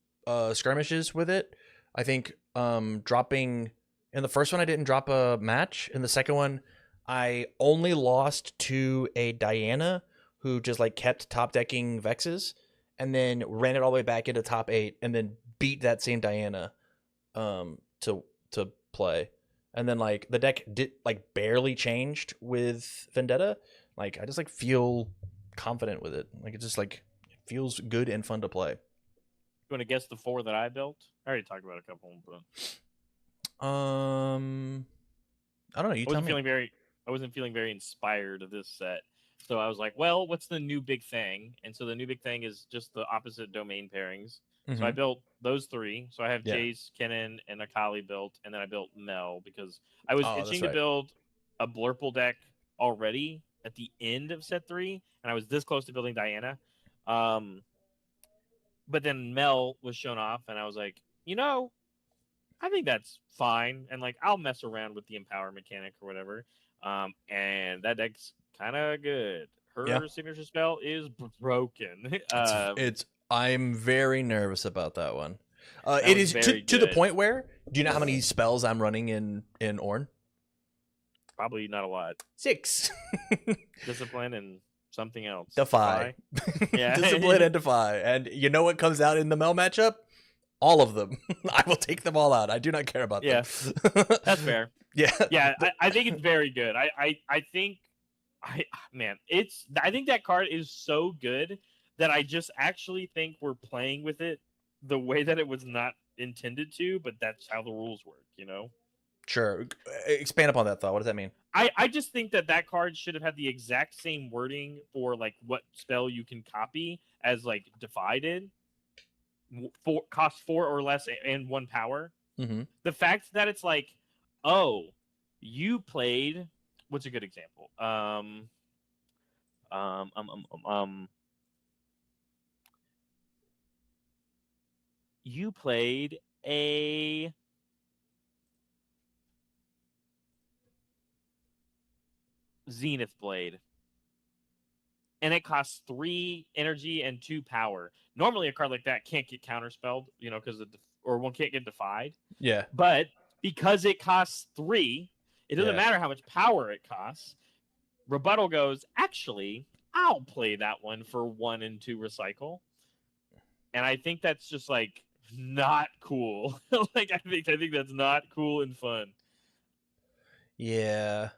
[SPEAKER 1] skirmishes with it. I think dropping in the first one I didn't drop a match. In the second one, I only lost to a Diana who just like kept top decking Vexes and then ran it all the way back into top 8 and then beat that same Diana to play. And then like the deck did like barely changed with Vendetta. Like I just like feel confident with it. Like it just like feels good and fun to play.
[SPEAKER 2] You want to guess the 4 that I built? I already talked about a couple, but
[SPEAKER 1] I don't know. You tell me.
[SPEAKER 2] I wasn't feeling very inspired of this set. So I was like, well, what's the new big thing? And so the new big thing is just the opposite domain pairings. Mm-hmm. So I built those 3. So I have Jace, Kennen, and Akali built, and then I built Mel because I was itching to build a Blurple deck already at the end of set 3, and I was this close to building Diana. But then Mel was shown off, and I was like, I think that's fine, and like I'll mess around with the Empower mechanic or whatever. And that deck's kind of good. Her signature spell is broken.
[SPEAKER 1] I'm very nervous about that one. It is to the point where, do you know how many spells I'm running in Ornn?
[SPEAKER 2] Probably not a lot.
[SPEAKER 1] 6.
[SPEAKER 2] Discipline and something else.
[SPEAKER 1] Defy. Yeah. Discipline and Defy. And you know what comes out in the Mel matchup? All of them. I will take them all out. I do not care about them.
[SPEAKER 2] That's fair.
[SPEAKER 1] Yeah.
[SPEAKER 2] Yeah, I think it's very good. I think that card is so good that I just actually think we're playing with it the way that it was not intended to, but that's how the rules work,
[SPEAKER 1] Sure. Expand upon that thought. What does that mean?
[SPEAKER 2] I just think that card should have had the exact same wording for like what spell you can copy as like Defy did. Cost 4 or less and 1 power.
[SPEAKER 1] Mm-hmm.
[SPEAKER 2] The fact that it's like, oh, you played. What's a good example? You played a Zenith Blade, and it costs 3 energy and 2 power. Normally, a card like that can't get counterspelled, because or one can't get defied.
[SPEAKER 1] Yeah.
[SPEAKER 2] But because it costs 3, it doesn't matter how much power it costs. Rebuttal goes, actually, I'll play that one for 1 and 2 recycle. And I think that's just like not cool. Like I think that's not cool and fun.
[SPEAKER 1] Yeah.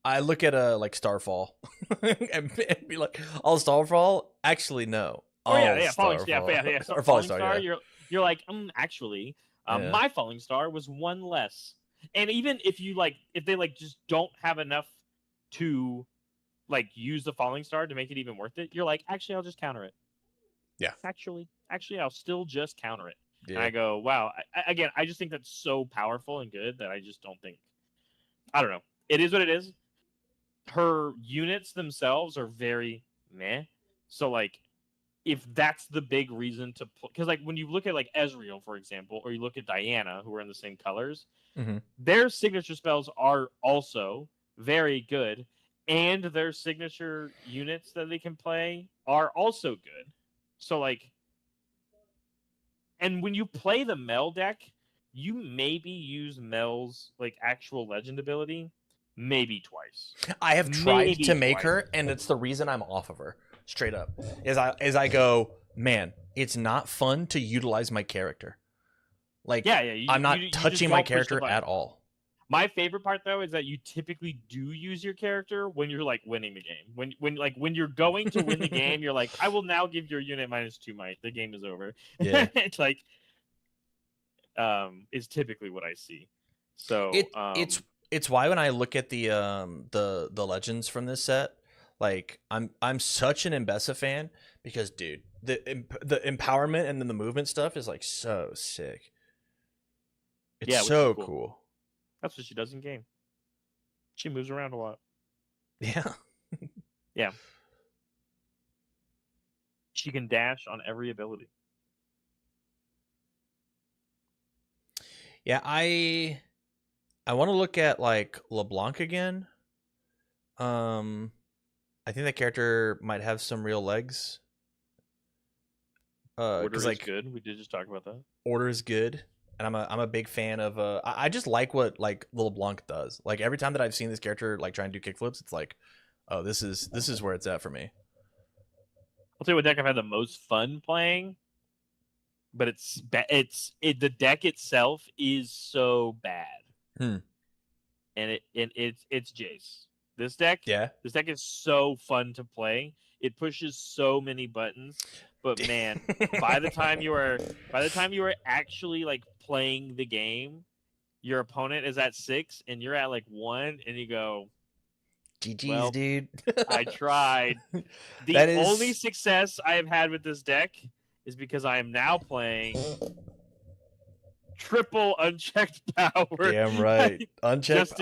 [SPEAKER 1] I look at like Starfall and be like, "Oh, Starfall? Actually, no."
[SPEAKER 2] Falling Star.
[SPEAKER 1] Falling Star.
[SPEAKER 2] You're like, actually, my Falling Star was 1 less. And even if they just don't have enough to like use the Falling Star to make it even worth it, you're like, actually, I'll just counter it.
[SPEAKER 1] Yeah.
[SPEAKER 2] Actually, I'll still just counter it.
[SPEAKER 1] Yeah.
[SPEAKER 2] And I go, wow. I just think that's so powerful and good that I just don't think. I don't know. It is what it is. Her units themselves are very meh. So like, if that's the big reason to because like when you look at like Ezreal, for example, or you look at Diana, who are in the same colors, their signature spells are also very good, and their signature units that they can play are also good. So like, and when you play the Mel deck, you maybe use Mel's like actual legend ability maybe twice.
[SPEAKER 1] I have tried to make her, and it's the reason I'm off of her. Straight up, is I go, man, it's not fun to utilize my character. Like, I'm not touching my character at all.
[SPEAKER 2] My favorite part though is that you typically do use your character when you're like winning the game. When you're going to win the game, you're like, I will now give your unit -2 might. The game is over.
[SPEAKER 1] Yeah.
[SPEAKER 2] It's like is typically what I see. So
[SPEAKER 1] it's why when I look at the legends from this set, like I'm such an Mbessa fan because dude, the empowerment and then the movement stuff is like so sick. It's so cool.
[SPEAKER 2] That's what she does in game. She moves around a lot.
[SPEAKER 1] Yeah.
[SPEAKER 2] Yeah. She can dash on every ability.
[SPEAKER 1] Yeah, I want to look at like LeBlanc again. I think that character might have some real legs.
[SPEAKER 2] Order is
[SPEAKER 1] like
[SPEAKER 2] good. We did just talk about that.
[SPEAKER 1] Order is good. And I'm a big fan of I just like what like LeBlanc does. Like every time that I've seen this character like try and do kickflips, it's like, oh, this is where it's at for me.
[SPEAKER 2] I'll tell you what deck I've had the most fun playing, but the deck itself is so bad. And it's Jace. This deck is so fun to play. It pushes so many buttons, but man, by the time you are actually like playing the game, your opponent is at 6 and you're at like 1, and you go,
[SPEAKER 1] GG's,
[SPEAKER 2] well,
[SPEAKER 1] dude.
[SPEAKER 2] I tried. The only success I have had with this deck is because I am now playing triple unchecked power.
[SPEAKER 1] Damn right. Unchecked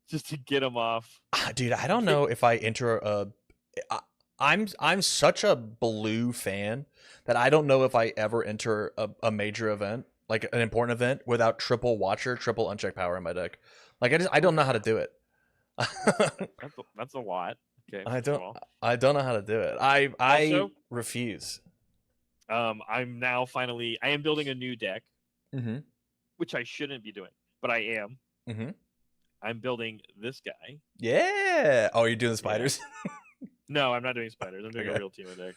[SPEAKER 2] just to get them off.
[SPEAKER 1] Dude, I don't know if I enter a I'm such a blue fan that I don't know if I ever enter a major event, like an important event, without triple watcher, triple unchecked power in my deck. Like I don't know how to do it.
[SPEAKER 2] That's a lot. Okay.
[SPEAKER 1] I don't know how to do it. I refuse.
[SPEAKER 2] I'm now finally I am building a new deck,
[SPEAKER 1] mm-hmm.
[SPEAKER 2] which I shouldn't be doing, but I am.
[SPEAKER 1] Mm-hmm.
[SPEAKER 2] I'm building this guy.
[SPEAKER 1] Yeah. Oh, you're doing the spiders?
[SPEAKER 2] Yeah. No, I'm not doing spiders. I'm doing a real Teemo deck.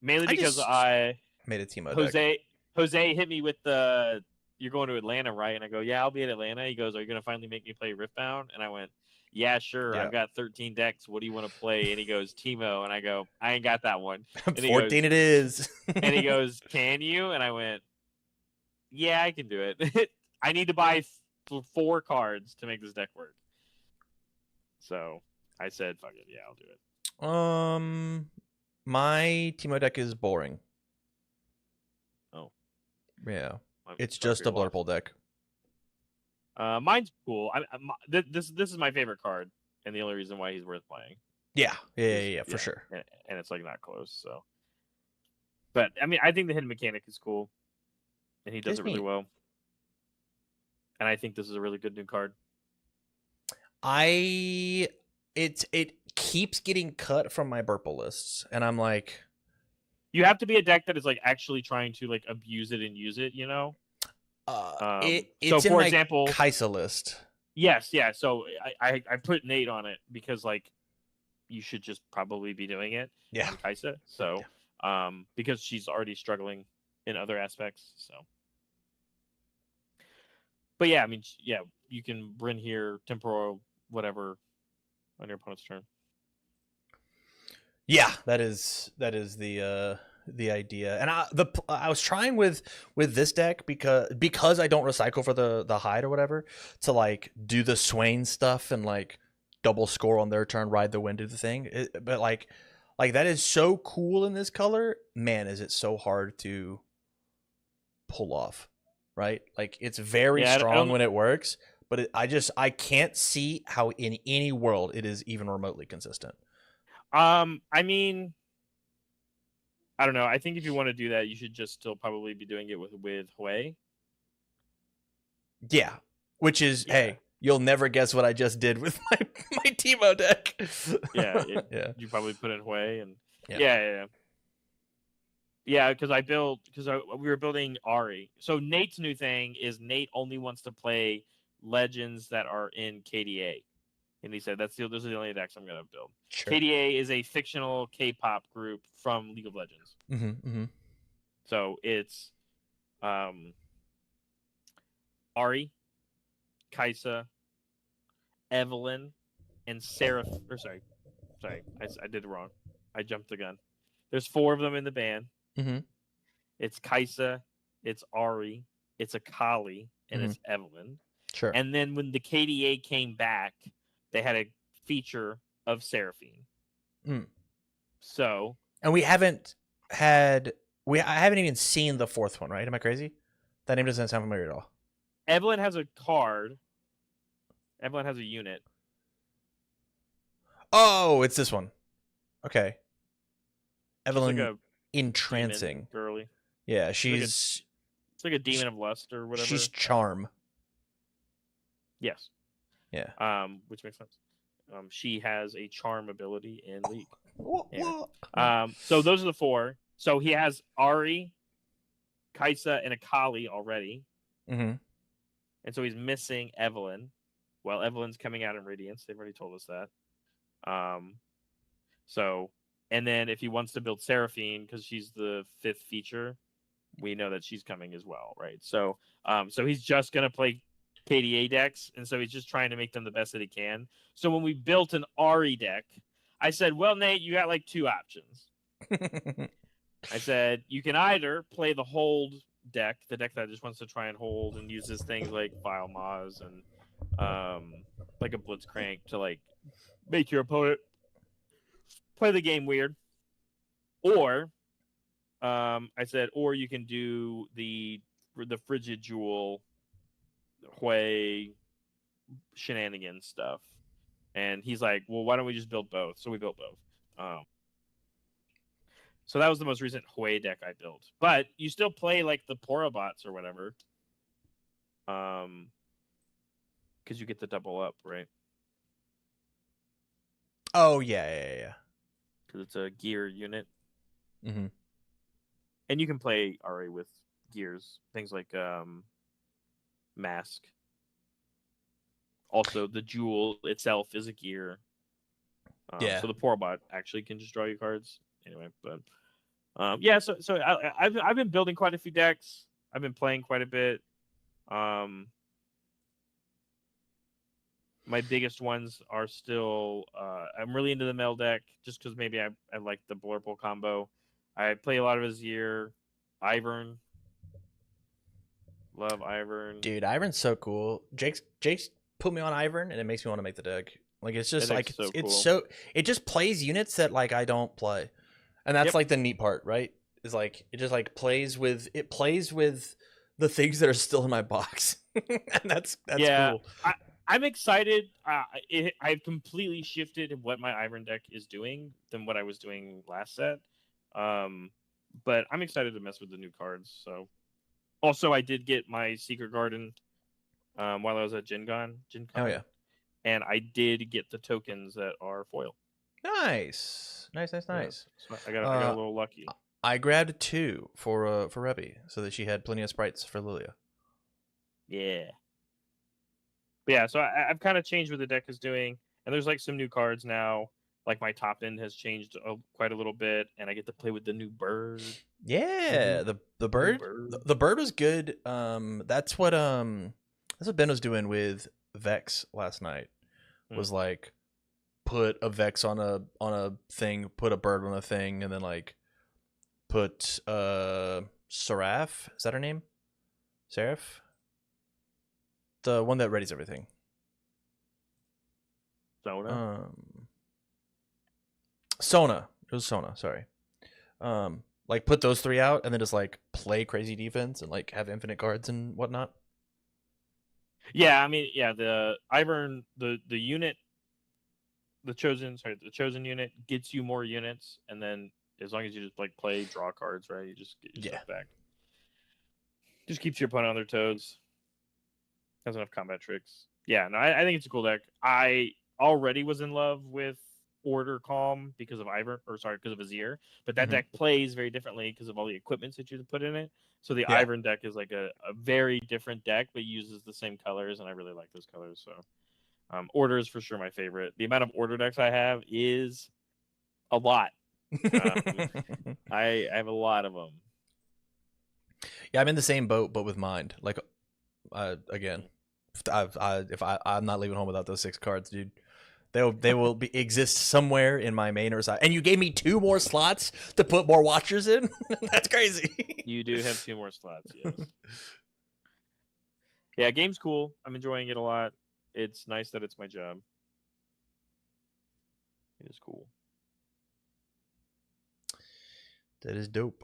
[SPEAKER 2] Mainly because I
[SPEAKER 1] made a Teemo deck.
[SPEAKER 2] Jose hit me with the, you're going to Atlanta, right? And I go, yeah, I'll be at Atlanta. He goes, are you going to finally make me play Riftbound? And I went, yeah, sure. Yeah. I've got 13 decks. What do you want to play? And he goes, Teemo. And I go, I ain't got that one. And
[SPEAKER 1] 14 it is.
[SPEAKER 2] And he goes, can you? And I went, yeah, I can do it. I need to buy 4 cards to make this deck work. So I said, fuck it. Yeah, I'll do it.
[SPEAKER 1] My Teemo deck is boring.
[SPEAKER 2] Oh.
[SPEAKER 1] Yeah. It's just a Blurple deck.
[SPEAKER 2] Mine's cool. This is my favorite card, and the only reason why he's worth playing.
[SPEAKER 1] Yeah, for sure.
[SPEAKER 2] And it's like not close. So, but I mean, I think the hidden mechanic is cool, and he does it really well. And I think this is a really good new card.
[SPEAKER 1] It keeps getting cut from my Burple lists, and I'm like,
[SPEAKER 2] you have to be a deck that is like actually trying to like abuse it and use it, you know.
[SPEAKER 1] It's so, for example, Kaisa list.
[SPEAKER 2] Yes, yeah. So I put Nate on it because like you should just probably be doing it.
[SPEAKER 1] Yeah,
[SPEAKER 2] Kaisa. So because she's already struggling in other aspects. So, but yeah, I mean, yeah, you can bring here temporal whatever on your opponent's turn.
[SPEAKER 1] Yeah, that is the idea. And I was trying with this deck because I don't recycle for the hide or whatever to like do the Swain stuff and like double score on their turn, ride the wind, do the thing. But like that is so cool in this color. Man, is it so hard to pull off, right? Like it's very strong when it works, but I can't see how in any world it is even remotely consistent.
[SPEAKER 2] I mean, I don't know. I think if you want to do that, you should just still probably be doing it with Hui.
[SPEAKER 1] Yeah, which is hey, you'll never guess what I just did with my Teemo deck.
[SPEAKER 2] Yeah. You probably put in Hui and yeah. Because we were building Ari. So Nate's new thing is Nate only wants to play legends that are in KDA. And he said, those are the only decks I'm going to build. Sure. KDA is a fictional K-pop group from League of Legends.
[SPEAKER 1] Mm-hmm, mm-hmm.
[SPEAKER 2] So it's Ari, Kaisa, Evelyn, and Sarah. Or sorry, I did it wrong. I jumped the gun. There's 4 of them in the band.
[SPEAKER 1] Mm-hmm.
[SPEAKER 2] It's Kaisa, it's Ari, it's Akali, and it's Evelyn.
[SPEAKER 1] Sure.
[SPEAKER 2] And then when the KDA came back, they had a feature of Seraphine. So,
[SPEAKER 1] and I haven't even seen the 4th one, right? Am I crazy? That name doesn't sound familiar at all.
[SPEAKER 2] Evelyn has a card. Evelyn has a unit.
[SPEAKER 1] Oh, it's this one. Okay. Evelyn,
[SPEAKER 2] like a
[SPEAKER 1] entrancing
[SPEAKER 2] girly.
[SPEAKER 1] Yeah, she's
[SPEAKER 2] it's like a demon of lust or whatever.
[SPEAKER 1] She's charm.
[SPEAKER 2] Yes.
[SPEAKER 1] Yeah.
[SPEAKER 2] Which makes sense. She has a charm ability in League.
[SPEAKER 1] Yeah.
[SPEAKER 2] So those are the 4. So he has Ari, Kaisa, and Akali already.
[SPEAKER 1] Mm-hmm.
[SPEAKER 2] And so he's missing Evelyn. Well, Evelyn's coming out in Radiance. They've already told us that. So, and then if he wants to build Seraphine, because she's the 5th feature, we know that she's coming as well, right? So, so he's just gonna play KDA decks, and so he's just trying to make them the best that he can. So when we built an Ari deck, I said, "Well, Nate, you got like 2 options." I said, "You can either play the hold deck, the deck that just wants to try and hold and uses things like File Maz and like a Blitzcrank to like make your opponent play the game weird, or I said, or you can do the Frigid Jewel Hui shenanigans stuff." And he's like, "Well, why don't we just build both?" So we built both. So that was the most recent Hui deck I built. But you still play like the Porobots or whatever. Because you get the double up, right?
[SPEAKER 1] Oh, yeah.
[SPEAKER 2] Because it's a gear unit.
[SPEAKER 1] Mm-hmm.
[SPEAKER 2] And you can play Ari with gears. Things like Mask. Also, the Jewel itself is a gear.
[SPEAKER 1] Yeah.
[SPEAKER 2] So the Porobot actually can just draw you cards. Anyway, but yeah. So I've been building quite a few decks. I've been playing quite a bit. My biggest ones are still. I'm really into the Mel deck just because maybe I like the Blurple combo. I play a lot of Azir, Ivern. Love Ivern.
[SPEAKER 1] Dude, Ivern's so cool. Jake's put me on Ivern, and it makes me want to make the deck. Like it's just like it's so it just plays units that like I don't play, and that's like the neat part, right? Is like it just like plays with the things that are still in my box, and that's cool.
[SPEAKER 2] I'm excited. I've completely shifted what my Ivern deck is doing than what I was doing last set. But I'm excited to mess with the new cards. So, also I did get my Secret Garden while I was at Gen Con.
[SPEAKER 1] Oh yeah.
[SPEAKER 2] And I did get the tokens that are foil.
[SPEAKER 1] Nice.
[SPEAKER 2] Yeah. So I got a little lucky.
[SPEAKER 1] I grabbed 2 for Rebby so that she had plenty of sprites for Lilia.
[SPEAKER 2] Yeah. But yeah, so I've kind of changed what the deck is doing, and there's like some new cards now. Like my top end has changed quite a little bit, and I get to play with the new bird.
[SPEAKER 1] Yeah, the bird. The bird was good. That's what Ben was doing with Vex last night. Was like put a Vex on a thing, put a bird on a thing, and then like put Seraph. Is that her name? Seraph? The one that readies everything. Sona. It was Sona, sorry. Like put those 3 out and then just like play crazy defense and like have infinite cards and whatnot.
[SPEAKER 2] Yeah, I mean, yeah, the Ivern, the unit, the chosen unit gets you more units, and then as long as you just like play draw cards, right? You just get your stuff back. Just keeps your opponent on their toes. Has enough combat tricks. Yeah, no, I think it's a cool deck. I already was in love with Order Calm because of because of Azir, but that deck plays very differently because of all the equipment that you put in it. So the Ivern deck is like a very different deck, but uses the same colors, and I really like those colors. So Order is for sure my favorite. The amount of Order decks I have is a lot. I have a lot of them.
[SPEAKER 1] Yeah, I'm in the same boat, but with Mind. Like Again, I'm not leaving home without those 6 cards, dude. They will exist somewhere in my main or side. And you gave me 2 more slots to put more watchers in. That's crazy.
[SPEAKER 2] You do have 2 more slots. Yes. Yeah, game's cool. I'm enjoying it a lot. It's nice that it's my job. It is cool.
[SPEAKER 1] That is dope.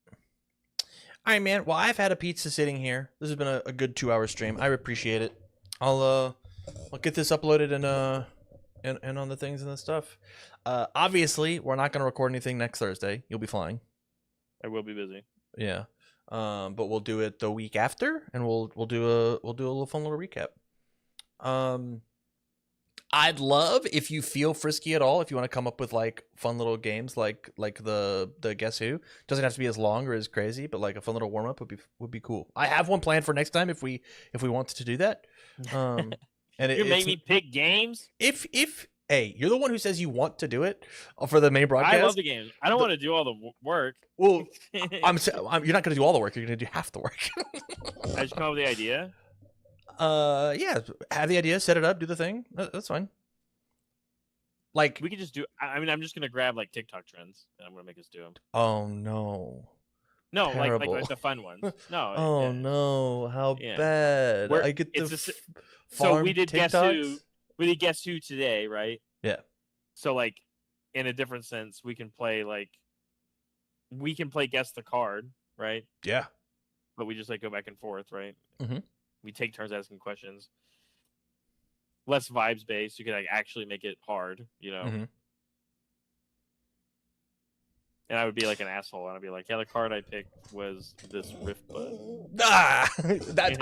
[SPEAKER 1] All right, man. Well, I've had a pizza sitting here. This has been a good 2-hour stream. I appreciate it. I'll get this uploaded and on the things and the stuff. Obviously, we're not going to record anything next Thursday. You'll be flying.
[SPEAKER 2] I will be busy.
[SPEAKER 1] Yeah. But we'll do it the week after, and we'll do a little fun little recap. I'd love if you feel frisky at all, if you want to come up with like fun little games like the Guess Who. Doesn't have to be as long or as crazy, but like a fun little warm up would be cool. I have one planned for next time if we wanted to do that. And
[SPEAKER 2] you make me pick games.
[SPEAKER 1] If hey, you're the one who says you want to do it for the main broadcast.
[SPEAKER 2] I love the games. I don't want to do all the work.
[SPEAKER 1] Well, you're not going to do all the work. You're going to do half the work.
[SPEAKER 2] I just come up with the idea.
[SPEAKER 1] Yeah, have the idea, set it up, do the thing. That's fine. Like
[SPEAKER 2] we could just do. I mean, I'm just gonna grab like TikTok trends and I'm gonna make us do them.
[SPEAKER 1] Oh no.
[SPEAKER 2] No, like the fun ones. No.
[SPEAKER 1] Oh no, how bad! I get the
[SPEAKER 2] so we did
[SPEAKER 1] TikToks?
[SPEAKER 2] Guess Who. We did Guess Who today, right?
[SPEAKER 1] Yeah.
[SPEAKER 2] So like, in a different sense, we can play Guess the Card, right?
[SPEAKER 1] Yeah.
[SPEAKER 2] But we just like go back and forth, right?
[SPEAKER 1] Mm-hmm.
[SPEAKER 2] We take turns asking questions. Less vibes based. You can like actually make it hard, you know.
[SPEAKER 1] Mm-hmm.
[SPEAKER 2] And I would be like an asshole, and I'd be like, "Yeah, the card I picked was this Riftbound."
[SPEAKER 1] I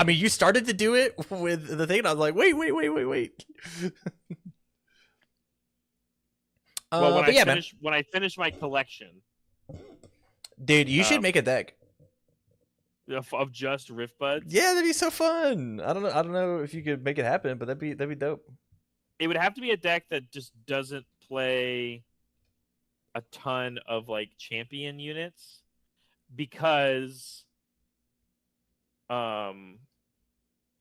[SPEAKER 1] mean, you started to do it with the thing, and I was like, "Wait."
[SPEAKER 2] Well, when I finish my collection,
[SPEAKER 1] dude, you should make a deck
[SPEAKER 2] of just Riftbuds.
[SPEAKER 1] Yeah, that'd be so fun. I don't know if you could make it happen, but that'd be dope.
[SPEAKER 2] It would have to be a deck that just doesn't play a ton of like champion units, because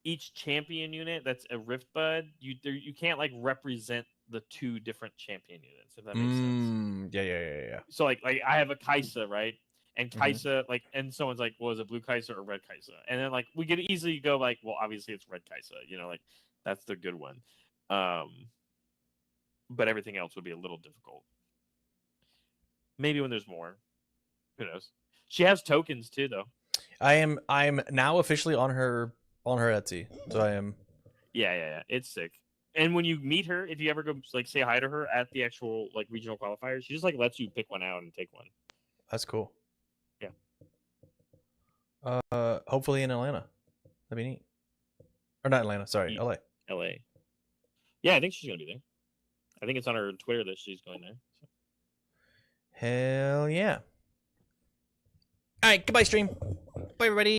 [SPEAKER 2] each champion unit that's a Riftbud, you can't like represent the 2 different champion units, if that makes sense.
[SPEAKER 1] Yeah.
[SPEAKER 2] So like I have a Kaisa, right? And Kaisa, like, and someone's like, well, is it blue Kaisa or red Kaisa? And then like we could easily go like, well, obviously it's red Kaisa, you know, like that's the good one. But everything else would be a little difficult. Maybe when there's more. Who knows? She has tokens too, though.
[SPEAKER 1] I'm now officially on her Etsy. So I am.
[SPEAKER 2] Yeah. It's sick. And when you meet her, if you ever go like say hi to her at the actual like regional qualifiers, she just like lets you pick one out and take one.
[SPEAKER 1] That's cool.
[SPEAKER 2] Yeah.
[SPEAKER 1] Hopefully in Atlanta. That'd be neat. Or not Atlanta, sorry, LA.
[SPEAKER 2] Yeah, I think she's gonna be there. I think it's on her Twitter that she's going there. So.
[SPEAKER 1] Hell yeah. All right, goodbye, stream. Bye, everybody.